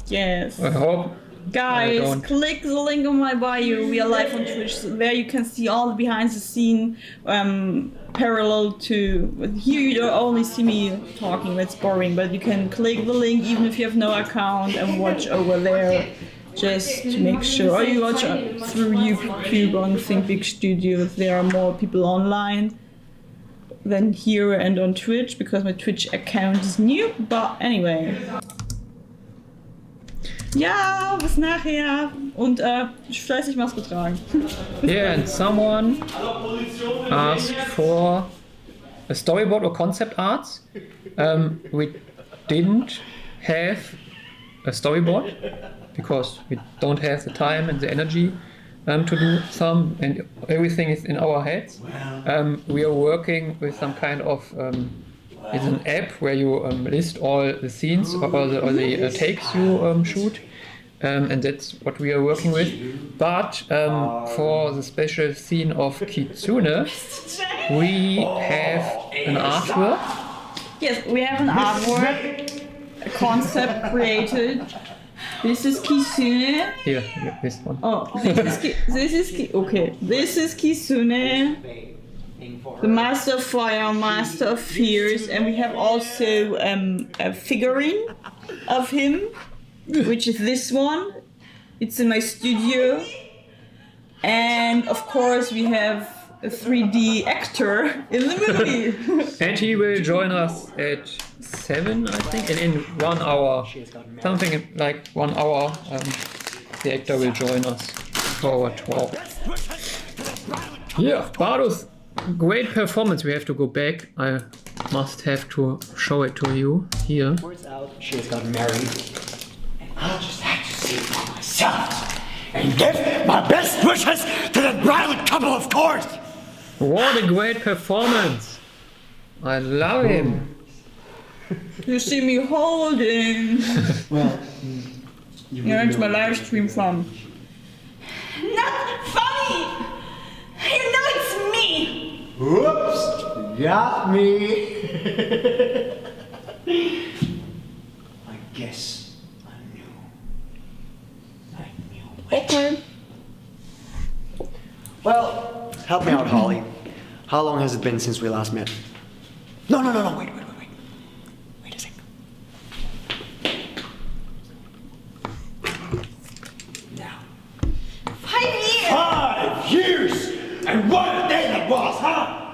Yes. I hope. Guys, don't. click the link on my bio. We are live on Twitch. So there you can see all the behind the scene parallel to. Here you don't only see me talking, that's boring, but you can click the link even if you have no account and watch over there just to make sure. Or you watch through YouTube on Think Big Studios. There are more people online than here and on Twitch because my Twitch account is new. But anyway. Ja, bis nachher und fleißig Maske tragen. Yeah, and someone asked for a storyboard or concept arts. We didn't have a storyboard because we don't have the time and the energy to do some, and everything is in our heads. We are working with some kind of it's an app where you list all the scenes or the takes you shoot, and that's what we are working with. But for the special scene of Kitsuna, we have an artwork. Yes, we have an artwork, a concept created. This is Kitsune. Here, this one. Oh, this is Kitsune, the Master of Fire, Master of Fears, and we have also a figurine of him, which is this one. It's in my studio, and of course we have a 3D actor in the movie. And he will join us at 7, I think, and in 1 hour, something like 1 hour, the actor will join us for our talk. Yeah, Bardus, great performance. We have to go back. I must have to show it to you here. Words out, she has gotten married. I'll just have to see it for myself and give my best wishes to the bridal couple, of course. What a great performance! I love him. You see me holding. Well, You're into my live stream from. Not funny! You know it's me! Whoops! Got me! I guess I knew. Okay. Well, help me out, Holly. How long has it been since we last met? No, wait. Wait a second. Now. 5 years! 5 years! And what a day that was, huh?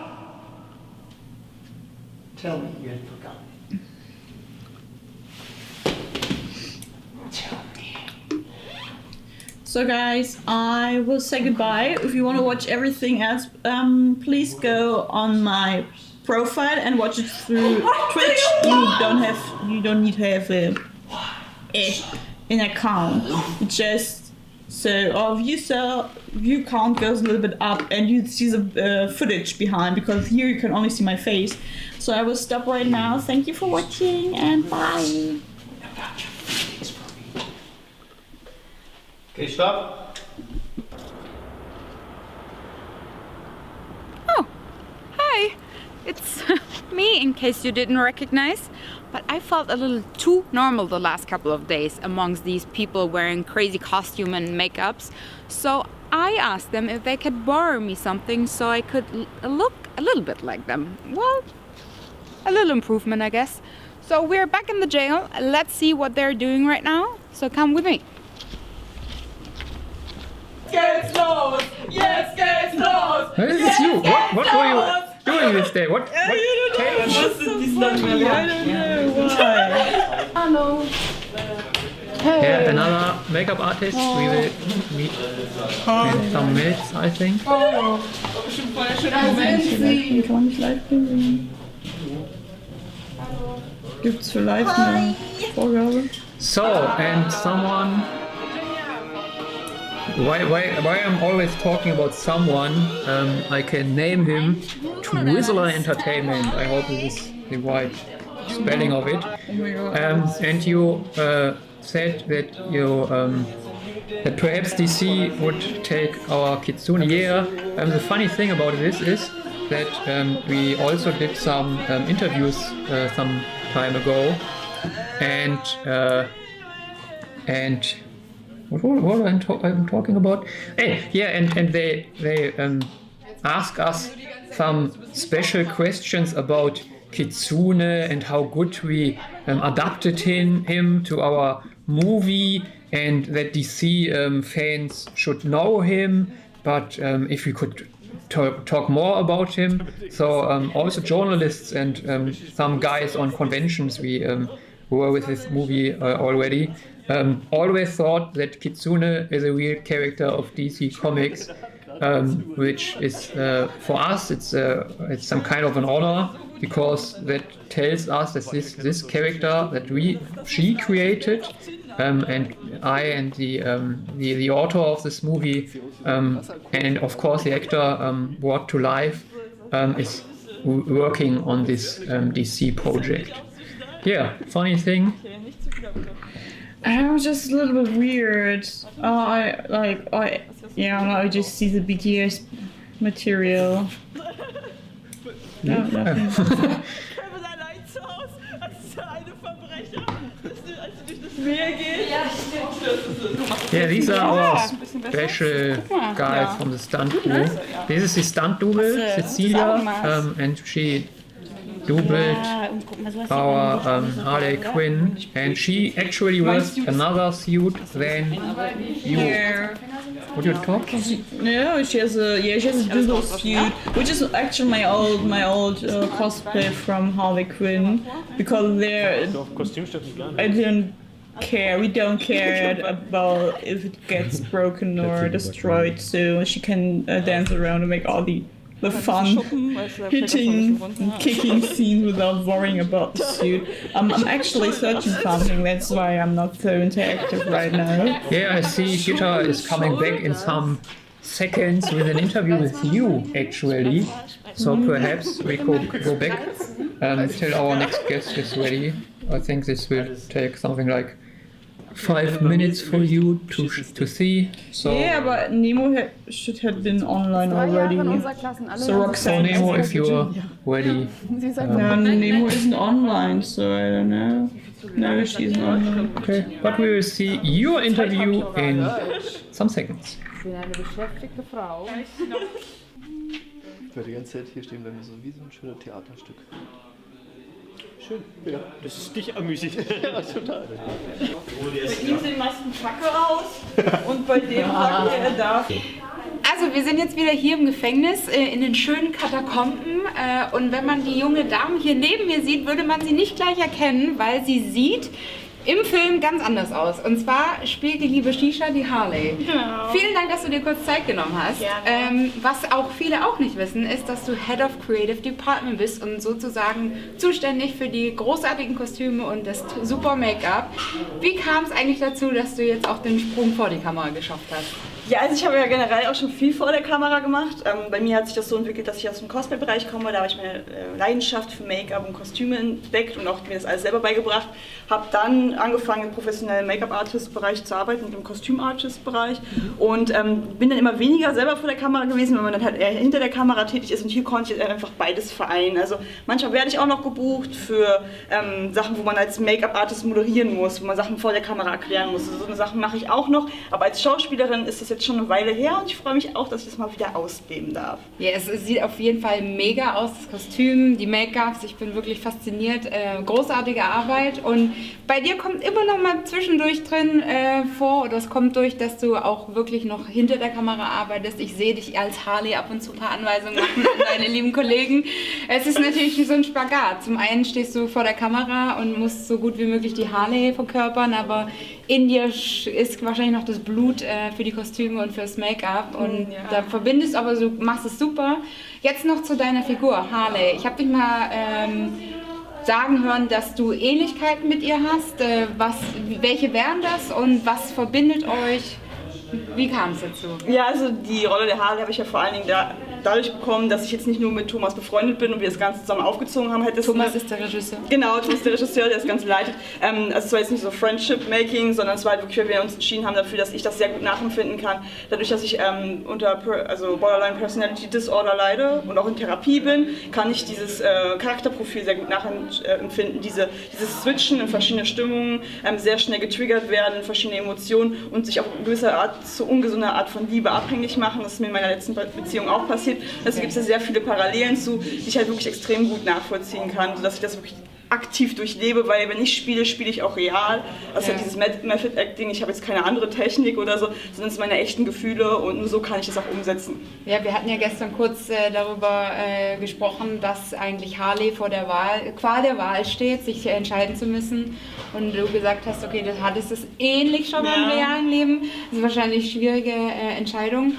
Tell me you had forgotten. So guys, I will say goodbye. If you want to watch everything else, please go on my profile and watch it through Twitch. You don't need to have an account. Just so our view count goes a little bit up, and you see the footage behind, because here you can only see my face. So I will stop right now. Thank you for watching, and bye. Okay, stop. Oh, hi. It's me, in case you didn't recognize. But I felt a little too normal the last couple of days amongst these people wearing crazy costume and makeups. So I asked them if they could borrow me something so I could look a little bit like them. Well, a little improvement, I guess. So we're back in the jail. Let's see what they're doing right now. So come with me. Geht's los! Jetzt geht's los! This is you. What were you doing this day? What? I don't know why. Hello. Yeah, another makeup artist. We will meet in some minutes, I think. Oh, bestimmt voll der schöne Moment. Kann man nicht live sehen? Gibt's für live eine Vorgabe? So, and someone. Why I'm always talking about someone? I can name him Riddler Entertainment. I hope this is the right spelling of it. And you said that you that perhaps DC would take our Kitsuna. Yeah. The funny thing about this is that we also did some interviews some time ago, and what I'm talking about? Hey, yeah, and they ask us some special questions about Kitsune and how good we adapted him to our movie, and that DC fans should know him, but if we could talk more about him. So also journalists and some guys on conventions we were with this movie already always thought that Kitsune is a real character of DC Comics, which is for us it's some kind of an honor, because that tells us that this character that she created, and I and the author of this movie, and of course the actor brought to life, is working on this DC project. Yeah, funny thing. I was just a little bit weird. I just see the BTS material. No, nothing. Yeah, these are our special guys from the stunt crew. This is the stunt double, Cecilia, and she doubled our Harley Quinn, and she actually wears another suit than you. What you talk? No, she has a double suit, which is actually my old cosplay from Harley Quinn, because I didn't care. We don't care about if it gets broken or destroyed, so she can dance around and make all the fun hitting and kicking scenes without worrying about the suit. I'm actually searching something, that's why I'm not so interactive right now. Yeah, I see ShiSha is coming back in some seconds with an interview with you, actually. So perhaps we could go back till our next guest is ready. I think this will take something like 5 minutes for you to see. So yeah, but Nemo should have been online already. So Roxanne, Nemo, if you're ready. No, Nemo isn't online, so I don't know. No, she's not online. Okay, but we will see your interview in some seconds. Ich werde die ganze Zeit hier stehen bleiben, so wie so ein schönes Theaterstück. Schön, ja. Das ist dich amüsig. Ja, total. Bei ihm sehen meistens Kacke aus und bei dem sagt er darf. Also wir sind jetzt wieder hier im Gefängnis in den schönen Katakomben, und wenn man die junge Dame hier neben mir sieht, würde man sie nicht gleich erkennen, weil sie sieht im Film ganz anders aus. Und zwar spielt die liebe ShiSha die Harley. Genau. Vielen Dank, dass du dir kurz Zeit genommen hast. Was auch viele auch nicht wissen, ist, dass du Head of Creative Department bist und sozusagen zuständig für die großartigen Kostüme und das super Make-up. Wie kam es eigentlich dazu, dass du jetzt auch den Sprung vor die Kamera geschafft hast? Ja, also ich habe ja generell auch schon viel vor der Kamera gemacht. Bei mir hat sich das so entwickelt, dass ich aus dem Cosplay-Bereich komme. Da habe ich meine Leidenschaft für Make-up und Kostüme entdeckt und auch mir das alles selber beigebracht. Habe dann angefangen, im professionellen Make-up-Artist-Bereich zu arbeiten und im Kostüm-Artist-Bereich. Und bin dann immer weniger selber vor der Kamera gewesen, wenn man dann halt eher hinter der Kamera tätig ist. Und hier konnte ich jetzt einfach beides vereinen. Also manchmal werde ich auch noch gebucht für Sachen, wo man als Make-up-Artist moderieren muss, wo man Sachen vor der Kamera erklären muss. Also so eine Sachen mache ich auch noch. Aber als Schauspielerin ist das jetzt schon eine Weile her und ich freue mich auch, dass ich das mal wieder ausleben darf. Ja, es sieht auf jeden Fall mega aus, das Kostüm, die Make-ups, ich bin wirklich fasziniert. Großartige Arbeit und bei dir kommt immer noch mal zwischendurch drin vor, oder es kommt durch, dass du auch wirklich noch hinter der Kamera arbeitest. Ich sehe dich als Harley ab und zu ein paar Anweisungen machen an deine lieben Kollegen. Es ist natürlich so ein Spagat. Zum einen stehst du vor der Kamera und musst so gut wie möglich die Harley verkörpern, aber in dir ist wahrscheinlich noch das Blut für die Kostüme und fürs Make-up und da verbindest, aber du machst es super. Jetzt noch zu deiner Figur, Harley. Ich habe dich mal sagen hören, dass du Ähnlichkeiten mit ihr hast. Welche wären das und was verbindet euch? Wie kam es dazu? Ja, also die Rolle der Harley habe ich ja vor allen Dingen dadurch bekommen, dass ich jetzt nicht nur mit Thomas befreundet bin und wir das Ganze zusammen aufgezogen haben. Thomas ist der Regisseur. Genau, Thomas ist der Regisseur, der das Ganze leitet. Also es war jetzt nicht so Friendship-Making, sondern es war halt wirklich, weil wir uns entschieden haben dafür, dass ich das sehr gut nachempfinden kann. Dadurch, dass ich unter Borderline Personality Disorder leide und auch in Therapie bin, kann ich dieses Charakterprofil sehr gut nachempfinden. Dieses Switchen in verschiedene Stimmungen, sehr schnell getriggert werden, verschiedene Emotionen und sich auf eine gewisse Art, so ungesunde Art von Liebe abhängig machen. Das ist mir in meiner letzten Beziehung auch passiert. Also gibt es ja sehr viele Parallelen zu, die ich halt wirklich extrem gut nachvollziehen kann, sodass ich das wirklich aktiv durchlebe, weil wenn ich spiele, spiele ich auch real. Also halt dieses Method Acting, ich habe jetzt keine andere Technik oder so, sondern es sind meine echten Gefühle und nur so kann ich das auch umsetzen. Ja, wir hatten ja gestern kurz darüber gesprochen, dass eigentlich Harley vor der Qual der Wahl steht, sich entscheiden zu müssen und du gesagt hast, okay, du hattest es ähnlich schon im realen Leben. Das ist wahrscheinlich eine schwierige Entscheidung.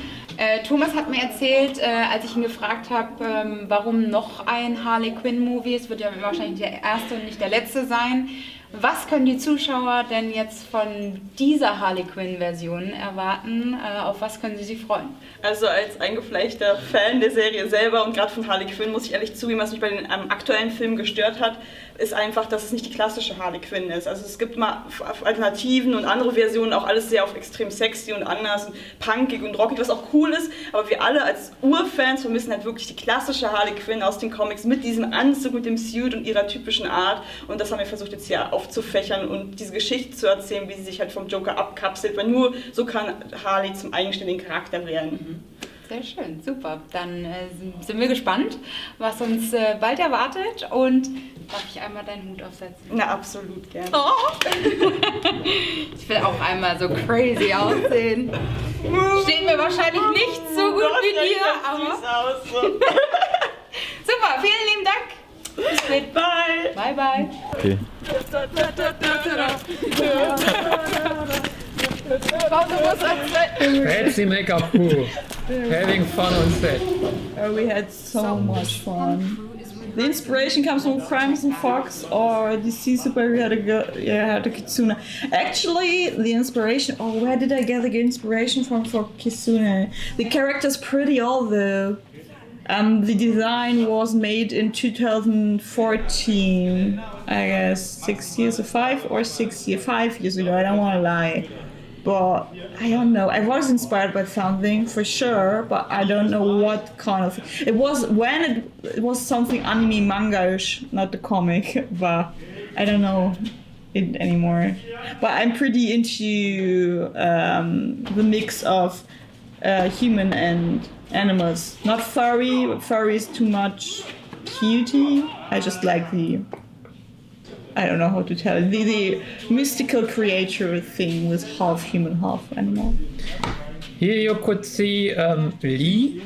Thomas hat mir erzählt, als ich ihn gefragt habe, warum noch ein Harley Quinn Movie, es wird ja wahrscheinlich der erste und nicht der letzte sein. Was können die Zuschauer denn jetzt von dieser Harley Quinn Version erwarten? Auf was können sie sich freuen? Also als eingefleischter Fan der Serie selber und gerade von Harley Quinn muss ich ehrlich zugeben, was mich bei den aktuellen Filmen gestört hat, ist einfach, dass es nicht die klassische Harley Quinn ist. Also es gibt mal Alternativen und andere Versionen, auch alles sehr auf extrem sexy und anders und punkig und rockig, was auch cool ist, aber wir alle als Urfans vermissen halt wirklich die klassische Harley Quinn aus den Comics mit diesem Anzug, mit dem Suit und ihrer typischen Art und das haben wir versucht jetzt hier aufzufächern und diese Geschichte zu erzählen, wie sie sich halt vom Joker abkapselt, weil nur so kann Harley zum eigenständigen Charakter werden. Sehr schön, super. Dann sind wir gespannt, was uns bald erwartet und darf ich einmal deinen Hut aufsetzen? Na, absolut gerne. Oh. Ich will auch einmal so crazy aussehen. Steht mir wahrscheinlich nicht so gut wie dir, aber... Super, vielen lieben Dank. Bis später. Bye. Bye, bye. Okay. That's the makeup crew. Having fun on set. We had so much fun. The inspiration comes from Crimes and Fox or DC superhero had a Kitsuna. Actually, the inspiration. Oh, where did I get the inspiration from for Kitsuna? The character's pretty old though. The design was made in 2014. I guess 5 years ago. I don't want to lie. But I don't know. I was inspired by something for sure, but I don't know what kind of. It was something anime manga-ish, not the comic, but I don't know it anymore. But I'm pretty into the mix of human and animals. Not furry. Furry is too much cutie. I just like I don't know how to tell it. The mystical creature thing with half human, half animal. Here you could see Lee.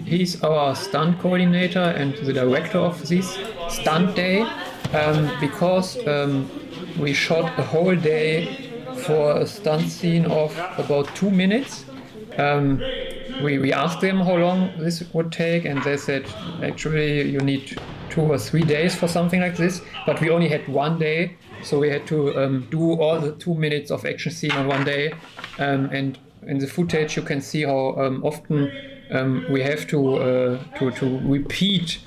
He's our stunt coordinator and the director of this stunt day. Because we shot a whole day for a stunt scene of about 2 minutes. We asked them how long this would take, and they said actually you need 2 or 3 days for something like this, but we only had 1 day, so we had to do all the 2 minutes of action scene on 1 day, and in the footage you can see how often we have to repeat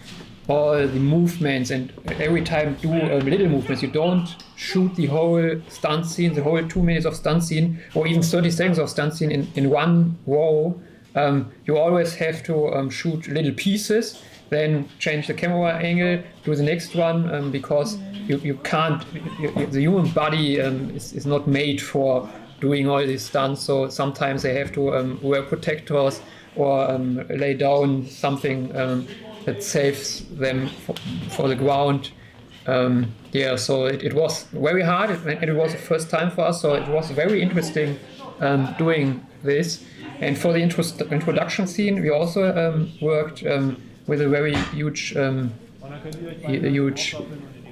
all the movements and every time do little movements. You don't shoot the whole stunt scene, the whole 2 minutes of stunt scene, or even 30 seconds of stunt scene in one row. You always have to shoot little pieces, then change the camera angle, do the next one, because you can't, the human body is not made for doing all these stunts, so sometimes they have to wear protectors or lay down something that saves them for the ground. So it was very hard, and it was the first time for us, so it was very interesting doing this. And for the introduction scene, we also worked with a very huge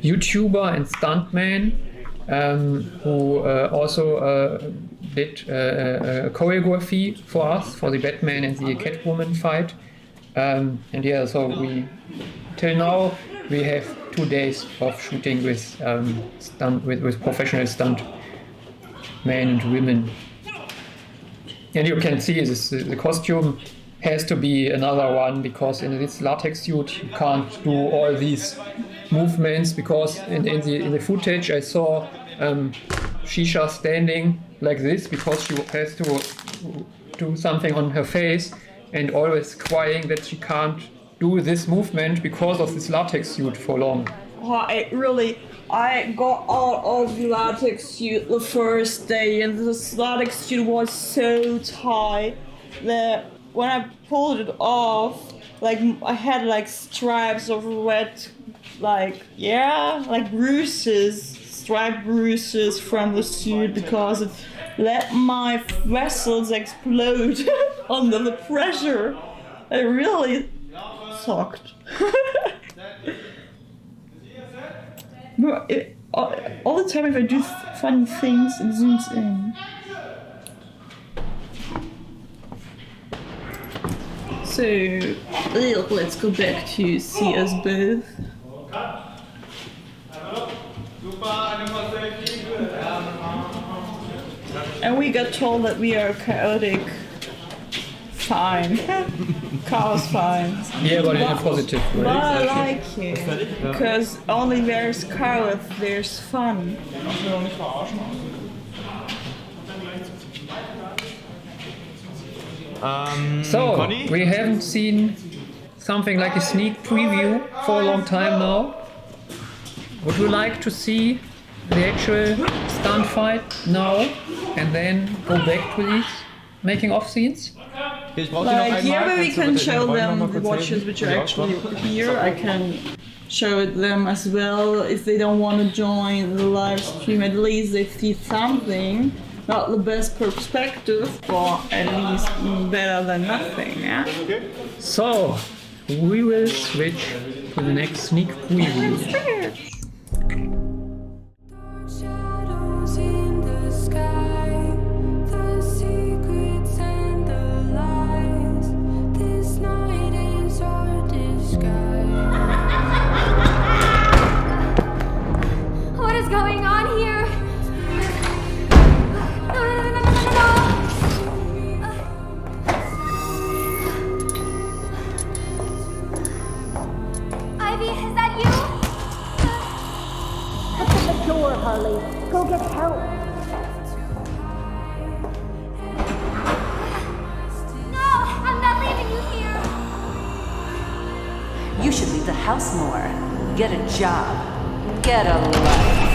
YouTuber and stuntman who also did choreography for us for the Batman and the Catwoman fight. So till now we have 2 days of shooting with with professional stunt men and women. And you can see the costume has to be another one, because in this latex suit you can't do all these movements, because in the footage I saw ShiSha standing like this because she has to do something on her face and always crying that she can't do this movement because of this latex suit for long. I got out of the latex suit the first day, and this latex suit was so tight that when I pulled it off, like I had like stripes of red, striped bruises from the suit because it let my vessels explode under the pressure. It really sucked. All the time if I do funny things, it zooms in. So, let's go back to see us both. And we got told that we are chaotic fine. Chaos fine. Yeah, but in a positive way. But I like it, because only there's chaos, there's fun. So, we haven't seen something like a sneak preview for a long time now. Would you like to see the actual stunt fight now and then go back to these making of scenes? Like here we can show them the watches which are actually here. I can show them as well if they don't want to join the live stream. At least they see something. Not the best perspective, but at least better than nothing, yeah? So, we will switch to the next sneak preview. Shadows in the sky, the secrets and the lies. This night is our disguise. What is going on here? Ivy, is that you? Open the door, Harley. Go get help. No, I'm not leaving you here. You should leave the house more. Get a job. Get a life.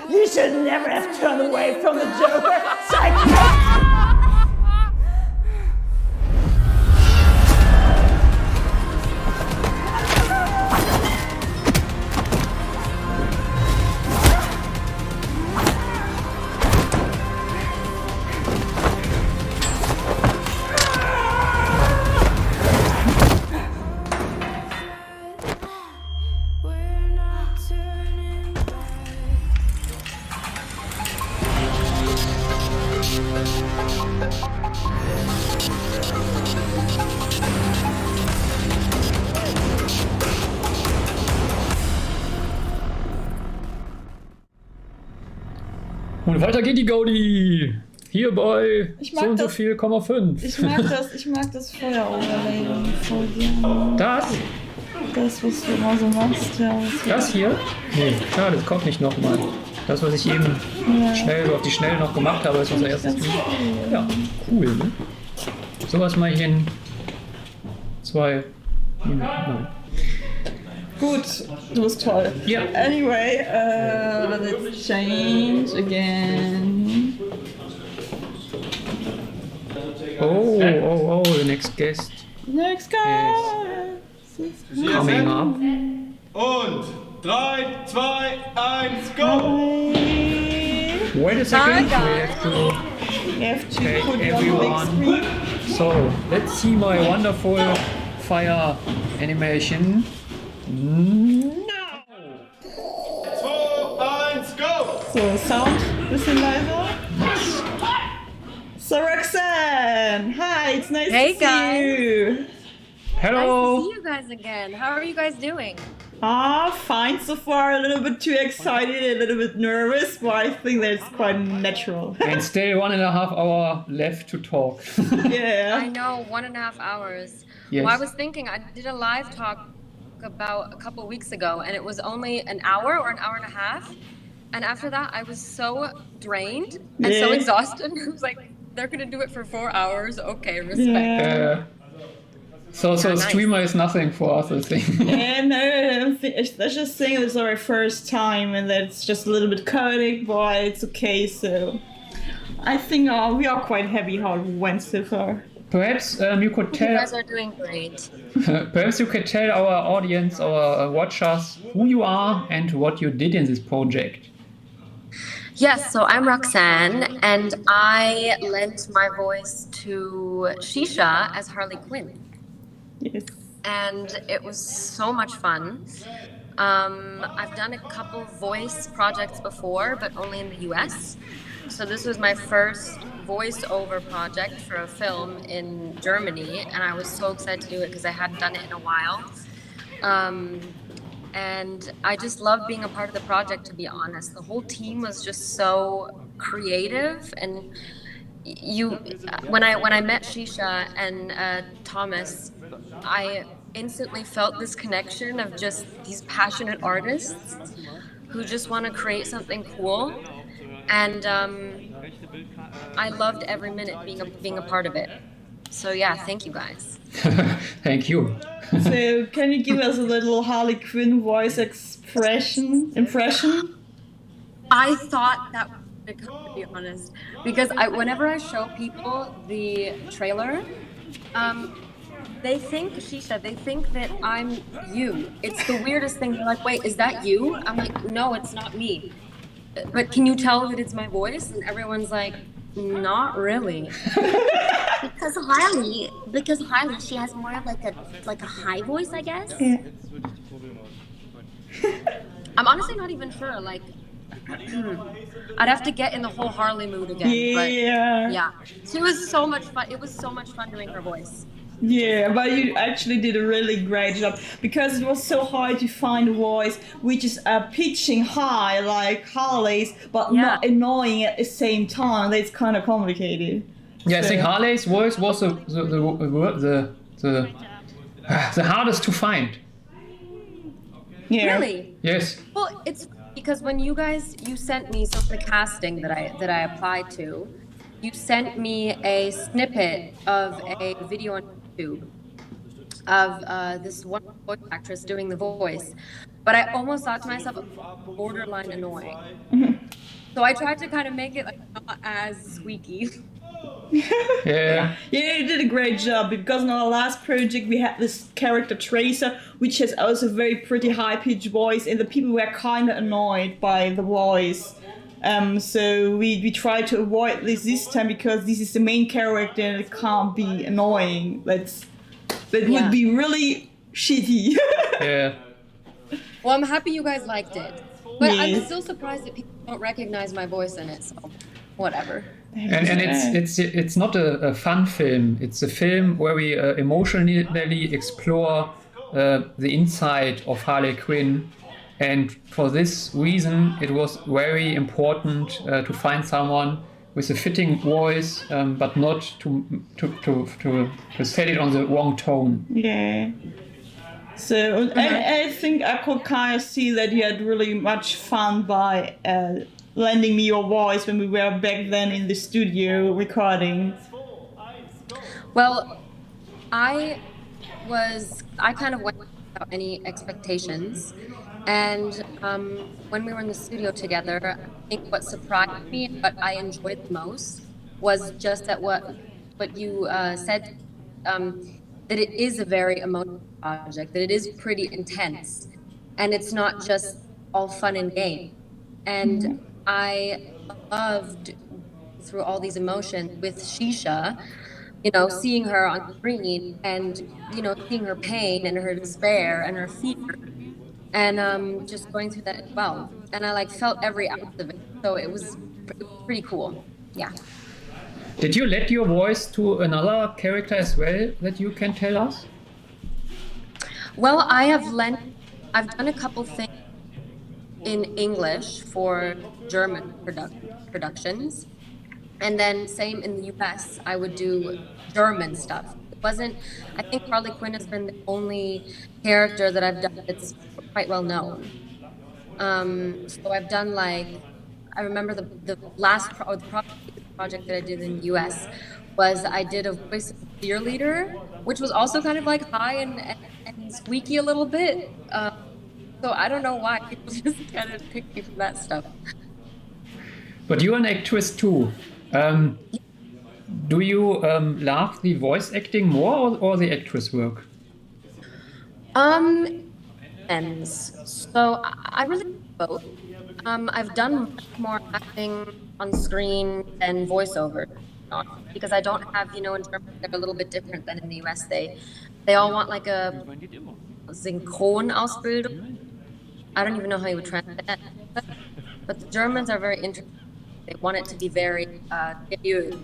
You should never have turned away from the Joker. Psycho! Und weiter geht die Gaudi. Hier bei Ich so mag und so das- viel, 5. Ich mag das Feueroverlay voll gerne. Das? Das, was du immer so machst, ja. Das hier? Nee, klar, das kommt nicht nochmal. Das, was ich eben Ja. schnell so auf die Schnelle noch gemacht habe, ist unser erstes Video. Ja, cool, ne? Sowas mache ich in 2 Minuten. Nein. Gut, du bist toll. Ja. Anyway, let's change again. Oh, the next guest Next guy. coming up. Und 3, 2, 1, go! Wait a second, We have to take put you on the big everyone. screen. So, let's see my wonderful fire animation. Now! 2, 1, go! So, Sound, bisschen leiser. So, Roxanne, hi, it's nice Hey, to guys. see you. Hello. Nice to see you guys again. How are you guys doing? Fine so far. A little bit too excited, a little bit nervous, but I think that's quite natural. And still 1.5 hour left to talk. Yeah. I know, 1.5 hours. Yes. Well, I was thinking, I did a live talk about a couple weeks ago, and it was only an hour or an hour and a half. And after that, I was so drained and so Yeah. exhausted. I was like, they're going to do it for 4 hours. Okay, respect. So streamer is nothing for us, I think. Yeah, no, I just think it's our first time and that's just a little bit chaotic, but it's okay, so I think we are quite happy how it went so far. Perhaps you could You tell. guys are doing great. Perhaps you could tell our audience, our watchers, who you are and what you did in this project. Yes, so I'm Roxanne, and I lent my voice to ShiSha as Harley Quinn. Yes. And it was so much fun. I've done a couple voice projects before, but only in the US. So this was my first voiceover project for a film in Germany, and I was so excited to do it because I hadn't done it in a while. And I just loved being a part of the project, to be honest. The whole team was just so creative, and when I met ShiSha and Thomas, I instantly felt this connection of just these passionate artists who just want to create something cool, and I loved every minute being a part of it. So yeah, thank you guys. Thank you. So can you give us a little Harley Quinn voice impression? I thought that would come, to be honest, because whenever I show people the trailer, they think, ShiSha, they think that I'm you. It's the weirdest thing. They're like, wait, is that you? I'm like, no, it's not me. But can you tell that it's my voice? And everyone's like, not really. Because Harley, she has more of like a high voice, I guess. Yeah. I'm honestly not even sure. Like, I'd have to get in the whole Harley mood again. But yeah, she was so much fun. It was so much fun doing her voice. Yeah, but you actually did a really great job because it was so hard to find a voice which is pitching high like Harley's, but not annoying at the same time. That's kind of complicated. Yeah, I think Harley's voice was the hardest to find. Yeah. Really? Yes. Well, it's because when you sent me the casting that I applied to, you sent me a snippet of a video on YouTube of this one voice actress doing the voice, but I almost thought to myself, borderline annoying. So I tried to kind of make it like not as squeaky. Yeah, you did a great job because in our last project we had this character Tracer, which has also a very pretty high-pitched voice, and the people were kind of annoyed by the voice. So we tried to avoid this time because this is the main character and it can't be annoying. That would be really shitty. Yeah. Well, I'm happy you guys liked it, but I'm Yes. still surprised that people don't recognize my voice in it. So, whatever. And it's not a fun film. It's a film where we emotionally explore the inside of Harley Quinn And for this reason, it was very important to find someone with a fitting voice, but not to set it on the wrong tone. Yeah. So I think I could kind of see that you had really much fun by lending me your voice when we were back then in the studio recording. Well, I kind of went without any expectations. And when we were in the studio together, I think what surprised me and what I enjoyed the most was just that what you said, that it is a very emotional project, that it is pretty intense, and it's not just all fun and game. And I loved through all these emotions with ShiSha, seeing her on screen and, seeing her pain and her despair and her fear and just going through that as well. And I felt every ounce of it. So it was pretty cool. Yeah. Did you let your voice to another character as well that you can tell us? Well, I've done a couple things in English for German productions. And then same in the US, I would do German stuff. I think Harley Quinn has been the only character that I've done that's quite well known. So I've done I remember the last project that I did in the US was I did a voice of cheerleader, which was also kind of high and squeaky a little bit. So I don't know why people just kind of pick me for that stuff. But you're an actress too. Do you love the voice acting more or the actress work? So I really like both. I've done much more acting on screen than voiceover, because I don't have, in Germany they're a little bit different than in the US. They all want a Synchronausbildung. I don't even know how you would translate that. But the Germans are very interesting. They want it to be very serious.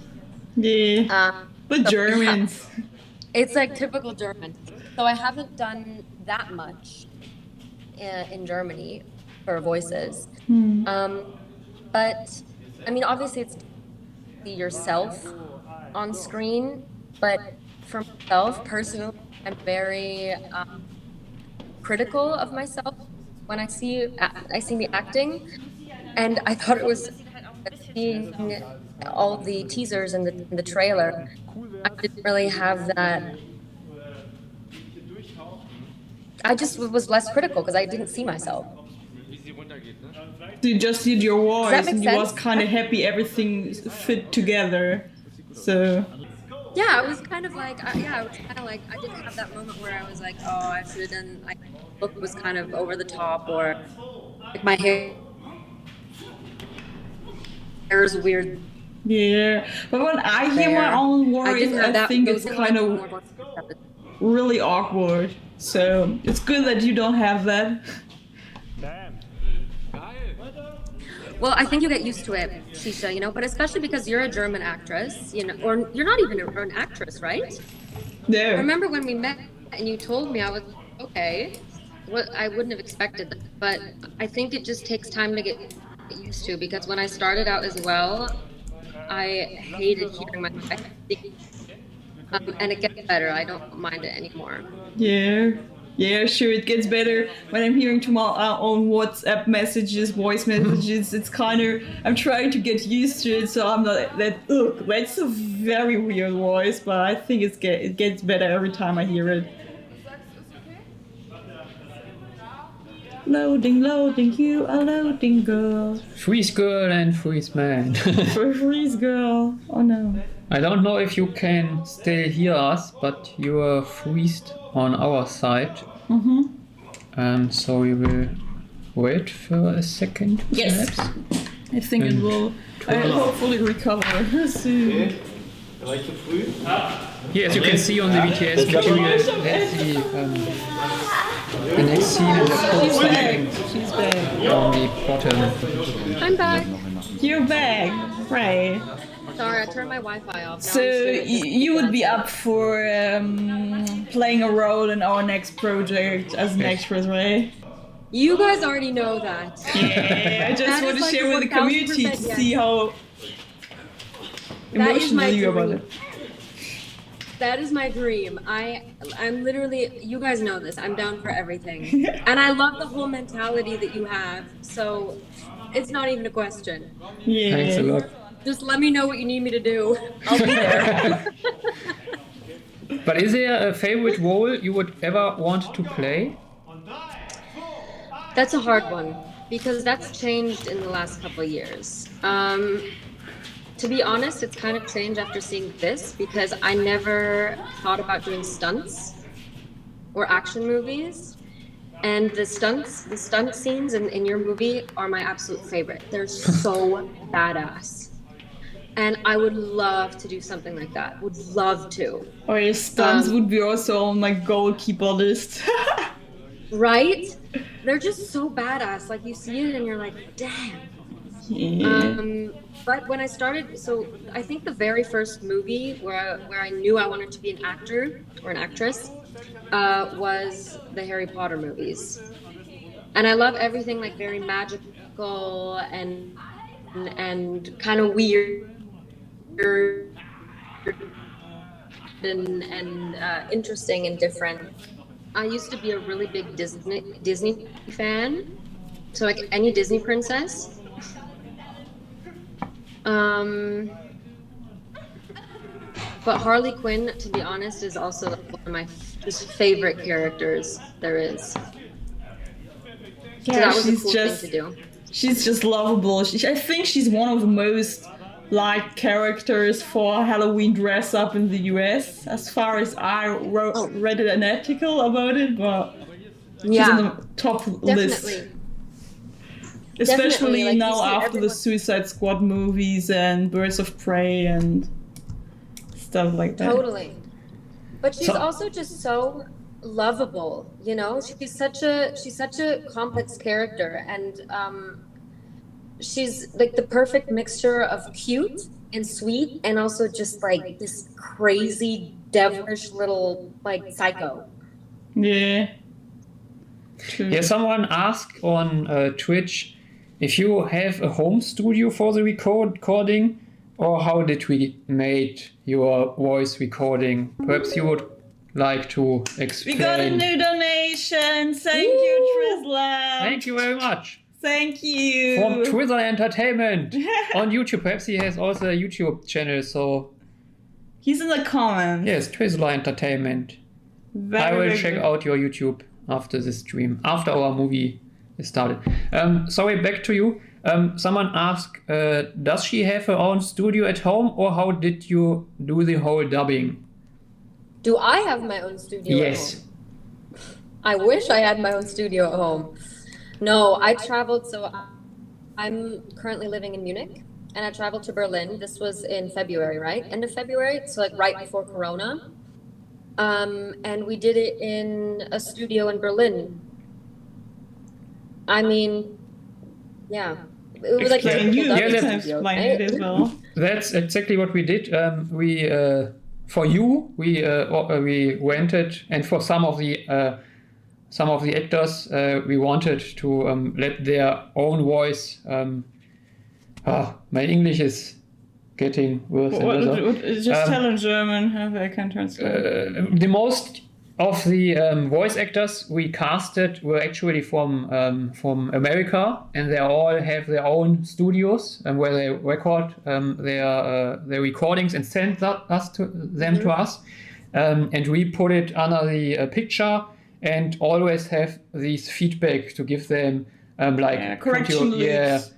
Yeah. But Germans. Yeah. It's typical German. So I haven't done that much in Germany for voices. But I mean, obviously it's to see yourself on screen, but for myself personally, I'm very critical of myself when I see me acting, and I thought it was seeing all the teasers and the trailer. I didn't really have that. I just was less critical because I didn't see myself. You just did your voice and you sense? was kind of happy everything fit together. So yeah, I was kind of I didn't have that moment where I was oh, I should have done, my look was kind of over the top, or my hair is weird. Yeah, but when I hear my own voice, I think it's kind of really awkward. So it's good that you don't have that. Well, I think you get used to it, ShiSha, but especially because you're a German actress, or you're not even an actress, right? No. I remember when we met and you told me, I was okay. I wouldn't have expected that, but I think it just takes time to get used to, because when I started out as well, I hated hearing my voice, and it gets better. I don't mind it anymore. Yeah, sure, it gets better when I'm hearing to my own WhatsApp messages, voice messages. It's kind of, I'm trying to get used to it, so I'm not that's a very weird voice, but I think it gets better every time I hear it. Loading, you are loading, girl. Freeze girl and freeze man. Freeze girl, oh no. I don't know if you can still hear us, but you are freezed on our side. So we will wait for a second. Yes, perhaps. I think it will hopefully recover soon. Here, as you can see on the BTS material, that's the next scene and the post She's back. on the bottom. I'm back. You're back, right. Sorry, I turned my Wi-Fi off. So you would be up for playing a role in our next project as an actress, right? You guys already know that. Yeah, I just That want is to like share with the community to 1000% yes. see how That is my emotional you are about dream. it. That is my dream. I'm literally, you guys know this, I'm down for everything. And I love the whole mentality that you have. So it's not even a question. Yeah. Thanks a lot. Just let me know what you need me to do. I'll be there. But is there a favorite role you would ever want to play? That's a hard one because that's changed in the last couple of years. To be honest, it's kind of changed after seeing this because I never thought about doing stunts or action movies. And the stunt scenes in your movie are my absolute favorite. They're so badass. And I would love to do something like that. Would love to. Or your stunts would be also on my goalkeeper list. Right? They're just so badass. Like you see it and you're like, damn. Yeah. But when I started, so I think the very first movie where I knew I wanted to be an actor or an actress was the Harry Potter movies. And I love everything like very magical and kind of weird and interesting and different. I used to be a really big Disney fan. So like any Disney princess. But Harley Quinn, to be honest, is also like one of my just favorite characters there is. Yeah, so that was a she's cool just, thing to do. She's just lovable. I think she's one of the most liked characters for Halloween dress up in the US, as far as I read an article about it, but she's on the top list. Especially like, now after the Suicide Squad movies and Birds of Prey and stuff like that. Totally. But she's also just so lovable, you know? She's such a complex character, and she's like the perfect mixture of cute and sweet and also just like this crazy devilish little like psycho. Yeah. True. Yeah, someone asked on Twitch if you have a home studio for the recording, or how did we made your voice recording? Perhaps you would like to explain. We got a new donation. Thank you, Trizla. Thank you very much. Thank you. From Twizzler Entertainment on YouTube. Perhaps he has also a YouTube channel, so... He's in the comments. Yes, Twizzler Entertainment. I will check out your YouTube after this stream, after our movie is started. Sorry, back to you. Someone asked, does she have her own studio at home, or how did you do the whole dubbing? Do I have my own studio at home? I wish I had my own studio at home. No, I traveled, so I'm currently living in Munich, and I traveled to Berlin. This was in February, right? End of February, so like right before Corona. And we did it in a studio in Berlin. I mean, yeah. It was like as well. That's exactly what we did. We rented, and for some of the actors, we wanted to let their own voice. My English is getting worse and worse. Just tell in German how I can translate. The most of the voice actors we casted were actually from America, and they all have their own studios where they record their recordings and send them to us, and we put it under the picture and always have these feedback to give them correction loops.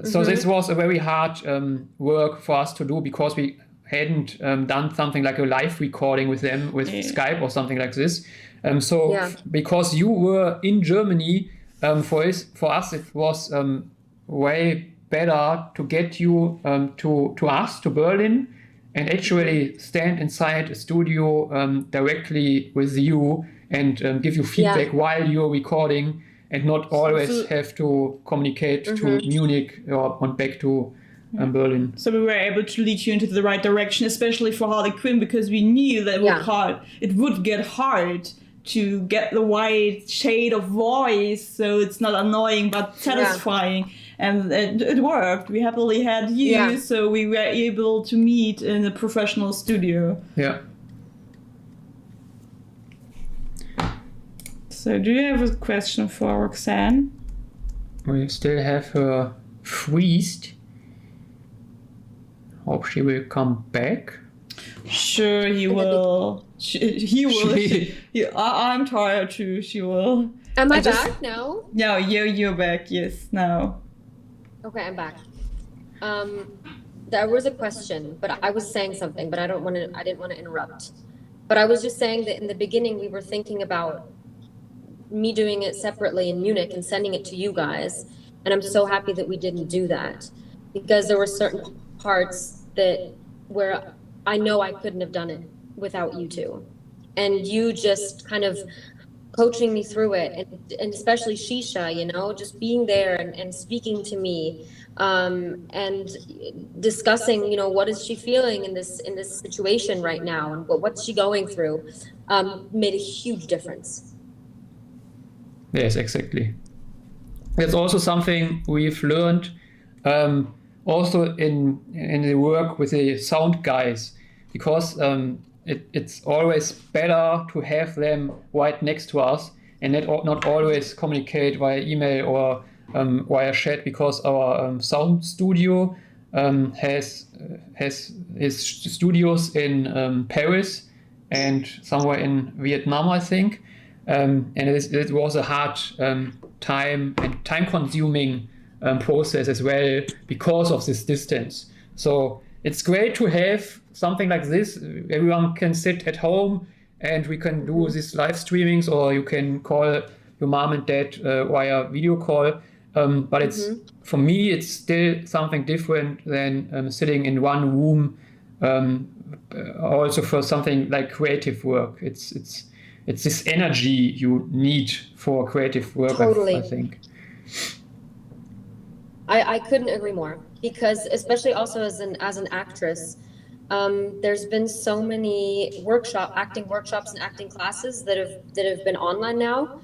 So this was a very hard work for us to do, because we hadn't done something like a live recording with them with Skype or something like this. Because you were in Germany, for us it was way better to get you to us, to Berlin, and actually stand inside a studio directly with you and give you feedback while you're recording, and not always have to communicate to Munich or back to Berlin. So we were able to lead you into the right direction, especially for Harley Quinn, because we knew that it would get hard to get the right shade of voice, so it's not annoying but satisfying. And it worked. We happily had you, so we were able to meet in a professional studio. Yeah. So do you have a question for Roxanne? We still have her freezed. Hope she will come back. Sure, he will. He will. I'm tired too. She will. Am I back now? No, you're back. Yes, now. Okay, I'm back. There was a question, but I was saying something, but I didn't want to interrupt. But I was just saying that in the beginning we were thinking about me doing it separately in Munich and sending it to you guys, and I'm so happy that we didn't do that, because there were certain parts where I know I couldn't have done it without you two, and you just kind of coaching me through it, and especially ShiSha, you know, just being there and speaking to me, and discussing, you know, what is she feeling in this situation right now, and what's she going through, made a huge difference. Yes, exactly. That's also something we've learned also in the work with the sound guys, because it's always better to have them right next to us and not always communicate via email or via chat, because our sound studio has his studios in Paris and somewhere in Vietnam, I think. And it was a hard time-consuming process as well because of this distance. So it's great to have something like this. Everyone can sit at home and we can do these live streamings, or you can call your mom and dad via video call. But it's for me, it's still something different than sitting in one room. Also for something like creative work, it's this energy you need for creative work. Totally. I think. I couldn't agree more, because especially also as an actress, there's been so many acting workshops and acting classes that have been online now,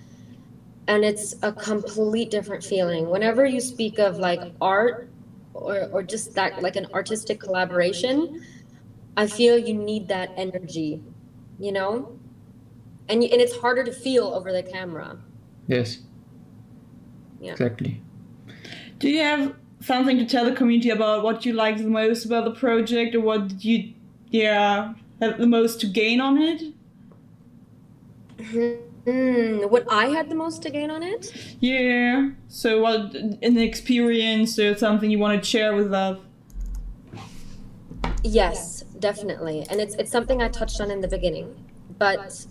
and it's a complete different feeling. Whenever you speak of like art or just that, like an artistic collaboration, I feel you need that energy, you know, and it's harder to feel over the camera. Yes. Yeah. Exactly. Do you have something to tell the community about what you liked the most about the project, or what did you have the most to gain on it? What I had the most to gain on it? Yeah. So what, an experience or something you want to share with us? Yes, definitely. And it's something I touched on in the beginning. But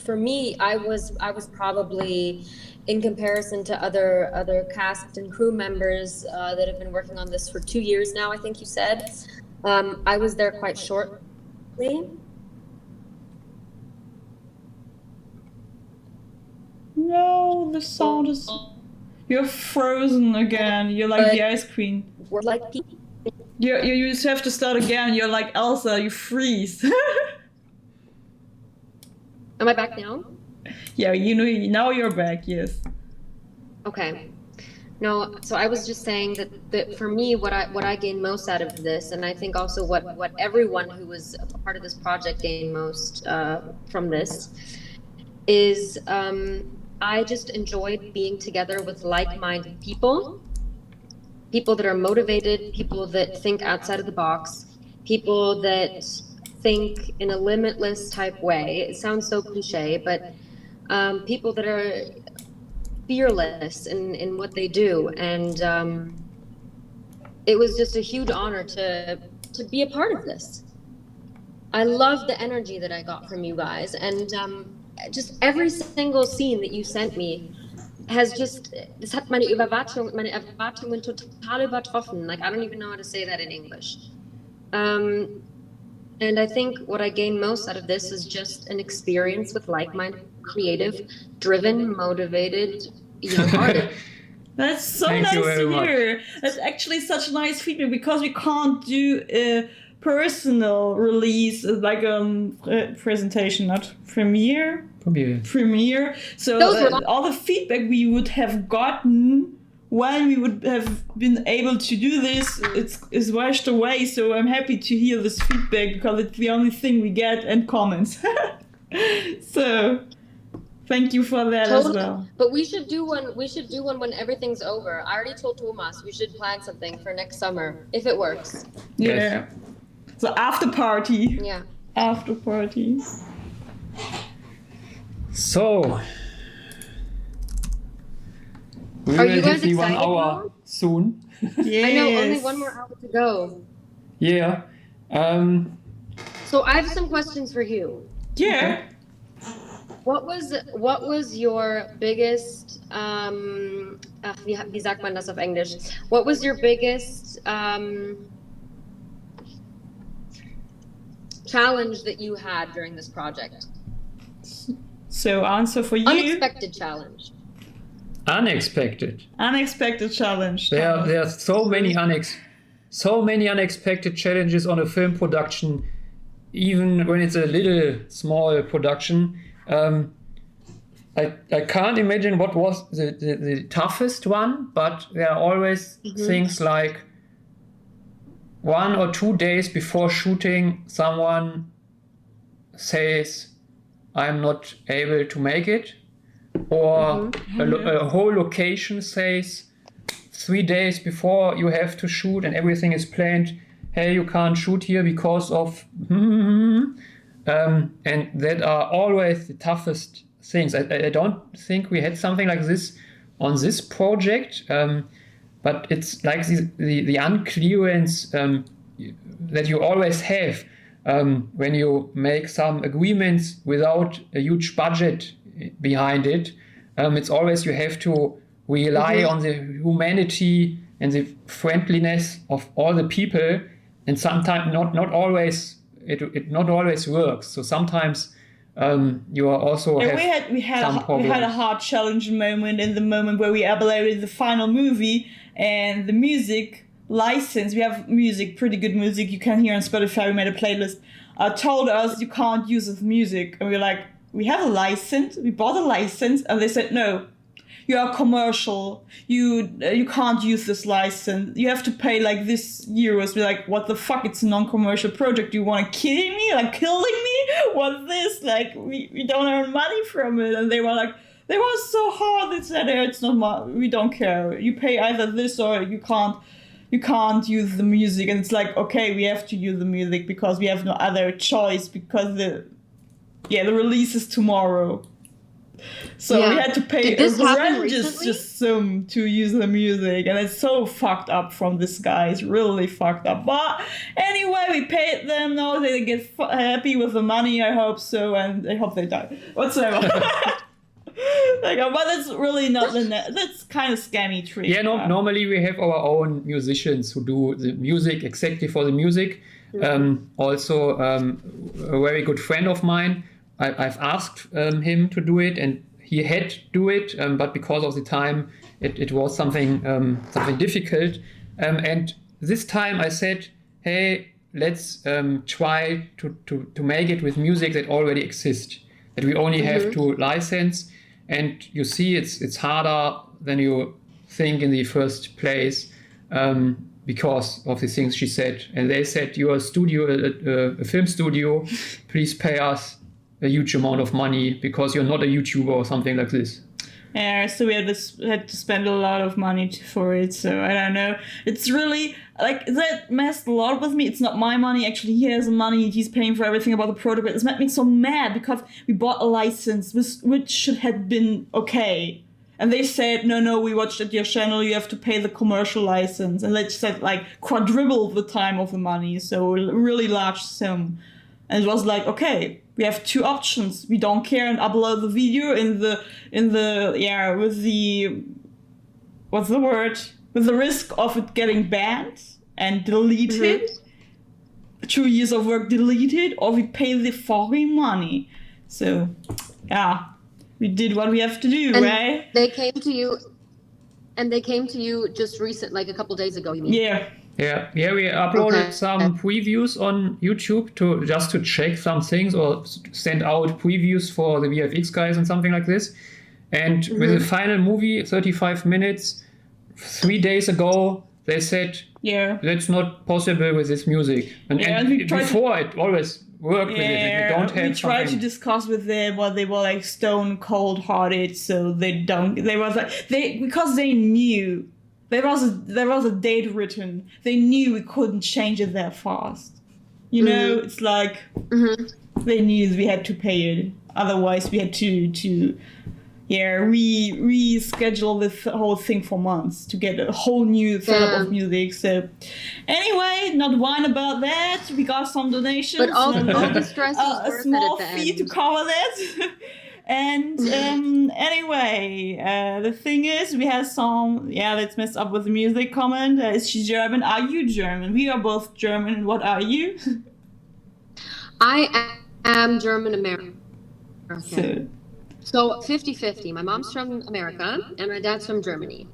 for me, I was probably, in comparison to other cast and crew members that have been working on this for 2 years now, I think you said, I was there quite shortly. No, the sound is... You're frozen again. You're like the ice queen. We're like... You just have to start again. You're like Elsa. You freeze. Am I back now? Yeah, you know, now you're back, yes. Okay. No, so I was just saying that for me, what I gained most out of this, and I think also what everyone who was a part of this project gained most from this, is I just enjoyed being together with like-minded people that are motivated, people that think outside of the box, people that think in a limitless type way. It sounds so cliche, but people that are fearless in what they do. And it was just a huge honor to be a part of this. I love the energy that I got from you guys, and just every single scene that you sent me has just, das hat meine Erwartungen total übertroffen. Like, I don't even know how to say that in English. And I think what I gained most out of this is just an experience with like-minded, creative, driven, motivated young artists. That's so nice to hear. That's actually such nice feedback, because we can't do personal release, like presentation, not premiere. Premiere. So all the feedback we would have gotten when we would have been able to do this, is washed away. So I'm happy to hear this feedback because it's the only thing we get and comments. So thank you for that as well. But we should do one. We should do one when everything's over. I already told Thomas we should plan something for next summer if it works. Yeah. Yes. So after party. Yeah. After party. So. We Are will you guys hit the 1 excited hour now? soon. Yes. I know, only 1 more hour to go. Yeah. So I have some questions for you. Yeah. What was your biggest wie sagt man das auf Englisch? What was your biggest challenge that you had during this project? So answer for you. Unexpected challenge. Unexpected challenge. There are so many unexpected challenges on a film production, even when it's a little small production. I can't imagine what was the toughest one, but there are always things like 1 or 2 days before shooting, someone says, I'm not able to make it. Or a whole location says 3 days before you have to shoot and everything is planned, hey, you can't shoot here because of and that are always the toughest things. I don't think we had something like this on this project, but it's like the unclearance that you always have when you make some agreements without a huge budget behind it. It's always you have to rely on the humanity and the friendliness of all the people, and sometimes not always it not always works. So sometimes you are also we had a hard challenging moment in the moment where we uploaded the final movie and the music license. We have music, pretty good music you can hear on Spotify. We made a playlist. Told us you can't use this music, and we're like, we have a license. We bought a license, and they said no. You are commercial. You can't use this license. You have to pay like this euros. We're like, what the fuck? It's a non-commercial project. You want to kill me? Like killing me? What's this? Like we don't earn money from it. And they were like, they were so hard. They said, it's not. We don't care. You pay either this or you can't. You can't use the music. And it's like, okay, we have to use the music because we have no other choice because the release is tomorrow. So we had to pay a horrendous sum to use the music, and it's so fucked up from this guy. It's really fucked up. But anyway, we paid them. Now they get happy with the money. I hope so, and I hope they die. Whatsoever. But that's really not that's kind of scammy trick. Yeah, normally we have our own musicians who do the music exactly for the music. Also, a very good friend of mine, I've asked him to do it, and he had to do it, but because of the time, it was something difficult. And this time I said, hey, let's try to make it with music that already exists, that we only have to license. And you see, it's harder than you think in the first place because of the things she said. And they said, you're a studio, a film studio, please pay us a huge amount of money because you're not a YouTuber or something like this. Yeah, so we had to spend a lot of money for it. So I don't know. It's really like that messed a lot with me. It's not my money. Actually, he has money. He's paying for everything about the product. But it's made me so mad because we bought a license which should have been okay. And they said, no, we watched at your channel. You have to pay the commercial license. And they said like quadruple the time of the money. So a really large sum. And it was like, okay, we have two options. We don't care and upload the video with the risk of it getting banned and deleted. 2 years of work deleted, or we pay the fucking money. So, yeah, we did what we have to do, right? They came to you just recent, like a couple days ago, you mean? Yeah. Yeah, we uploaded some previews on YouTube to check some things or send out previews for the VFX guys and something like this. And with the final movie, 35 minutes, 3 days ago, they said, that's not possible with this music. And before it always worked with it. And we don't have we tried to discuss with them, but they were like stone cold hearted, so because they knew. There was a date written. They knew we couldn't change it that fast. You know, it's like they knew we had to pay it. Otherwise, we had to reschedule this whole thing for months to get a whole new setup of music. So anyway, not whine about that. We got some donations. But all the stress was a worth small it at the fee end. to cover that. And anyway, the thing is, we had some, let's mess up with the music comment. Is she German? Are you German? We are both German. What are you? I am German American. So 50-50. My mom's from America and my dad's from Germany,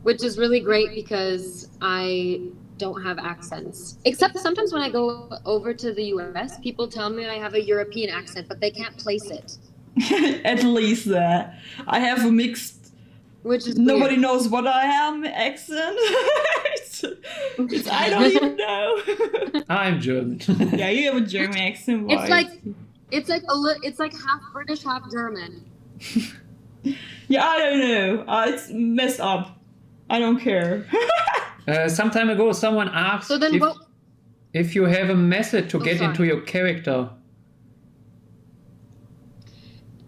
which is really great because I don't have accents. Except sometimes when I go over to the US, people tell me I have a European accent, but they can't place it. At least that. I have a mixed, which is nobody weird. knows what I am accent. I don't even know. I'm German. Yeah, you have a German accent. It's like half British, half German. Yeah, I don't know. It's messed up. I don't care. Some time ago, someone asked if you have a method to get into your character.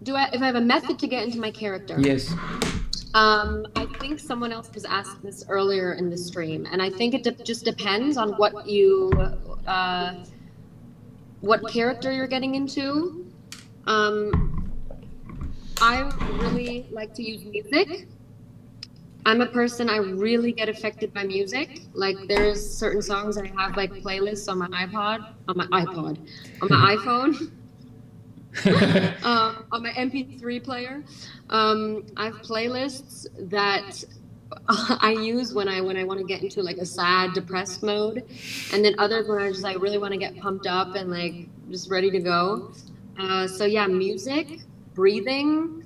If I have a method to get into my character? Yes. I think someone else was asked this earlier in the stream, and I think it just depends on what character you're getting into. I really like to use music. I'm a person, I really get affected by music. Like there's certain songs I have like playlists on my iPhone. On my iPhone. On my MP3 player, I have playlists that I use when I want to get into like a sad, depressed mode, and then others when I just like really want to get pumped up and like just ready to go. So yeah, music, breathing,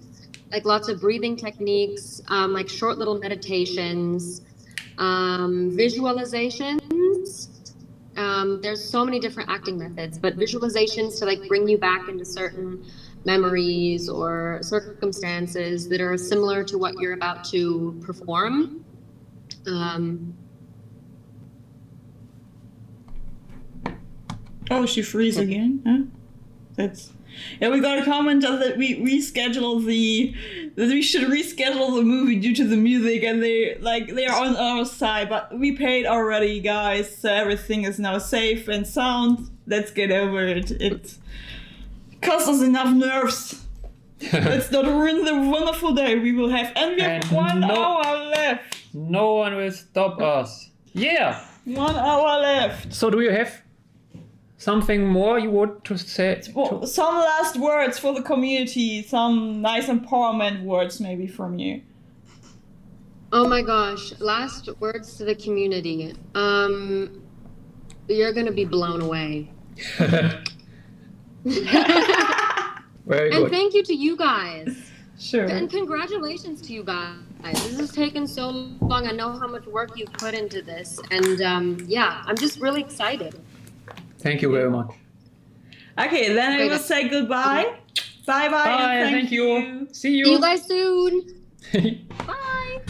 like lots of breathing techniques, like short little meditations, visualizations. There's so many different acting methods, but visualizations to like bring you back into certain memories or circumstances that are similar to what you're about to perform. Oh, she freeze again? Huh? We got a comment that we should reschedule the movie due to the music, and they are on our side, but we paid already, guys, so everything is now safe and sound. Let's get over it. It cost us enough nerves. Let's not ruin the wonderful day we will have, and we have 1 hour left. No one will stop us. Yeah. 1 hour left. So do you have something more you want to say? Some last words for the community, some nice empowerment words maybe from you. Oh my gosh, last words to the community. You're gonna be blown away. Very good. And thank you to you guys. Sure. And congratulations to you guys. This has taken so long. I know how much work you've put into this, and I'm just really excited. Thank you very much. Okay, then I will say goodbye. Bye bye. Bye. Thank you. See you. See you guys soon. Bye.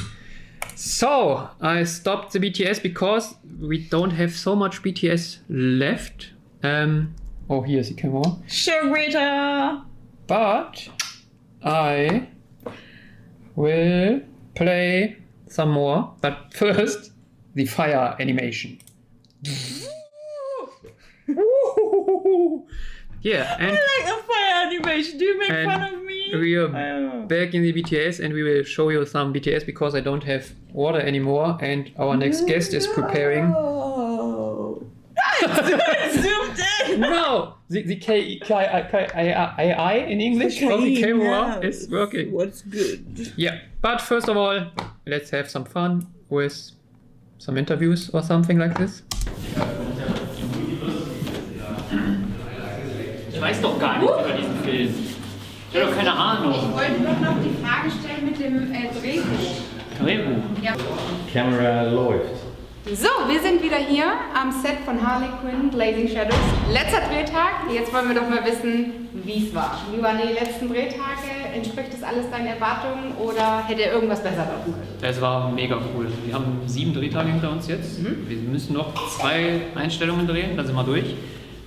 So I stopped the BTS because we don't have so much BTS left. Oh, here's the camera. Sure, Greta. But I will play some more. But first, the fire animation. Yeah, and I like the fire animation. Do you make fun of me? We are back in the BTS, and we will show you some BTS because I don't have water anymore, and our next guest is preparing. Zoomed in. No, the KI in English of the camera is working. What's good? Yeah, but first of all, let's have some fun with some interviews or something like this? Ich weiß doch gar nichts über diesen Film. Ich habe doch keine Ahnung. Ich wollte doch noch die Frage stellen mit dem Drehbuch. Drehbuch? Ja. Camera läuft. So, wir sind wieder hier am Set von Harley Quinn, Blazing Shadows. Letzter Drehtag. Jetzt wollen wir doch mal wissen, wie es war. Wie waren die letzten Drehtage? Entspricht das alles deinen Erwartungen oder hätte irgendwas besser laufen können? Es war mega cool. Wir haben 7 Drehtage hinter uns jetzt. Wir müssen noch 2 Einstellungen drehen, dann sind wir durch.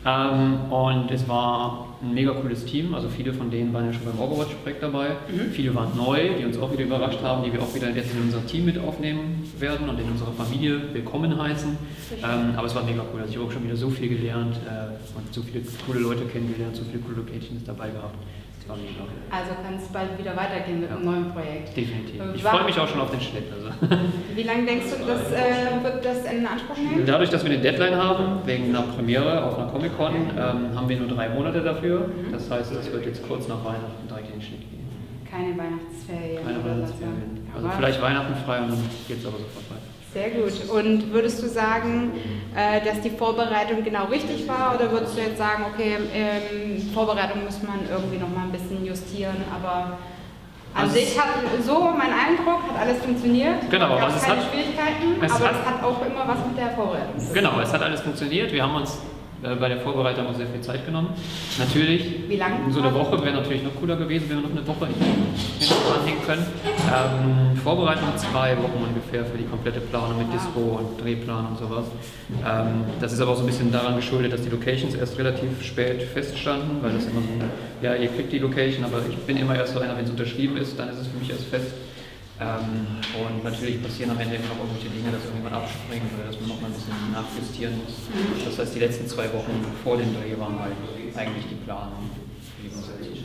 Und es war ein mega cooles Team, also viele von denen waren ja schon beim Overwatch-Projekt dabei. Viele waren neu, die uns auch wieder überrascht haben, die wir auch wieder jetzt in unser Team mit aufnehmen werden und in unserer Familie willkommen heißen. Aber es war mega cool, also ich habe auch schon wieder so viel gelernt und so viele coole Leute kennengelernt, so viele coole Locations dabei gehabt. Das war mega. Also kann es bald wieder weitergehen mit einem neuen Projekt. Definitiv. Ich freue mich auch schon auf den Schnitt. Also. Wie lange denkst du, wird das in Anspruch nehmen? Dadurch, dass wir eine Deadline haben, wegen einer Premiere auf einer Comic-Con, haben wir nur 3 Monate dafür. Das heißt, es wird jetzt kurz nach Weihnachten direkt in den Schnitt gehen. Keine Weihnachtsferien. Keine Weihnachtsferien. Also vielleicht Weihnachten frei und dann geht es aber sofort weiter. Sehr gut. Und würdest du sagen, dass die Vorbereitung genau richtig war oder würdest du jetzt sagen, okay, Vorbereitung muss man irgendwie noch mal ein bisschen justieren, aber an sich hat so mein Eindruck, hat alles funktioniert. Genau, es gab keine hat Schwierigkeiten, aber es hat auch immer was mit der Vorbereitung zu tun. Genau, es hat alles funktioniert. Wir haben uns bei der Vorbereitung auch sehr viel Zeit genommen. Natürlich, wie lange? So eine Woche wäre natürlich noch cooler gewesen, wenn wir noch eine Woche anhängen können. Vorbereitung 2 Wochen ungefähr für die komplette Planung mit Dispo und Drehplan und sowas. Das ist aber auch so ein bisschen daran geschuldet, dass die Locations erst relativ spät feststanden, weil das immer so, ja, ihr kriegt die Location, aber ich bin immer erst so einer, wenn es unterschrieben ist, dann ist es für mich erst fest. Und natürlich passieren am Ende immer noch irgendwelche Dinge, dass irgendjemand abspringt oder dass man noch mal ein bisschen nachjustieren muss. Das heißt, die letzten 2 Wochen vor dem Dreh waren halt eigentlich die Planung.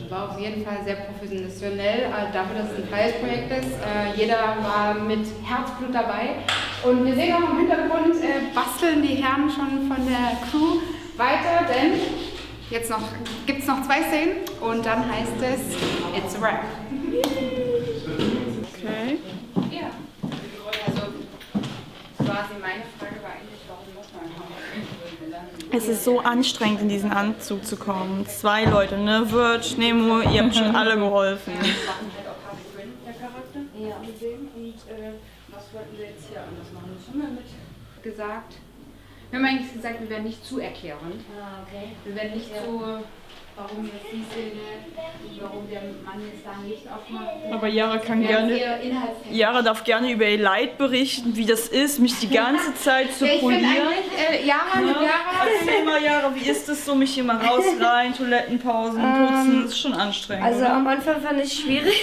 War auf jeden Fall sehr professionell, dafür, dass es ein freies Projekt ist. Jeder war mit Herzblut dabei. Und wir sehen auch im Hintergrund, basteln die Herren schon von der Crew weiter, denn jetzt gibt es noch 2 Szenen und dann heißt es It's a Wrap. Okay. Ja. Also quasi meine Frage war eigentlich, warum muss man Es ist so anstrengend, in diesen Anzug zu kommen. 2 Leute, ne? Verge, Nemo, ihr habt schon alle geholfen. Wir machen halt auch Harley Quinn, der Charakter, gesehen. Und was wollten wir jetzt hier anders machen? Das haben wir mit gesagt. Wir haben eigentlich gesagt, wir werden nicht zu erklärend. Okay. Wir werden nicht zu, warum jetzt die Szene, warum der Mann jetzt da nicht aufmacht. Aber Yara darf gerne über ihr Leid berichten, wie das ist, mich die ganze Zeit zu polieren. Erzähl mal, Yara, wie ist es so, mich hier mal raus, rein, Toilettenpausen, putzen, das ist schon anstrengend. Also oder? am Anfang fand ich schwierig,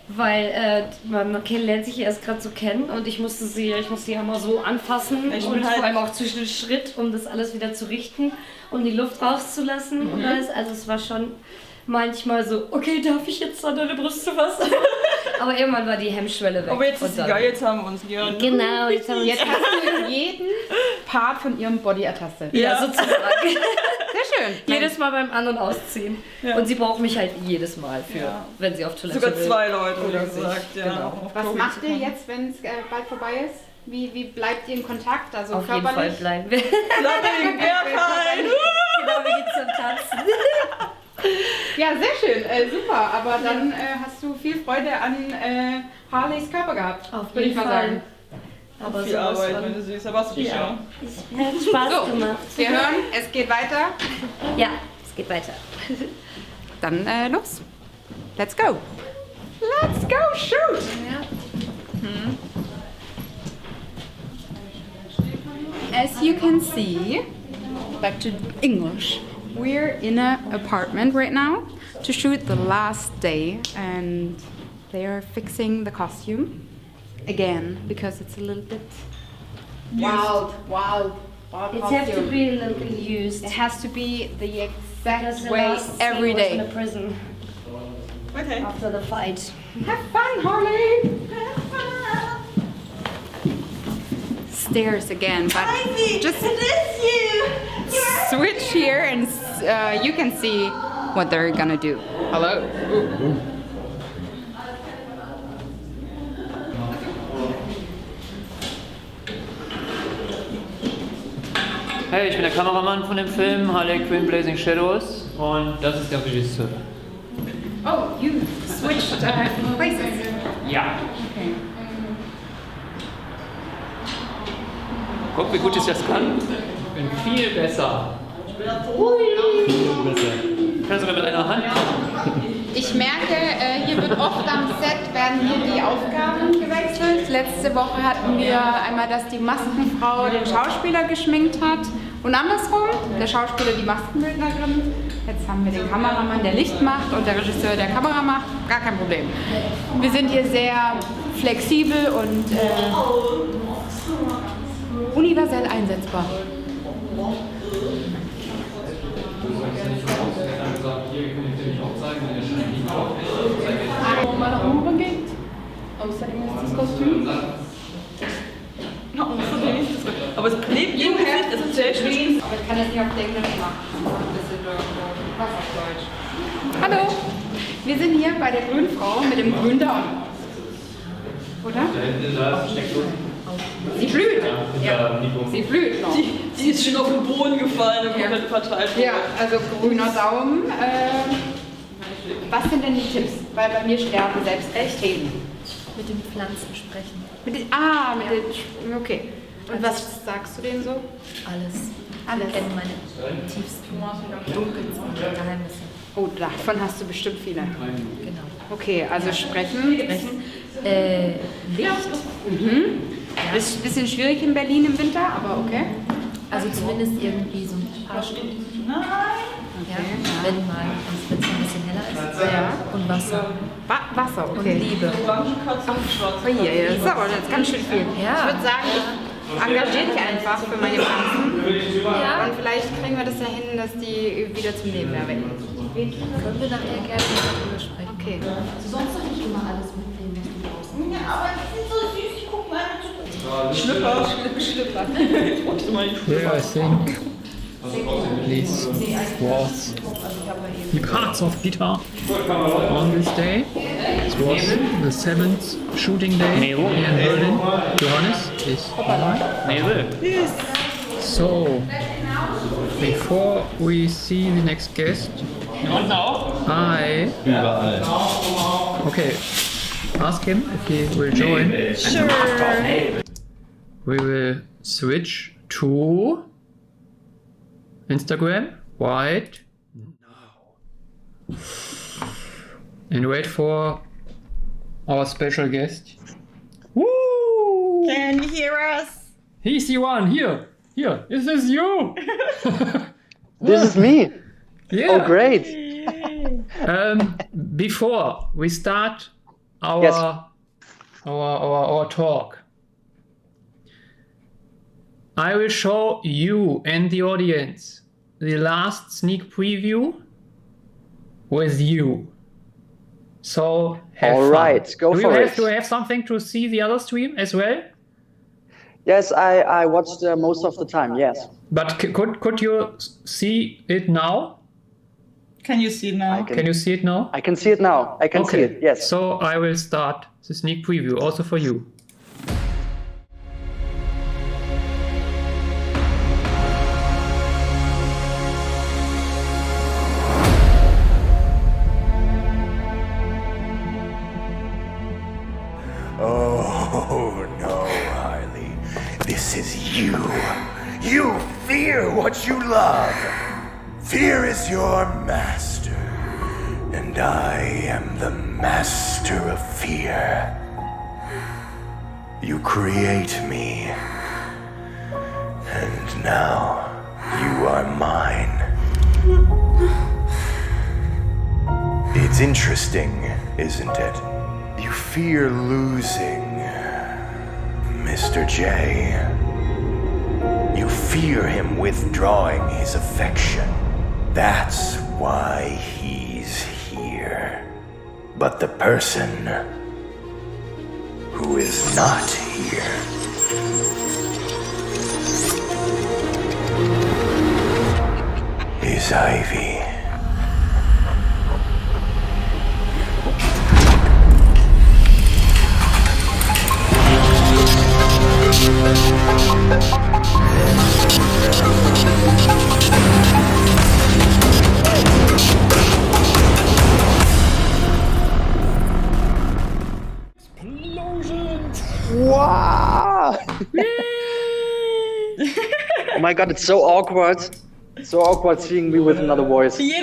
weil man lernt sich erst gerade so kennen und ich musste sie ja mal so anfassen und vor allem auch zwischen den Schritt, um das alles wieder zu richten, um die Luft rauszulassen und alles. Also es war schon manchmal so, okay, darf ich jetzt an deine Brüste fassen? Aber irgendwann war die Hemmschwelle weg. Aber jetzt ist egal, jetzt haben wir uns hier. Genau, jetzt haben wir uns. Jetzt hast du jeden Part von ihrem Body ertastet. Ja, sozusagen. Sehr schön. Jedes Mal beim An- und Ausziehen. Ja. Und sie braucht mich halt jedes Mal für, wenn sie auf Toilette will. Sogar 2 Leute, oder wie gesagt. sich. Ja. Genau. Was macht ihr jetzt, wenn es bald vorbei ist? Wie bleibt ihr in Kontakt? Also auf körperlich? jeden Fall bleiben wir. Bleiben wir Genau, wir gehen zum Tanzen. Ja, sehr schön, super. Aber dann hast du viel Freude an Harleys Körper gehabt. Auf jeden Fall. Aber viel Arbeit, meine Süße. Aber hast du die schon? Hat Spaß gemacht. Wir hören, es geht weiter. Ja, es geht weiter. Dann los. Let's go. Let's go, shoot. As you can see, back to English. We're in an apartment right now to shoot the last day, and they are fixing the costume again because it's a little bit wild It costume. has to be a little bit used. It has to be the exact Because the way last every scene was day. in a prison. Okay. After the fight. Have fun, Harley! Have fun! Stairs again, but just switch here and you can see what they're gonna do. Hello. Hey, ich bin der Kameramann von dem Film Harley Quinn Blazing Shadows und das ist der Regisseur. Oh, you switched places. Ja. Okay. Guck, wie gut ich das kann. Ich bin viel besser. Ich kann sogar mit einer Hand. Ich merke, hier wird oft am Set werden hier die Aufgaben gewechselt. Letzte Woche hatten wir einmal, dass die Maskenfrau den Schauspieler geschminkt hat und andersrum, der Schauspieler die Maskenbildnerin. Jetzt haben wir den Kameramann, der Licht macht und der Regisseur, der Kamera macht. Gar kein Problem. Wir sind hier sehr flexibel und universell einsetzbar. Wo man nach oben geht. Außerdem ist das Kostüm. Außerdem ist das Kostüm. Aber es klebt im Gesicht, das ist sehr schön. Aber ich kann das nicht auf Englisch machen. Was auf Deutsch. Hallo, wir sind hier bei der grünen Frau mit dem grünen Daumen. Oder? Sie blüht. Ja, sie blüht noch. Die ist schon auf den Boden gefallen und komplett verteilt. Ja, also grüner Daumen. Was sind denn die Tipps? Weil bei mir sterben selbst Themen. Mit den Pflanzen sprechen. Den. Okay. Und was sagst du denen so? Alles. Alles. Ich kenne meine tiefsten, dunkelsten Geheimnisse. Oh, davon hast du bestimmt viele. Genau. Okay, also sprechen. Licht. Ja. Ist ein bisschen schwierig in Berlin im Winter, aber okay. Also zumindest irgendwie so ein paar Stunden. Ja, wenn es ein bisschen heller ist. Ja. Und Wasser. Wasser, okay. Und Liebe. Oh hier, das ist aber jetzt ganz schön viel. Ja. Ich würde sagen, ich engagiere dich einfach für meine Pflanzen. Ja. Und vielleicht kriegen wir das ja hin, dass die wieder zum Leben erwecken. Können wir nachher gerne darüber sprechen. Okay. Sonst soll ich immer alles mitnehmen, was du brauchst. Ja, aber die sind so süß, ich guck mal. Schlüpper. Yeah, I think this was the parts of guitar on this day. It was the 7th shooting day here in Berlin. Johannes is Yes. So, before we see the next guest, okay, ask him if he will join. Sure. We will switch to Instagram, right now, and wait for our special guest. Woo! Can you hear us? He's the one, here, this is you! This is me. Yeah. Oh, great. Before we start our, Yes. our talk, I will show you and the audience the last sneak preview with you. So have All fun. right, go for it. Do you have something to see the other stream as well? Yes, I watched most of the time, yes. But could you see it now? Can you see now? Can you see it now? I can see it now. I can see it, yes. So I will start the sneak preview also for you. Oh no, Harley. This is you. You fear what you love. Fear is your master. And I am the master of fear. You create me. And now you are mine. It's interesting, isn't it? You fear losing, Mr. J. You fear him withdrawing his affection. That's why he's here. But the person who is not here is Ivy. Oh my god, it's so awkward. So awkward seeing me with another voice. Yeah,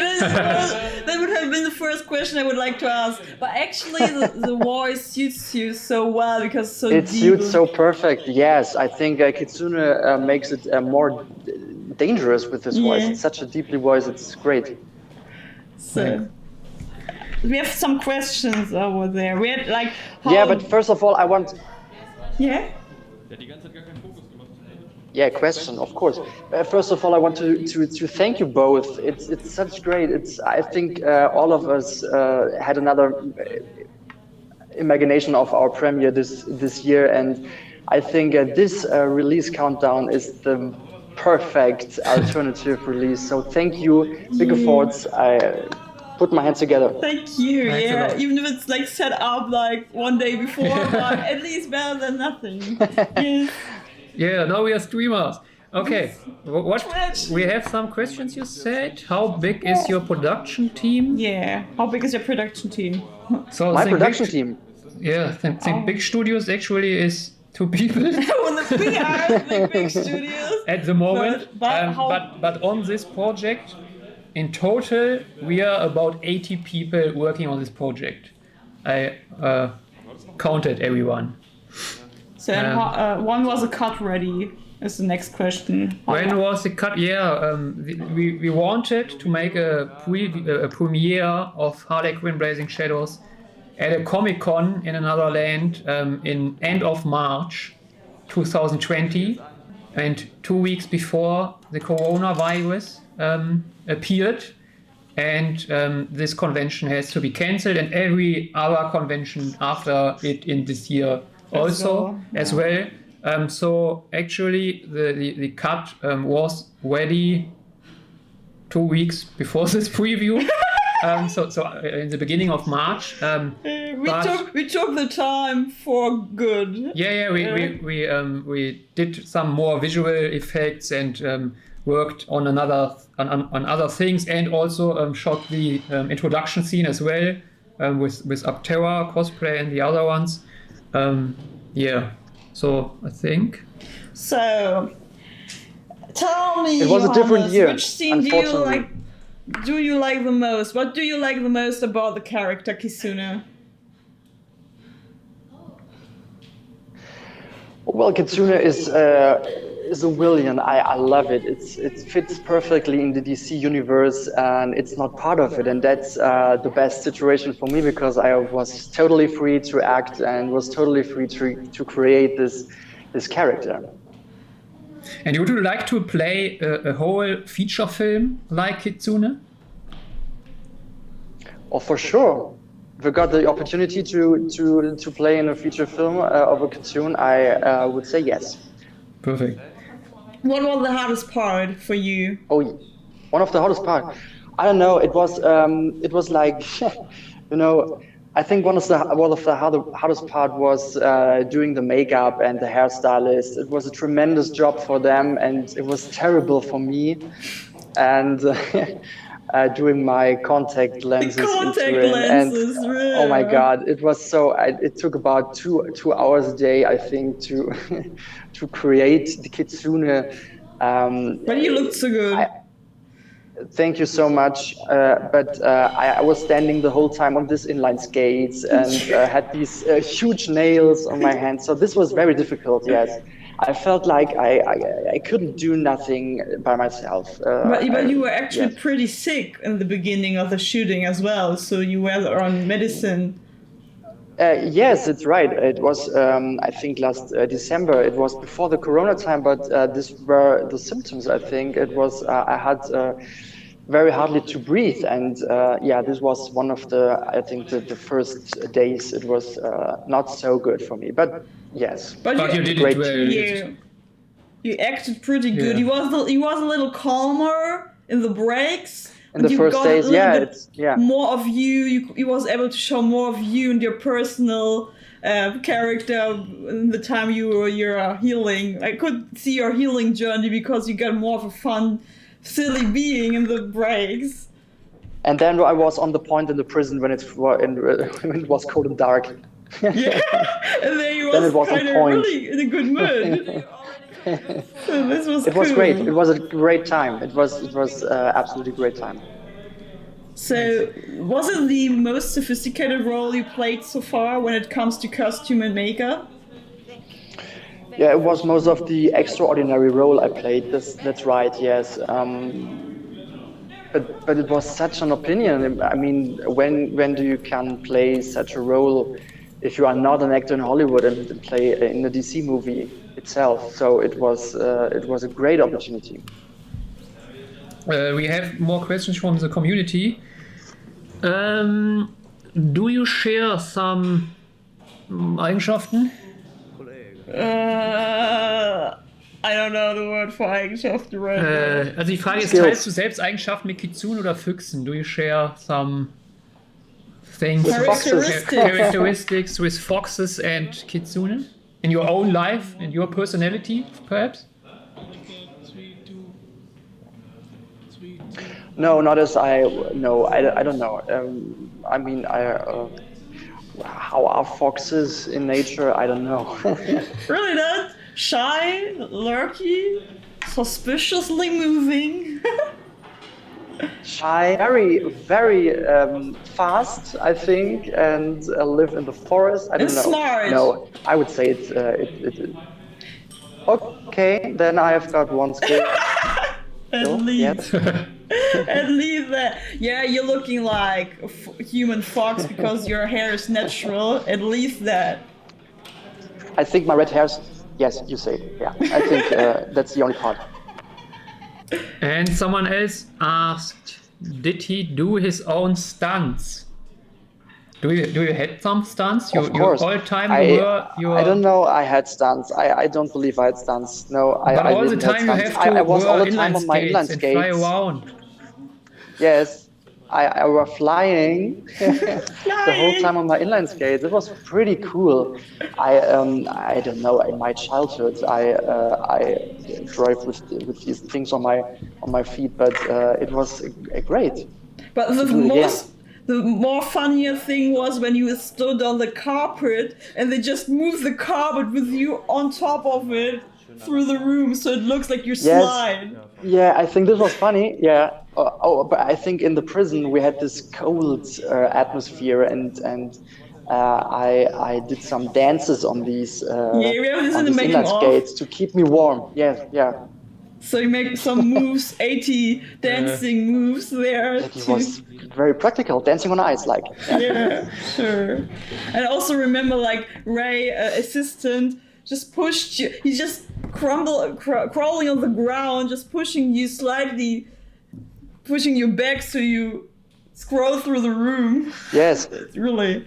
that would have been the first question I would like to ask. But actually, the voice suits you so well because it's so It deep. suits so perfect. Yes, I think Kitsuna makes it more dangerous with his voice. Yeah. It's such a deeply voice. It's great. So we have some questions over there. We had like Yeah, but first of all, I want. Yeah. Yeah, question, of course. First of all, I want to thank you both. It's such great. I think all of us had another imagination of our premiere this year, and I think this release countdown is the perfect alternative release. So thank you, big efforts. I put my hands together. Thank you. Thanks a Yeah, lot. even if it's like set up like one day before, but at least better than nothing. Yes. Yeah, now we are streamers. Okay, what we have some questions. You said, how big is your production team? Yeah, how big is your production team? So My think production big, team. Yeah, think big studios actually is 2 people. We are big studios At the moment, but but on this project, in total, we are about 80 people working on this project. I counted everyone. So when was the cut ready? Is the next question. When was the cut? Yeah, we wanted to make a premiere of Harley Quinn Blazing Shadows at a Comic-Con in another land in end of March 2020, and 2 weeks before the coronavirus appeared, and this convention has to be cancelled, and every other convention after it in this year also as well. So actually the cut was ready 2 weeks before this preview. So in the beginning of March. We took the time for good. Yeah, we did some more visual effects and worked on other things, and also shot the introduction scene as well with Aptera cosplay and the other ones. Yeah, so I think. So tell me, It was a different Johannes, year, which scene do you like the most? What do you like the most about the character Kitsuna? Well, Kitsuna is a villain. I love it. It fits perfectly in the DC universe, and it's not part of it. And that's the best situation for me, because I was totally free to act and was totally free to create this character. And would you like to play a whole feature film like Kitsuna? Oh, for sure. If I got the opportunity to play in a feature film of a Kitsuna, I would say yes. Perfect. What was the hardest part for you? Oh, one of the hardest part. I don't know. It was like, you know, I think one of the hardest part was doing the makeup and the hairstylist. It was a tremendous job for them, and it was terrible for me. And doing my contact lenses really. Oh my god, it was so. It took about two hours a day, I think, to to create the Kitsuna. But you looked so good. Thank you so much. But I was standing the whole time on this inline skates and had these huge nails on my hands. So this was very difficult. Yes, I felt like I couldn't do nothing by myself. But you were actually pretty sick in the beginning of the shooting as well. So you were on medicine. Yes, it's right. It was, I think, last December. It was before the Corona time, but these were the symptoms, I think. It was, I had very hardly to breathe. And yeah, this was one of I think, the first days. It was not so good for me, but yes. But you did it well. You acted pretty good. Yeah. You was a little calmer in the breaks. In the first days, yeah, more of you. You was able to show more of you and your personal character in the time you're healing. I could see your healing journey because you got more of a fun, silly being in the breaks. And then I was on the point in the prison when it was cold and dark. Yeah, and then you was kind of really in a good mood. This was It was cool. great. It was a great time. It was absolutely great time. So, was it the most sophisticated role you played so far when it comes to costume and makeup? Yeah, it was most of the extraordinary role I played. That's right. Yes. But it was such an opinion. I mean, when do you can play such a role if you are not an actor in Hollywood and play in a DC movie itself? So it was a great opportunity. We have more questions from the community. Do you share some Eigenschaften? I don't know the word for Eigenschaften right now. Also die Frage ist, teilst du selbst Eigenschaften mit Kitsune oder Füchsen? Do you share some things, characteristics with foxes and Kitsune? In your own life, in your personality, perhaps? No, not as I. No, I don't know. I mean, how are foxes in nature? I don't know. Really not? Shy, lurky, suspiciously moving. Shy, very fast, I think, and live in the forest. I don't know. Smart. No, I would say it's. Okay, then I have got one skill. At least. Yes. At least that. Yeah, you're looking like a human fox because your hair is natural. At least that. I think my red hairs. Yes, you say. Yeah, I think that's the only part. And someone else asked, did he do his own stunts? Do you had some stunts? Of course. All time I don't know. I had stunts. I don't believe I had stunts. No, but I all the didn't time have you stunts. have to I was all the wear time on my inline and fly skates. around. Yes, I was flying the whole time on my inline skates. It was pretty cool. I don't know. In my childhood, I drove with these things on my feet, but it was great. But the more funnier thing was when you stood on the carpet and they just moved the carpet with you on top of it through the room, so it looks like you slide. Yeah, I think this was funny. Yeah. But I think in the prison we had this cold atmosphere, and I did some dances on these inline skates to keep me warm. Yeah. So you make some moves, 80 dancing moves there. It was very practical, dancing on ice, like. Yeah, sure. And also remember, like Ray, assistant, just pushed you. He's just crawling on the ground, just pushing you slightly, pushing you back so you scroll through the room. Yes. Really.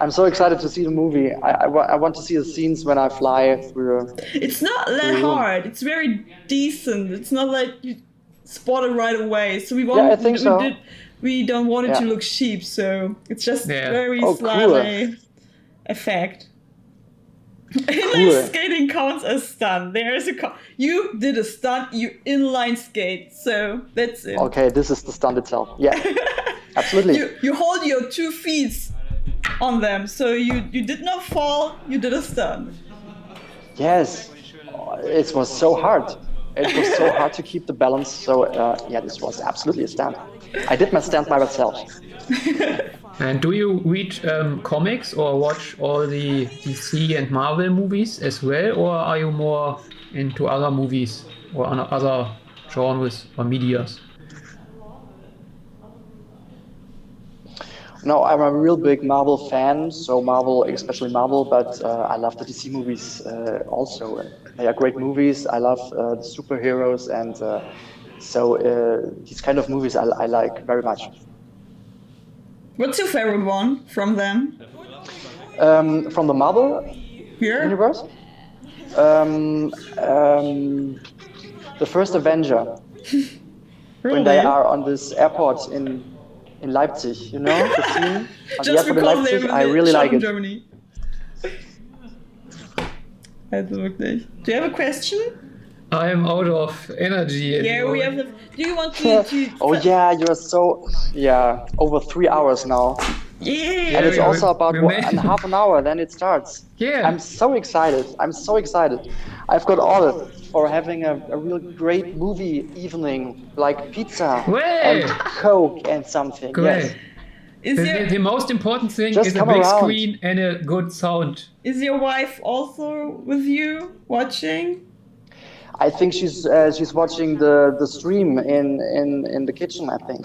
I'm so excited to see the movie. I want to see the scenes when I fly through. It's not that hard. It's very decent. It's not like you spot it right away. So we want. Yeah, I think so. We don't want it to look cheap. So it's just very slightly cool. effect. Inline skating counts as stunt. There is you did a stunt. You inline skate. So that's it. Okay, this is the stunt itself. Yeah, absolutely. You hold your 2 feet on them, so you did not fall, you did a stunt. Yes, it was so hard. It was so hard to keep the balance, so yeah, this was absolutely a stunt. I did my stunt by myself. And do you read comics or watch all the DC and Marvel movies as well, or are you more into other movies or other genres or medias? No, I'm a real big Marvel fan, so Marvel, especially Marvel, but I love the DC movies also. They are great movies. I love the superheroes, and so these kind of movies I like very much. What's your favorite one from them? From the Marvel universe? The first Avenger. Really? When they are on this airport in Leipzig, you know, the scene on the airport in Leipzig, I really like it. Germany. Also wirklich. Do you have a question? I'm out of energy. Yeah, we have. Do you want to? Oh yeah, you're so over 3 hours now. Yeah. And it's also about half an hour, then it starts. Yeah. I'm so excited. I've got all for having a real great movie evening, like pizza Way! and Coke and something. Great. Yes. The most important thing Just is a come big around. screen and a good sound. Is your wife also with you watching? I think she's watching the stream in the kitchen, I think.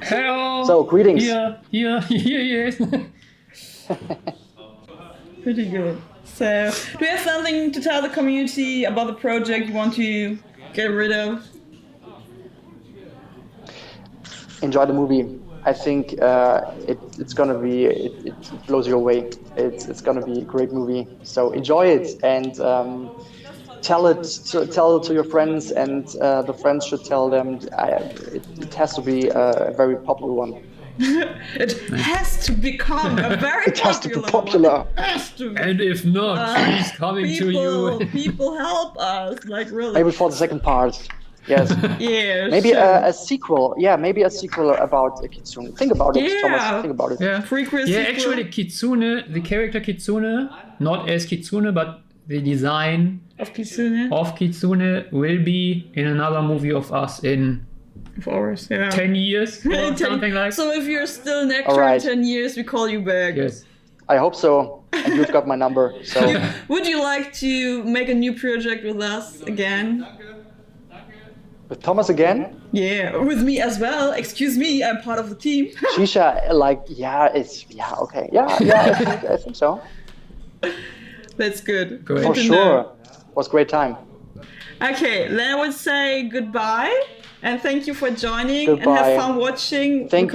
Hello. So greetings. Here he is. Pretty good. So, do you have something to tell the community about the project you want to get rid of? Enjoy the movie. I think it's gonna be it blows you away. It's gonna be a great movie. So enjoy it and tell it to your friends, and the friends should tell them. It has to be a very popular one. It has to become a very It has to be popular. one. It has to. And if not, she's coming to you. People help us, like really. Maybe for the second part. Yes. Yeah. Maybe sure. a sequel. Yeah, maybe a sequel about Kitsuna. Think about it, Thomas. Think about it. Yeah. Prequel Yeah, sequel. actually Kitsune, the character Kitsune, not as Kitsune, but the design of Kitsune will be in another movie of us in of ours, yeah. 10 years or something like. So if you're still an actor All right. in 10 years, we call you back. Yes. I hope so. And you've got my number. So Would you like to make a new project with us again? with Thomas again? Yeah, with me as well. Excuse me, I'm part of the team. ShiSha, okay. Yeah, I think so. That's good. Great. For Good to sure. know. Was a great time. Okay, then I would say goodbye and thank you for joining and Goodbye. have fun watching. Thank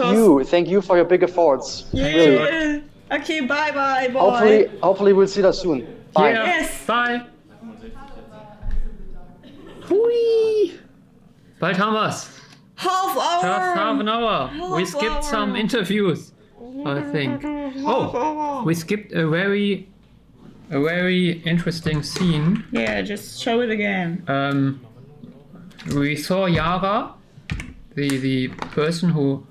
you for your big efforts. Yeah. Really. Okay, bye. Hopefully we'll see you soon. Bye. Yeah. Yes. Bye. Hui. Bald haben wir's. Half hour. Just half an hour. We Half skipped hour. some interviews, I think. Oh, we skipped a very interesting scene. Yeah, just show it again. We saw Yara, the person who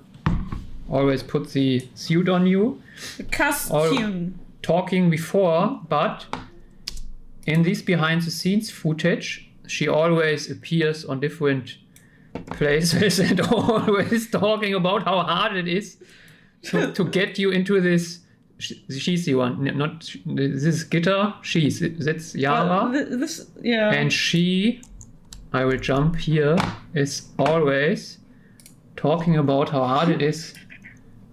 always puts the suit on you, The costume. talking before, but in this behind the scenes footage, she always appears on different places and always talking about how hard it is to get you into this. She's the one, not this guitar. That's Yara. Yeah. And she, I will jump here, is always talking about how hard it is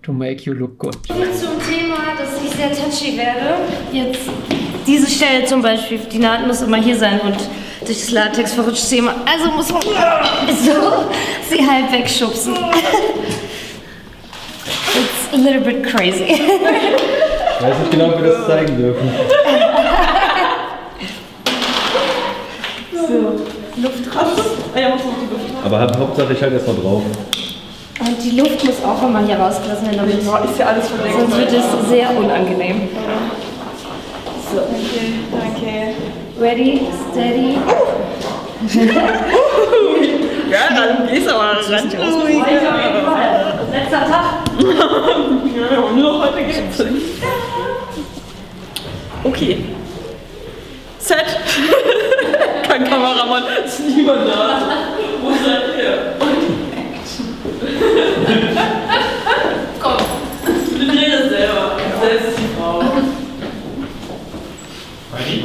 to make you look good. Zum Thema, dass ich sehr touchy werde. Jetzt diese Stelle zum Beispiel, die Naht muss immer hier sein und durch das Latex verrutscht sie immer. Also muss man so sie halb wegschubsen. It's a little bit crazy. Ich weiß nicht genau, ob wir das zeigen dürfen. So, Luft raus. Aber Hauptsache ich halte erstmal drauf. Und die Luft muss auch immer hier rausgelassen werden, damit ist ja alles verdeckt. Sonst wird es sehr unangenehm. So. Danke. Ready, steady. Ja, dann gehst du aber ran. Letzter Tag. Ja, nur heute geht's. Okay. Set. Kein Kameramann, ist niemand da. Wo seid ihr? Komm, wir drehen das selber. Selbst ist die Frau. Ready?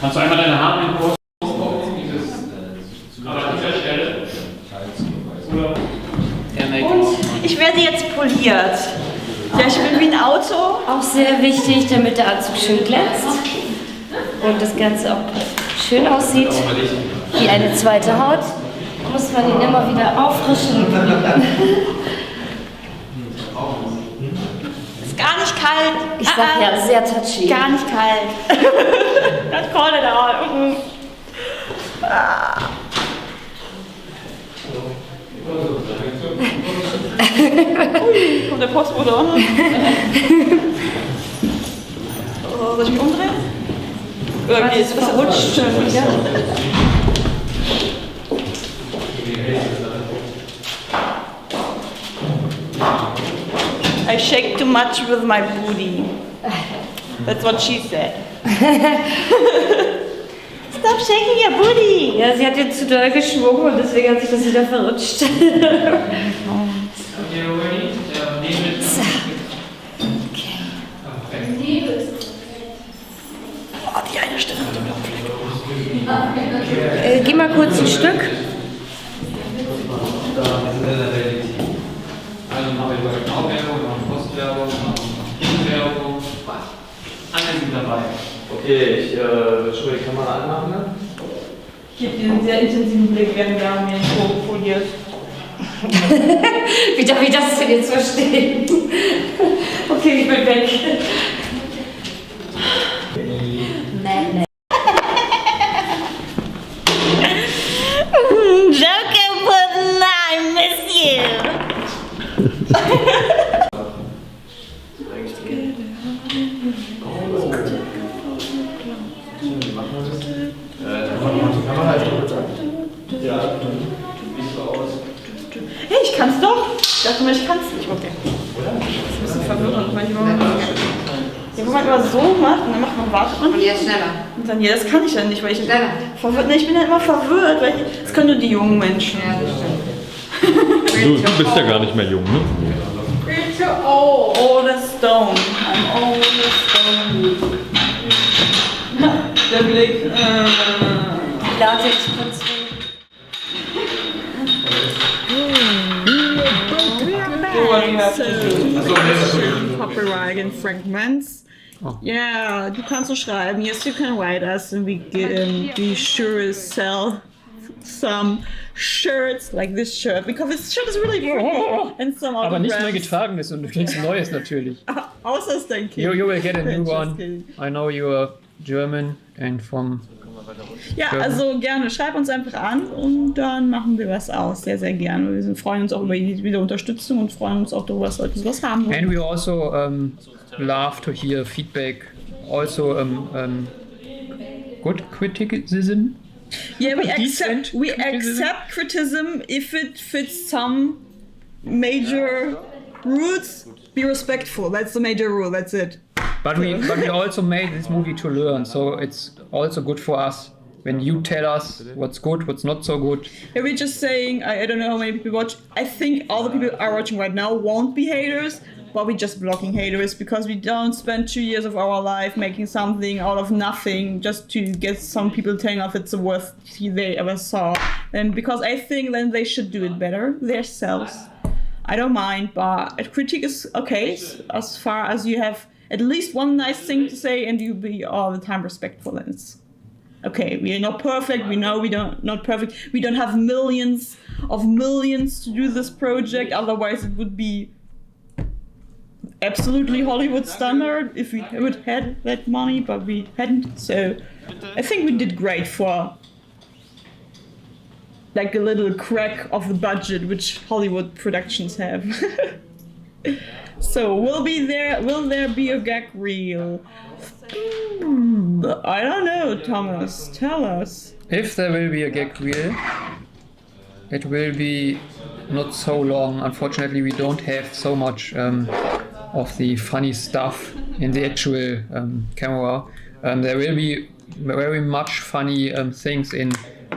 Kannst du einmal deine Haare in den Post aber an dieser Stelle? Oder der Make-up? Ich werde jetzt poliert. Ja, ich bin wie ein Auto. Auch sehr wichtig, damit der Anzug schön glänzt und das Ganze auch schön aussieht wie eine zweite Haut. Muss man ihn immer wieder auffrischen. Ist gar nicht kalt. Ich sag ja, sehr touchy. Gar nicht kalt. Don't call it out. Kommt der Postbote auch noch? Soll ich mich umdrehen? Oder geht es verrutscht schon wieder? I shake too much with my booty. That's what she said. Stop shaking your booty! Ja, sie hat jetzt zu doll geschwungen und deswegen hat sich das wieder verrutscht. So. Oh, die eine Stelle mit dem Geh mal kurz ein Stück. Also machen wir Bauwerbung, Postwerbung, Innenwerbung. Alle sind dabei. Okay, ich will schon die Kamera anmachen. Ne? Ich gebe dir einen sehr intensiven Blick, während wir mir den Foto foliert. Wie darf ich das denn jetzt verstehen? Okay, ich bin weg. Joker Puddin', I miss you! Hey, ich kann's doch! Ich dachte mir, ich kann's nicht. Okay. Das ist ein bisschen verwirrend manchmal. Ja, wo man immer so macht und dann macht man wartet man. Und jetzt schneller. Und dann, ja, das kann ich ja nicht, weil ich verwirrt. Ne, ich bin ja immer verwirrt, weil das können nur die jungen Menschen. Ja, das stimmt. Du bist ja gar nicht mehr jung, ne? We're too old. Old as stone. I'm old as stone. Der Blick. Latex-Prinzip. Copyright in fragments. Yeah, du kannst so schreiben. Yes, you can write us and we sure sell some shirts like this shirt because this shirt is really cool and some Aber nicht mehr autographs. getragen ist und du kriegst ein neues natürlich. Außer es dein Kind. You will get a new Just one. kidding. I know you are German and from Ja, German. also gerne, schreib uns einfach an und dann machen wir was aus. Sehr, sehr gerne. Freuen uns auch über jede Unterstützung und freuen uns auch darüber, dass Leute sowas haben wollen. And we also love to hear feedback. Also good criticism. Yeah, we Decent accept criticism if it fits some major rules. Be respectful. That's the major rule. That's it. But we also made this movie to learn, so it's also good for us when you tell us what's good, what's not so good. Yeah, we're just saying, I don't know how many people watch. I think all the people are watching right now won't be haters, but we're just blocking haters because we don't spend 2 years of our life making something out of nothing just to get some people telling us it's the worst they ever saw. And because I think then they should do it better themselves. I don't mind, but a critique is okay as far as you have at least one nice thing to say and you be all the time respectful. Then it's okay. We are not perfect. We know we don't not perfect. We don't have millions to do this project. Otherwise, it would be absolutely Hollywood standard if we would had that money, but we hadn't. So I think we did great for like a little crack of the budget which Hollywood productions have. So will there be a gag reel? I don't know, Thomas. Tell us. If there will be a gag reel, it will be not so long. Unfortunately, we don't have so much of the funny stuff in the actual camera. There will be very much funny things in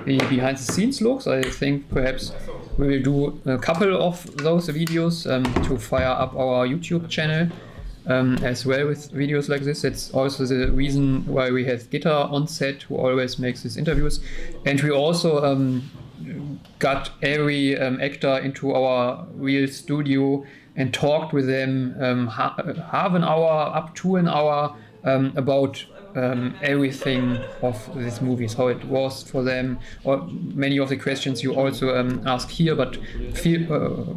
the behind the scenes looks. I think perhaps we will do a couple of those videos to fire up our YouTube channel as well with videos like this. It's also the reason why we have Gitta on set, who always makes these interviews. And we also got every actor into our real studio and talked with them half an hour up to an hour about everything of this movie, how it was for them, or many of the questions you also ask here, but feel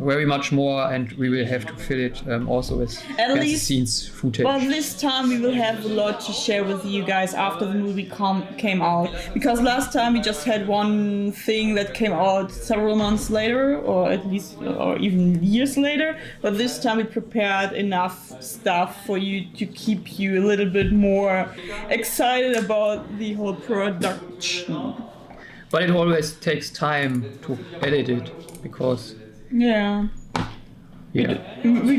very much more, and we will have to fill it also with At least, scenes footage. Well, this time we will have a lot to share with you guys after the movie came out, because last time we just had one thing that came out several months later, or at least, or even years later, but this time we prepared enough stuff for you to keep you a little bit more excited about the whole production. But it always takes time to edit it, because we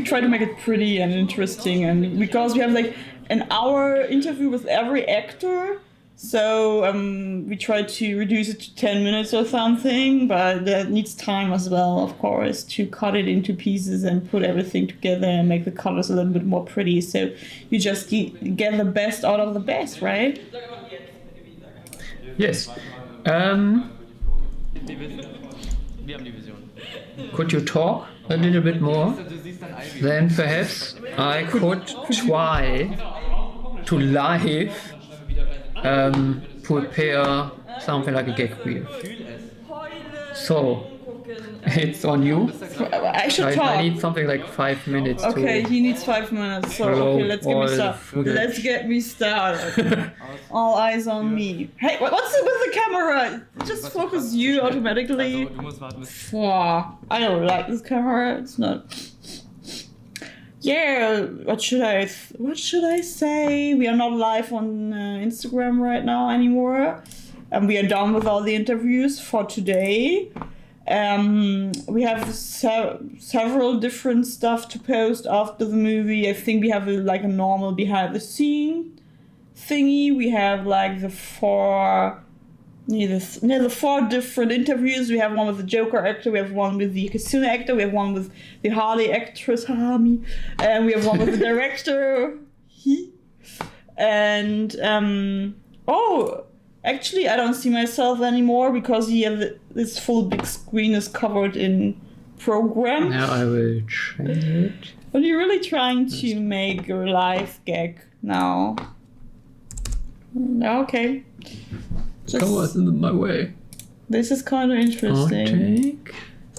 try to make it pretty and interesting, and because we have like an hour interview with every actor. So we tried to reduce it to 10 minutes or something, but that needs time as well, of course, to cut it into pieces and put everything together and make the colors a little bit more pretty. So you just get the best out of the best, right? Yes. Could you talk a little bit more? Then perhaps I could try to live prepare something like a gag reel. So, it's on you. I should talk. I need something like 5 minutes. Okay, he needs 5 minutes. So okay, let's get me started. Let's get me started. All eyes on me. Hey, what's it with the camera? Just focus you automatically. I don't like this camera. It's not. Yeah, what should I say? We are not live on Instagram right now anymore. And we are done with all the interviews for today. We have several different stuff to post after the movie. I think we have a normal behind the scene thingy. We have like the four different interviews. We have one with the Joker actor, we have one with the Kitsuna actor, we have one with the Harley actress, and we have one with the director, and actually I don't see myself anymore because this full big screen is covered in program. Now I will change it. Are you really trying to make a live gag now? Okay. Just in my way. This is kind of interesting.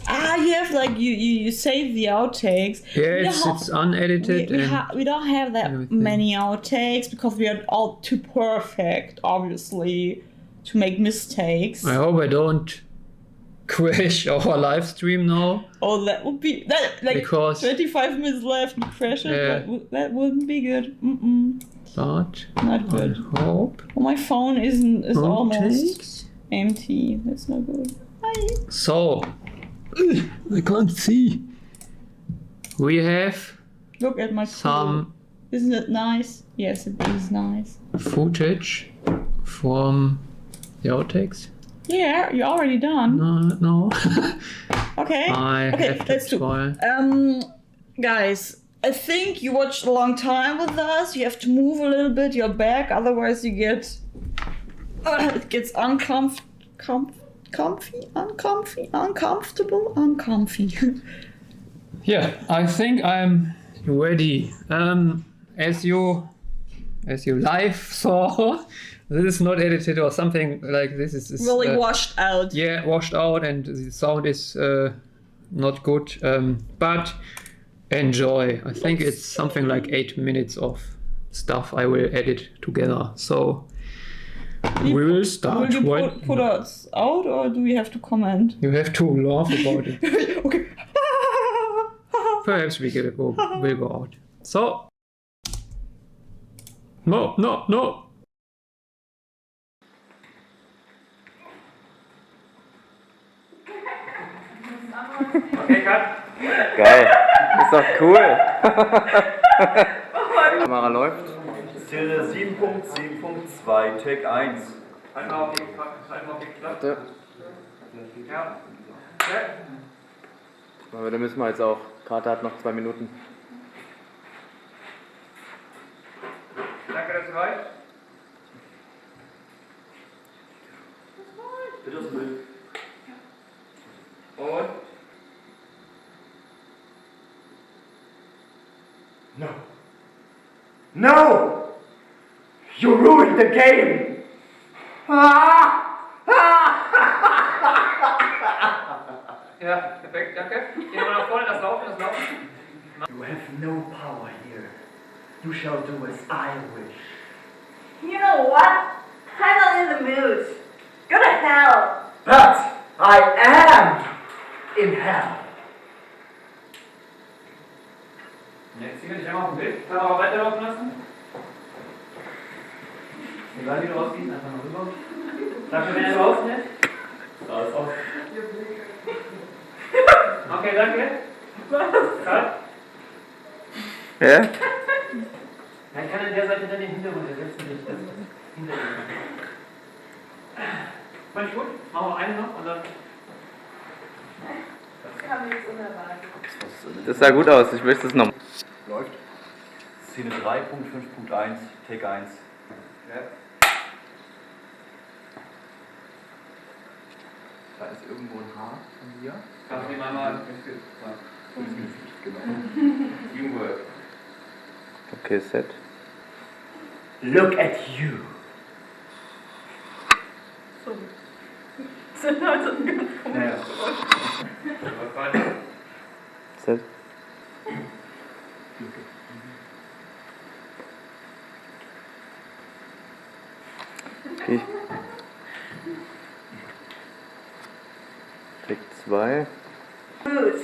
Outtake. You have you save the outtakes. Yeah, it's unedited. We don't have that many outtakes because we are all too perfect, obviously, to make mistakes. I hope I don't crash our live stream now. Oh, that would be because 25 minutes left and crash it. Yeah. That wouldn't be good. But not good. I hope. Well, my phone is almost empty. That's not good. Hi. So I can't see. We have look at my some. Isn't it nice? Yes, it is nice. Footage from the outtakes. Yeah, you're already done. No. Okay. Let's try. Guys, I think you watched a long time with us. You have to move a little bit your back, otherwise you get it gets uncomfortable. Yeah, I think I'm ready. As you live saw, this is not edited or something like this. Is really washed out. Yeah, washed out, and the sound is not good. But enjoy. I think it's something like 8 minutes of stuff I will edit together. So we will start. Will you put us out, or do we have to comment? You have to laugh about it. Okay. Perhaps we'll go out. So. No. Okay, cut. Geil. Ist doch cool. Kamera läuft. Szene 7.7.2, Take 1. Einmal auf die Warte. Ja. Aber da müssen wir jetzt auch. Karte hat noch 2 Minuten. Danke, das reicht. Bitte das Bild. Und? No. No! You ruined the game! Ja, perfekt, danke. Geh mal nach vorne, das Laufen. You have no power here. You shall do as I wish. You know what? I'm not in the mood. Go to hell. But I am in hell. Jetzt zieh dich einmal auf dem Bild. Kann aber weiterlaufen lassen. Egal wie du aussiehst, einfach mal rüber. Dafür, wenn er rausnimmt. Da ist auch. Okay, danke. Was? Ja? Dann kann er an der Seite dann den Hintergrund ersetzen, nicht das hinter ihm. Fand ich gut? Machen wir eine noch und dann. Das kam nichts unerwartet. Das sah gut aus, ich möchte es noch. Läuft. Szene 3.5.1, Take 1. Ja. Da ist irgendwo ein Haar von mir. Kannst du die mal Genau. Teamwork. Okay, set. Look at you. So. Das sind Leute ganz komisch. Naja. Was weiter? Set. Okay. Take 2. Good.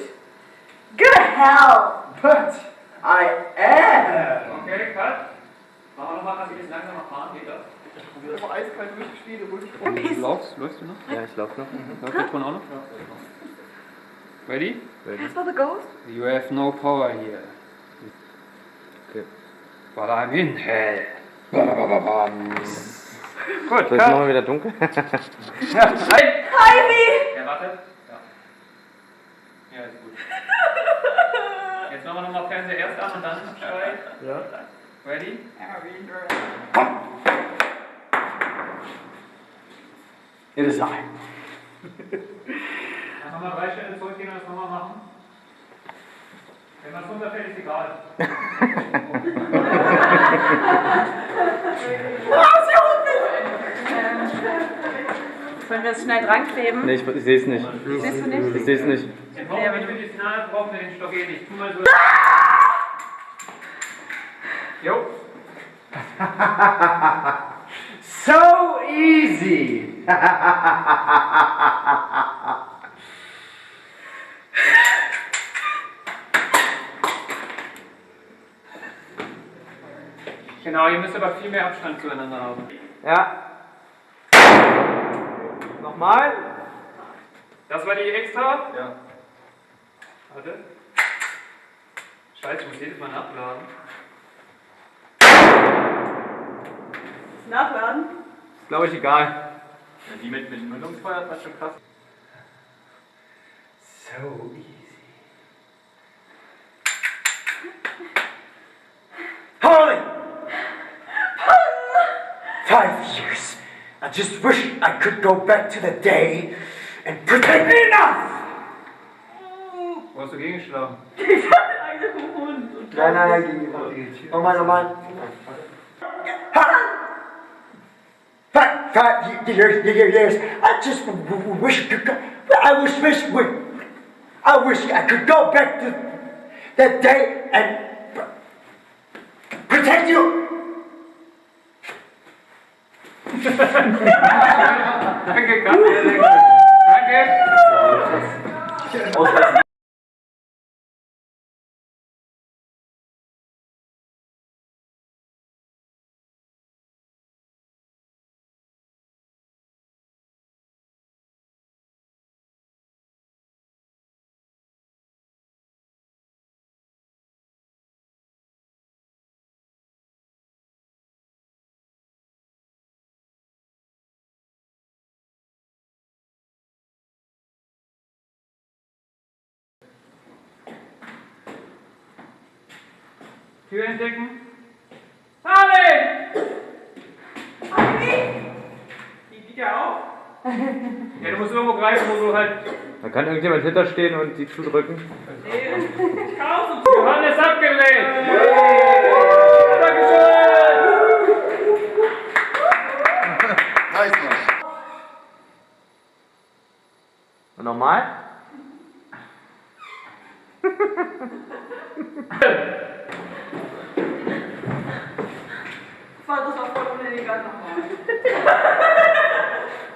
Go to hell! But I am. Okay, cut. Machen wir nochmal, kannst du jetzt langsamer fahren, geht das? Ich habe aber eiskalt durchgespielt, ruhig. Läufst du noch? Ja, ich laufe noch. Läuft der Ton auch noch? Ready? Ready. That's for the ghost? You have no power here. Okay. But I'm in hell. Gut, Soll ich cut. machen wieder dunkel? Ja, nein! Ivy! Ja, warte. Ja. Ja, ist gut. Jetzt machen wir nochmal Fernseher erst an und dann Schrei. Ja. Ready? It is I. Dann nochmal 3 Schritte zurückgehen und das nochmal machen. Wenn man es runterfällt, ist egal. Sollen wir das schnell dran kleben? Nee, ich sehe es nicht. Siehst du nicht? Ich sehe es nicht. Den brauchen wir nicht für die Signale, brauchen wir den Stock eh nicht. Tu mal so. Jo. So easy. Genau, ihr müsst aber viel mehr Abstand zueinander haben. Ja. Nochmal. Das war die extra? Ja. Warte. Scheiße, ich muss jedes Mal nachladen. Nachladen? Ist glaube ich egal. Ja, die mit Mündungsfeuer war schon krass. So easy. Harley! 5 years. I just wish I could go back to the day and protect me enough! Wo hast du gegengeschlagen? Nein, gegenüber. Nochmal. 5 years. I just wish I could go. I wish I could go back to that day and protect you. Danke, Katja. Danke. Tür entdecken. Harley! Ivy! Die geht ja auf. Ja, du musst irgendwo greifen, wo du halt. Da kann irgendjemand hinterstehen und die zudrücken. Johannes abgedreht! Dankeschön! Nice, Mann. Und nochmal. Das war voll unelegant nochmal.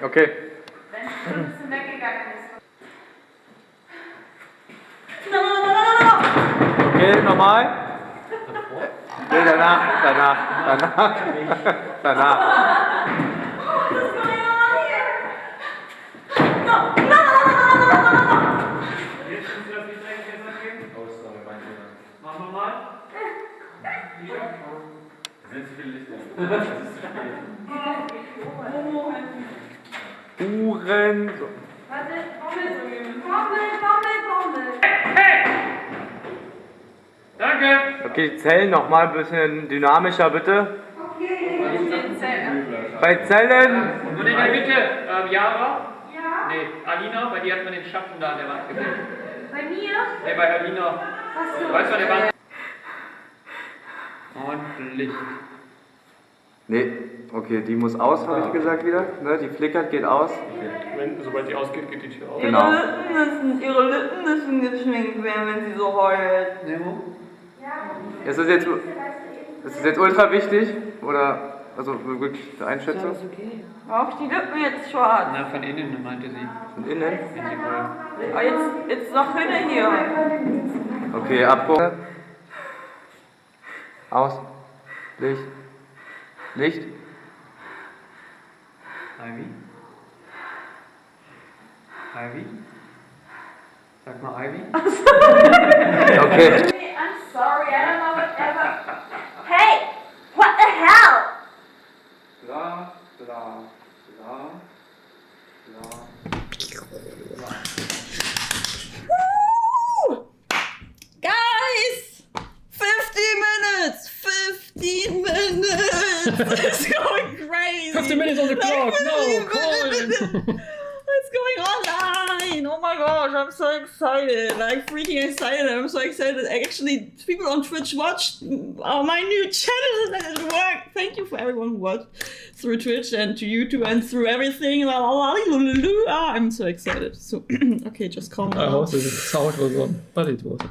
Okay. Wenn es ein bisschen weggegangen ist. Okay, nochmal. Okay, danach. Jetzt musst du das Licht eigentlich besser geben. Machen wir mal. Uhren. Danke. Okay, Zellen nochmal ein bisschen dynamischer, bitte. Bei Zellen. Und in der Mitte, Yara? Ja. Nee, Alina, bei dir hat man den Schatten da an der Wand gesehen. Bei mir? Nee, bei Alina. Weißt du, an der Wand? Und Licht. Nee, okay, die muss aus, habe ich gesagt wieder. Ne, die flickert, geht aus. Okay. Sobald die ausgeht, geht die Tür auf. Genau. Ihre Lippen müssen geschminkt werden, wenn sie so heult. Nemo? Ist das jetzt ultra wichtig? Oder, also wirklich eine Einschätzung? Auf die Lippen jetzt schwarz. Na, von innen, meinte sie. Von innen? Wenn sie wollen. Aber jetzt noch hinten hier. Okay, Abbruch. Aus. Licht. Licht. Ivy? Ivy? Sag mal Ivy. Okay. I'm sorry, I don't know whatever. Hey, what the hell? Bla, bla, bla, bla. Guys! 15 minutes! It's going crazy! 15 minutes on the clock! No, Colin! What's going online? Oh my gosh, I'm so excited. Like freaking excited. I'm so excited. Actually, people on Twitch watched my new channel and it worked. Thank you for everyone who watched through Twitch and to YouTube and through everything. I'm so excited. So, okay, just calm down. I hope the sound was on, but it wasn't.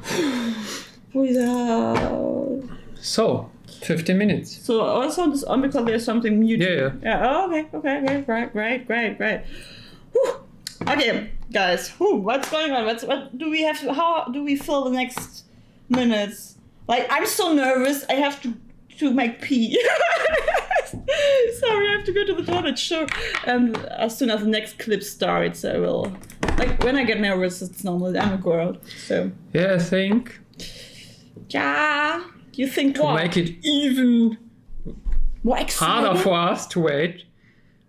Without. So, 15 minutes. So, our sound is on because there's something muted. Yeah. Oh, okay. Great. Whew. Okay, guys. What's going on? What do we have? How do we fill the next minutes? Like, I'm so nervous. I have to make pee. Sorry, I have to go to the toilet. Sure. As soon as the next clip starts, I will. Like, when I get nervous, it's normal. I'm a girl. So. Yeah, I think. Yeah. You think to what? make it even more exciting? harder for us to wait,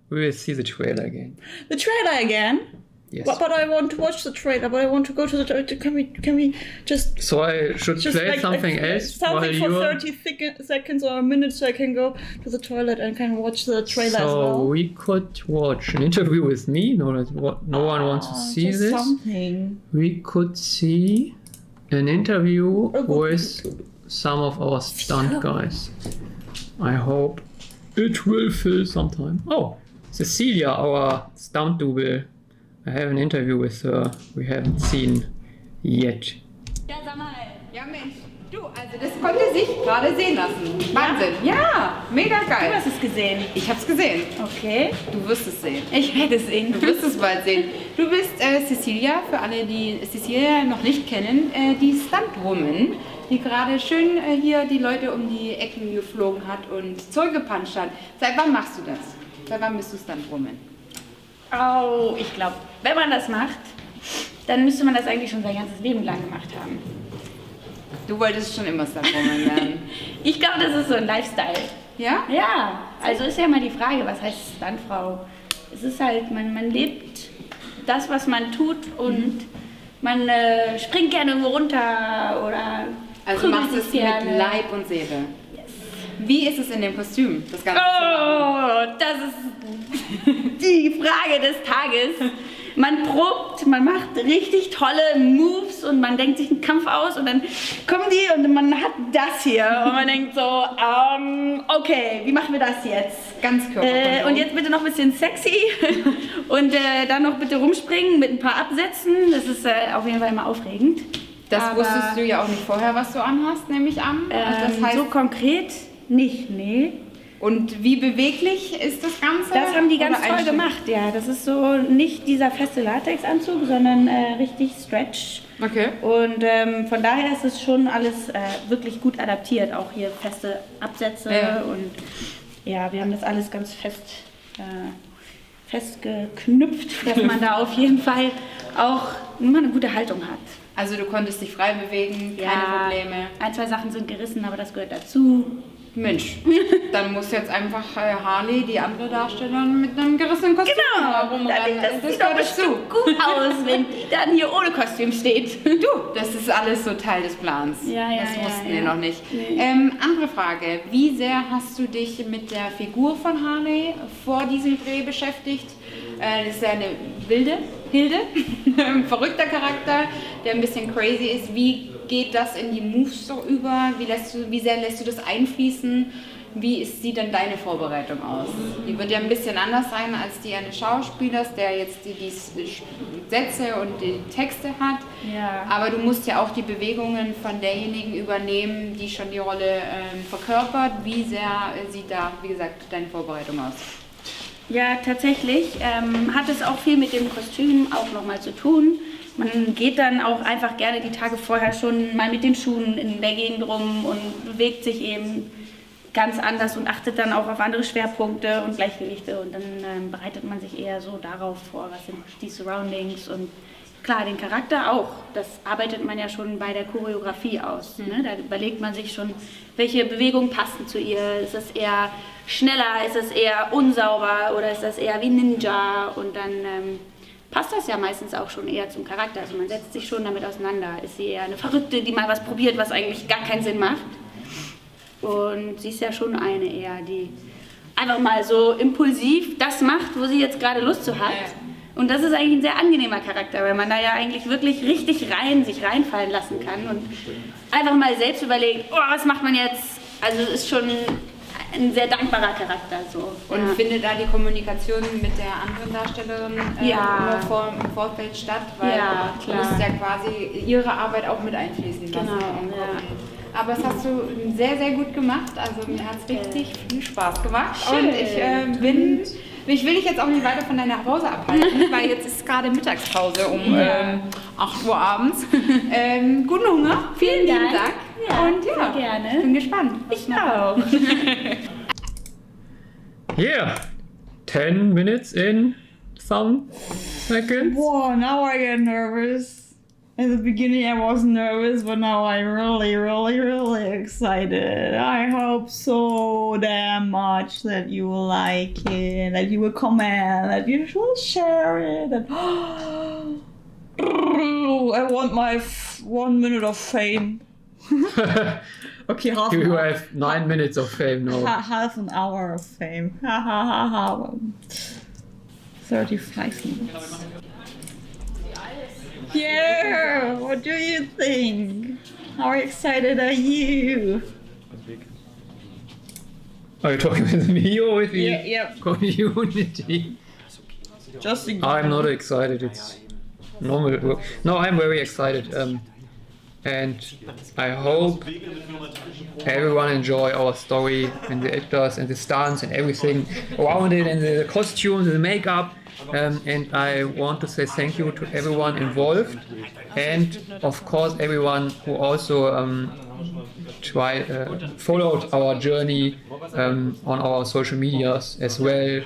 we will see the trailer again. The trailer again? Yes. But I want to watch the trailer, but I want to go to the trailer. Can we just... So I should play something else something for 30 seconds or a minute so I can go to the toilet and can watch the trailer as well? So we could watch an interview with me. No one wants to see just this. Something. We could see an interview with some of our stunt guys. I hope it will fill sometime. Oh, Cecilia, our stunt double. I have an interview with her. We haven't seen yet. Ja, Mensch, du, also das konnte sich gerade sehen lassen. Wahnsinn, ja, mega geil. Du hast es gesehen. Ich hab's gesehen. Okay. Du wirst es sehen. Ich werde es sehen. Du wirst es bald sehen. Du bist Cecilia, für alle, die Cecilia noch nicht kennen, die Stuntwoman, die gerade schön hier die Leute um die Ecken geflogen hat und zurückgepanscht hat. Seit wann machst du das? Seit wann bist du Stuntwoman? Oh, ich glaube, wenn man das macht, dann müsste man das eigentlich schon sein ganzes Leben lang gemacht haben. Du wolltest schon immer Stuntwoman werden. Ich glaube, das ist so ein Lifestyle. Ja? Ja, also ist ja mal die Frage, was heißt Stuntfrau? Es ist halt, man lebt das, was man tut und man springt gerne irgendwo runter oder also machst es mit Leib und Seele. Yes. Wie ist es in dem Kostüm, das Ganze zu machen? Das ist die Frage des Tages. Man probt, man macht richtig tolle Moves und man denkt sich einen Kampf aus und dann kommen die und man hat das hier und man denkt so, okay, wie machen wir das jetzt? Ganz körperlich. Und jetzt bitte noch ein bisschen sexy und dann noch bitte rumspringen mit ein paar Absätzen. Das ist auf jeden Fall immer aufregend. Das wusstest du ja auch nicht vorher, was du anhast, nehme ich an. Das heißt, so konkret nicht, nee. Und wie beweglich ist das Ganze? Das haben die ganz toll gemacht, ja. Das ist so nicht dieser feste Latexanzug, sondern richtig Stretch. Okay. Und von daher ist es schon alles wirklich gut adaptiert. Auch hier feste Absätze und ja, wir haben das alles ganz festgeknüpft, dass man da auf jeden Fall auch immer eine gute Haltung hat. Also du konntest dich frei bewegen, keine Probleme. Ein, zwei Sachen sind gerissen, aber das gehört dazu. Mensch, dann muss jetzt einfach Harley, die andere Darstellerin, mit einem gerissenen Kostüm rumrennen. Das sieht doch bestimmt gut aus, wenn die dann hier ohne Kostüm steht. Du, das ist alles so Teil des Plans. Das wussten wir noch nicht. Andere Frage, wie sehr hast du dich mit der Figur von Harley vor diesem Dreh beschäftigt? Das ist ja eine Hilde, ein verrückter Charakter, der ein bisschen crazy ist. Wie geht das in die Moves so über? Wie sehr lässt du das einfließen? Wie sieht denn deine Vorbereitung aus? Die wird ja ein bisschen anders sein als die eines Schauspielers, der jetzt die Sätze und die Texte hat. Ja. Aber du musst ja auch die Bewegungen von derjenigen übernehmen, die schon die Rolle verkörpert. Wie sehr sieht da, wie gesagt, deine Vorbereitung aus? Ja, tatsächlich hat es auch viel mit dem Kostüm auch nochmal zu tun. Man geht dann auch einfach gerne die Tage vorher schon mal mit den Schuhen in der Gegend rum und bewegt sich eben ganz anders und achtet dann auch auf andere Schwerpunkte und Gleichgewichte und dann bereitet man sich eher so darauf vor, was sind die Surroundings und klar, den Charakter auch. Das arbeitet man ja schon bei der Choreografie aus. Ne? Da überlegt man sich schon, welche Bewegungen passen zu ihr. Ist es eher schneller, ist es eher unsauber oder ist das eher wie Ninja? Und dann passt das ja meistens auch schon eher zum Charakter. Also man setzt sich schon damit auseinander. Ist sie eher eine Verrückte, die mal was probiert, was eigentlich gar keinen Sinn macht? Und sie ist ja schon eine eher, die einfach mal so impulsiv das macht, wo sie jetzt gerade Lust zu hat. Und das ist eigentlich ein sehr angenehmer Charakter, weil man da ja eigentlich wirklich richtig sich reinfallen lassen kann und einfach mal selbst überlegt, oh, was macht man jetzt? Also es ist schon ein sehr dankbarer Charakter. So. Und findet da die Kommunikation mit der anderen Darstellerin immer im Vorfeld statt? Weil du musst ja quasi ihre Arbeit auch mit einfließen lassen. Genau, Aber das hast du sehr, sehr gut gemacht. Also mir hat es richtig viel Spaß gemacht. Schön. Und ich will dich jetzt auch nicht weiter von deiner Pause abhalten, weil jetzt ist gerade Mittagspause um 8 Uhr abends. Guten Hunger. Vielen lieben Dank. Dank. Und sehr gerne. Bin gespannt. Ich auch. Yeah, 10 minutes in some seconds. Whoa, now I get nervous. In the beginning I was nervous, but now I'm really, really, really excited. I hope so damn much that you will like it, that you will comment, that you will share it. And I want my 1 minute of fame. Okay, half You have 9 minutes of fame now. half an hour of fame. 35 minutes. Yeah, what do you think? How excited are you? Are you talking with me or with the Yeah. community? Just I'm not excited. It's normal. No, I'm very excited. And I hope everyone enjoy our story and the actors and the stunts and everything around it and the costumes and the makeup. And I want to say thank you to everyone involved and of course everyone who also followed our journey on our social medias as well.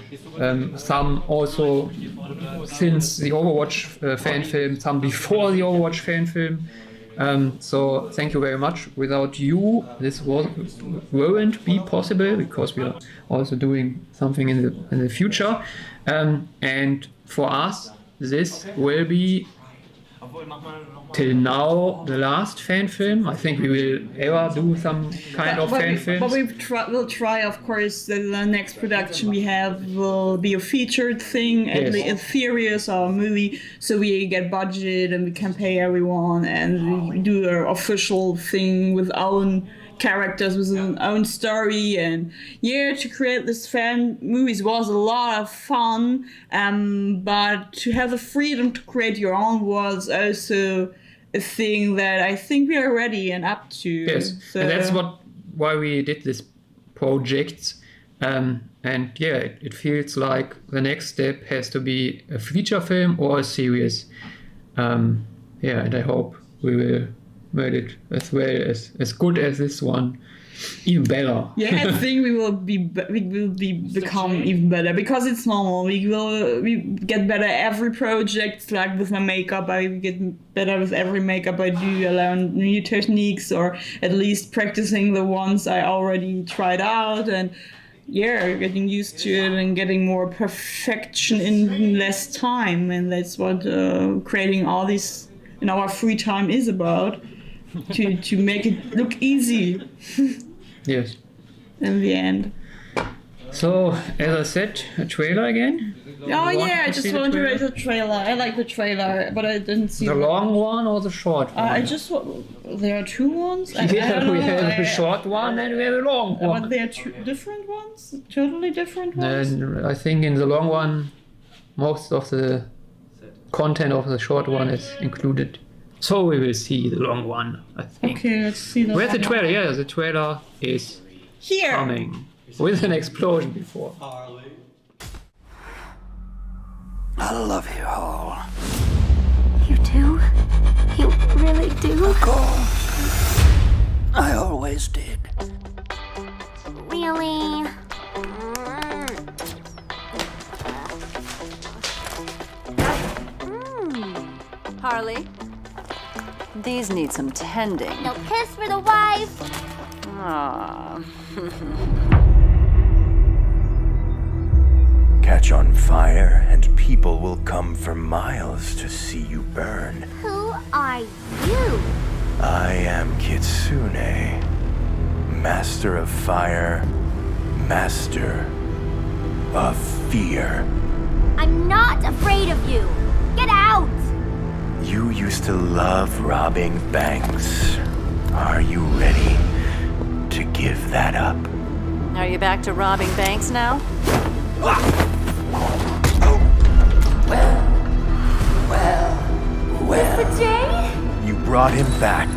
Some also since the Overwatch fan film, some before the Overwatch fan film. So thank you very much. Without you, this won't be possible because we are also doing something in the future. And for us, this will be till now the last fan film. I think we will ever do some kind of fan film. But we'll try, of course, the next production we have will be a featured thing, Yes. a series or a movie, so we get budget and we can pay everyone and we do our official thing with our own characters, with our own story. And to create this fan movies was a lot of fun, but to have the freedom to create your own was also a thing that I think we are ready and up to. Yes, So, and that's why we did this project. And it feels like the next step has to be a feature film or a series. And I hope we will make it as well as good as this one. even better. Yeah, I think we will become even better because it's normal. We get better every project. Like with my makeup, I get better with every makeup I do. I learn new techniques, or at least practicing the ones I already tried out, and getting used to it and getting more perfection in less time. And that's what creating all this in our free time is about. To make it look easy. Yes. In the end. So, as I said, a trailer again? Oh yeah, I just want to rate the trailer. I like the trailer, but I didn't see the long one or the short one. There are two ones? We have a short one and we have a long one. But they are two different ones? Totally different ones? And I think in the long one, most of the content of the short one is included. So we will see the long one, I think. Okay, let's see the Where's the trailer? Yeah, the trailer is here coming with an explosion before. I love you all. You do? You really do? Of course. I always did. Really? Harley, these need some tending. No kiss for the wife. Aww. Catch on fire, and people will come for miles to see you burn. Who are you? I am Kitsune, master of fire, master of fear. I'm not afraid of you. Get out! You used to love robbing banks. Are you ready to give that up? Are you back to robbing banks now? Mr. J? You brought him back.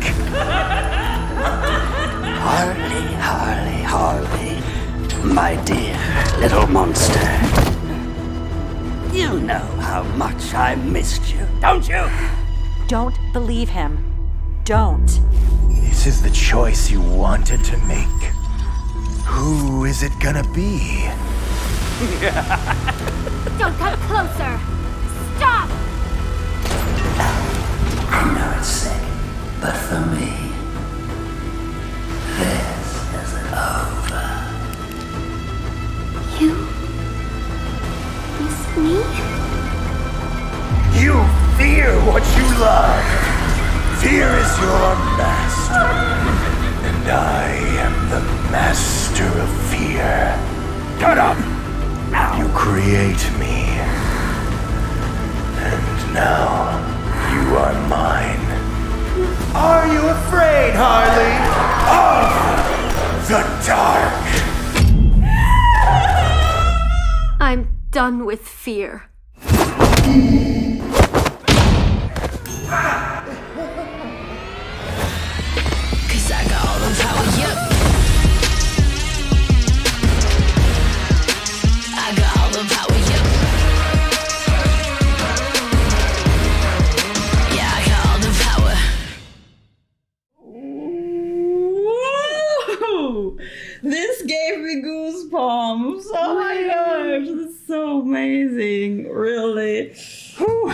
Harley, my dear little monster. You know how much I missed you, don't you? Don't believe him. Don't. This is the choice you wanted to make. Who is it gonna be? Don't come closer. Stop! I know it's sick, but for me, this isn't over. You miss me? You fear what you love. Fear is your master. And I am the master of fear. Shut up! You create me. And now you are mine. Are you afraid, Harley? Of the dark? I'm done with fear. Cause I got all the power, yep. I got all the power, yep. Yeah, I got all the power. Woo! This gave me goosebumps. Oh my gosh, this is so amazing. Really. Whew.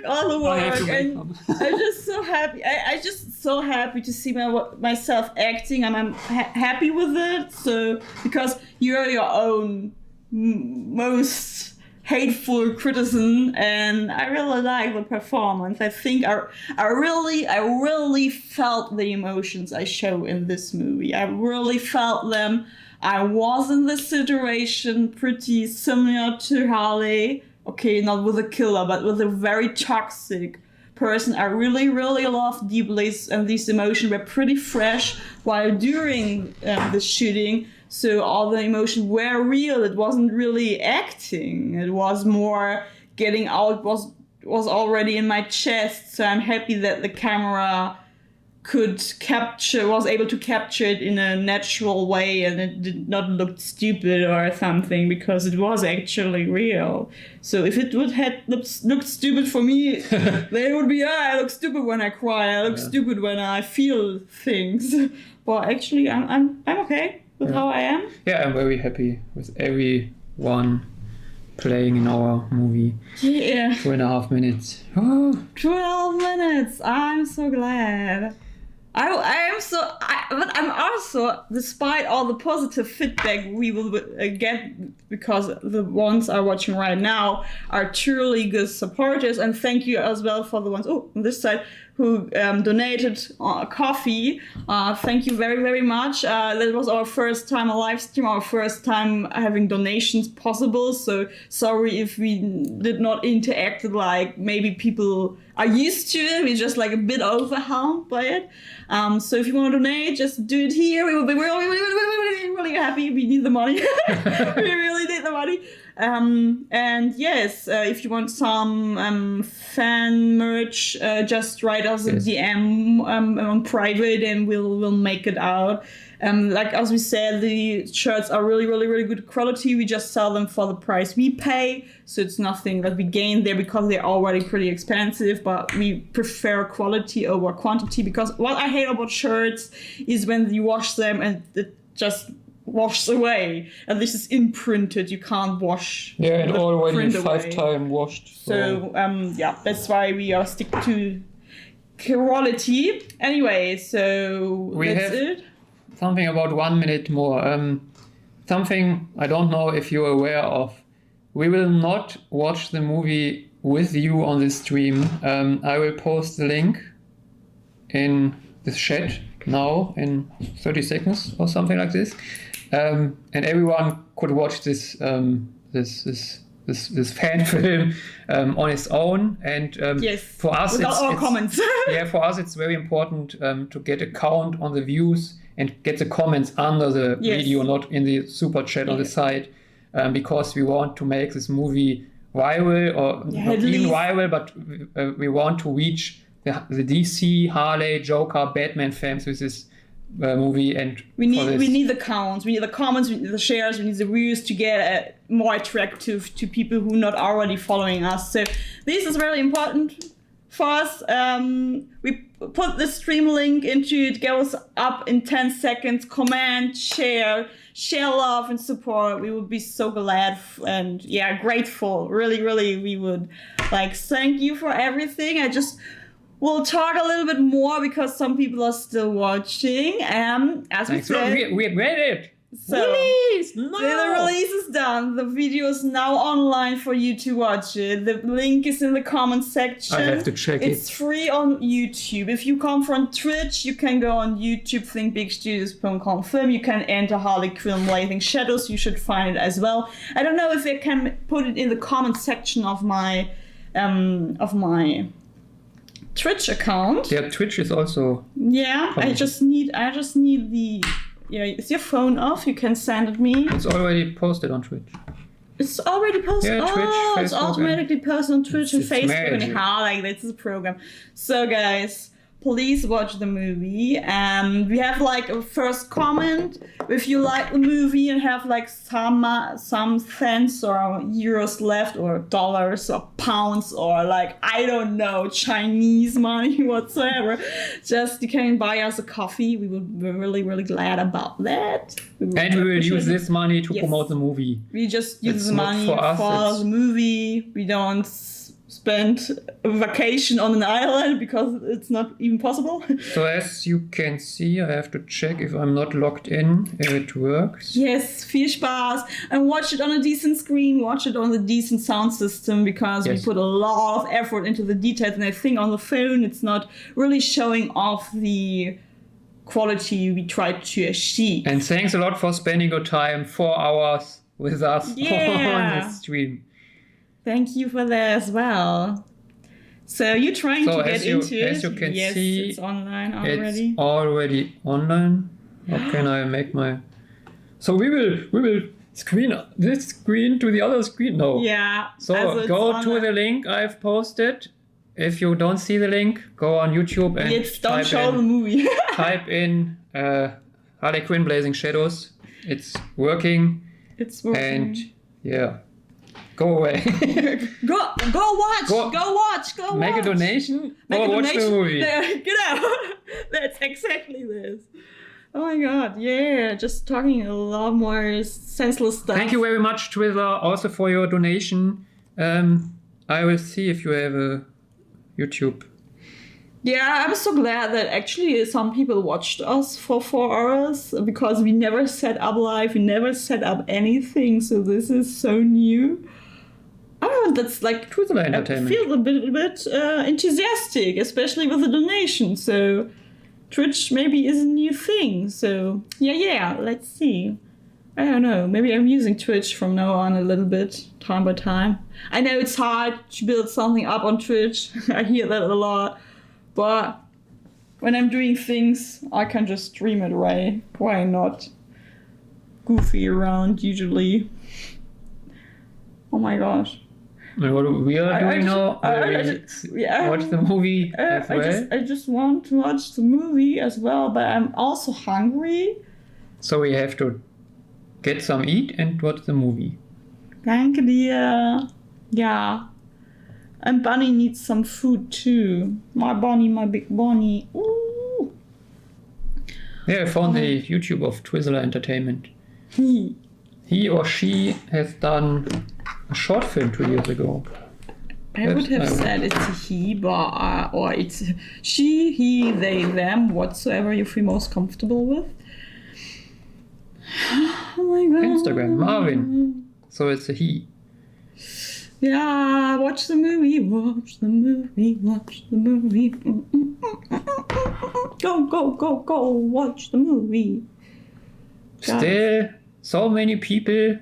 All the work, and I'm just so happy. I just so happy to see myself acting, and I'm happy with it. So because you're your own most hateful criticism, and I really like the performance. I think I really felt the emotions I show in this movie. I really felt them. I was in this situation pretty similar to Harley. Okay, not with a killer, but with a very toxic person I really, really loved deeply, and these emotions were pretty fresh while during the shooting. So all the emotions were real. It wasn't really acting. It was more getting out, was already in my chest. So I'm happy that the camera was able to capture it in a natural way, and it did not look stupid or something, because it was actually real. So if it would have looked stupid for me, then it would be, I look stupid when I cry, I look stupid when I feel things. But actually, I'm okay with how I am. Yeah, I'm very happy with everyone playing in our movie. Yeah. 2.5 minutes. Oh. 12 minutes. I'm so glad. But I'm also, despite all the positive feedback we will get, because the ones are watching right now are truly good supporters, and thank you as well for the ones on this side who donated coffee. Thank you very, very much. That was our first time a live stream, our first time having donations possible. So sorry if we did not interact like maybe people are used to it. We're just like a bit overwhelmed by it. So if you want to donate, just do it here. We will be really happy. We need the money. We really need the money. And yes, if you want some fan merch, just write us a DM on private, and we'll make it out. Like as we said, the shirts are really, really, really good quality. We just sell them for the price we pay, so it's nothing that we gain there because they're already pretty expensive. But we prefer quality over quantity, because what I hate about shirts is when you wash them and it just washes away, and this is imprinted. You can't wash. Yeah, and already 5 away. times washed. So yeah, that's why we are stick to quality. Anyway, so that's it. Something about 1 minute more. Something I don't know if you're aware of. We will not watch the movie with you on the stream. I will post the link in the chat now in 30 seconds or something like this. And everyone could watch this fan film on its own. And yes, for us, without our comments. Yeah, for us it's very important to get a count on the views and get the comments under the video, not in the super chat on the side, because we want to make this movie viral, or not even viral, but we want to reach the DC, Harley, Joker, Batman fans with this movie, and we need the counts, we need the comments, we need the shares, we need the views to get more attractive to people who are not already following us. So this is really important for us. We put the stream link into it, goes up in 10 seconds. Comment, share love and support. We would be so glad and grateful. Really, really, we would like thank you for everything. We'll talk a little bit more because some people are still watching. As we said, we read it. So release! No! The release is done. The video is now online for you to watch it. The link is in the comment section. I have to check it. It's free on YouTube. If you come from Twitch, you can go on YouTube, thinkbigstudios.com. You can enter Harley Quinn Blazing Shadows. You should find it as well. I don't know if I can put it in the comment section of my Twitch account. Yeah, Twitch is also. Yeah, I just need the. Yeah, is your phone off? You can send it me. It's already posted on Twitch. It's already posted. Yeah, Twitch, Facebook, it's automatically posted on Twitch and Facebook magic. and how like this is a program. So guys, please watch the movie. We have like a first comment. If you like the movie and have like some cents or euros left, or dollars or pounds, or like I don't know, Chinese money whatsoever, just you can buy us a coffee. We would be really, really glad about that. And we will use this money to promote the movie. We just use the money for the movie. We don't spend a vacation on an island because it's not even possible. So as you can see, I have to check if I'm not logged in, if it works. Yes, viel Spaß. And watch it on a decent screen, watch it on a decent sound system, because we put a lot of effort into the details, and I think on the phone it's not really showing off the quality we tried to achieve. And thanks a lot for spending your time 4 hours with us on the stream. Thank you for that as well. So you're trying to get into it. As you can see, it's online already. It's already online. How can I make my? So we will screen this screen to the other screen. No. Yeah. So go to the link I've posted if you don't see the link, go on YouTube and Don't show the movie. type in Harley Quinn Blazing Shadows. It's working. It's working. And yeah, go away. Go watch. Make a donation Make or a watch donation. the movie. That's exactly this. Oh my god, yeah, just talking a lot more senseless stuff. Thank you very much, Twizzler, also for your donation. I will see if you have a YouTube. Yeah, I'm so glad that actually some people watched us for 4 hours because we never set up live, we never set up anything, so this is so new. I don't know, that's like Twizzler I Entertainment. feel a bit enthusiastic, especially with the donation. So Twitch maybe is a new thing. So yeah, let's see. I don't know. Maybe I'm using Twitch from now on a little bit, time by time. I know it's hard to build something up on Twitch. I hear that a lot. But when I'm doing things, I can just stream it, right? Why not? Goofy around usually. Oh my gosh. What we are doing now, watch the movie as well. I just want to watch the movie as well, but I'm also hungry. So we have to get some eat and watch the movie. Danke dir. Yeah. And Bunny needs some food too. My bunny, my big bunny. Ooh. Yeah, I found the YouTube of Twizzler Entertainment. He or she has done a short film 2 years ago. I would have said it's a he, but or it's she, he, they, them, whatsoever you feel most comfortable with. Oh my god. Instagram, Marvin. So it's a he. Yeah, watch the movie, watch the movie, watch the movie. Go, watch the movie. Still, so many people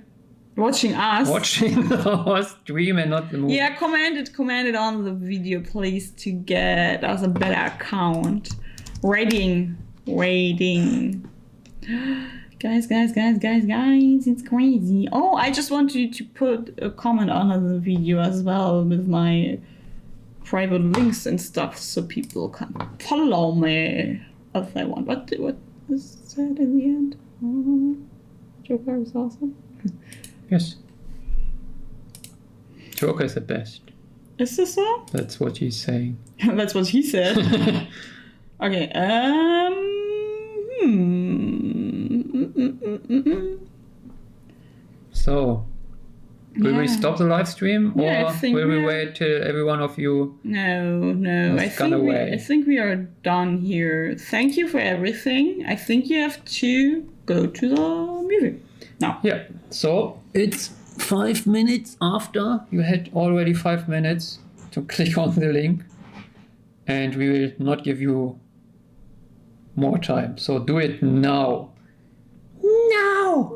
watching us. Watching our stream and not the movie. Yeah, comment it on the video, please, to get us a better account. Rating. Guys, it's crazy. Oh, I just want you to put a comment under the video as well with my private links and stuff so people can follow me if they want. What is said in the end? Oh, Joker is awesome. Yes. Joker is the best. Is this so? That's what he's saying. That's what he said. Okay, So, will we stop the live stream, or Yeah, I think will we we are- wait till every one of you No. has gone away? I think we are done here. Thank you for everything. I think you have to go to the movie now. Yeah. So it's 5 minutes after you had already 5 minutes to click on the link, and we will not give you more time. So do it now. No.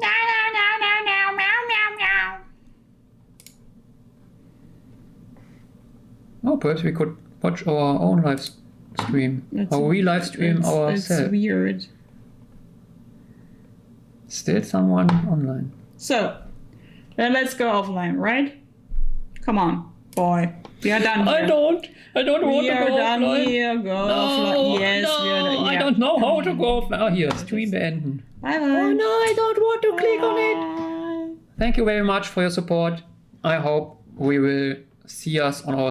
Oh, perhaps we could watch our own live stream. How we live stream ourselves. That's weird. Still someone online. So, then let's go offline, right? Come on, boy. We are done here. I don't want We to are go done offline. here. Go No, offline. Yes, no, we are done. I Yeah. don't know how to go offline. Oh, here, stream beenden. Bye bye. Oh no, I don't want to click on it. Thank you very much for your support. I hope we will see us on our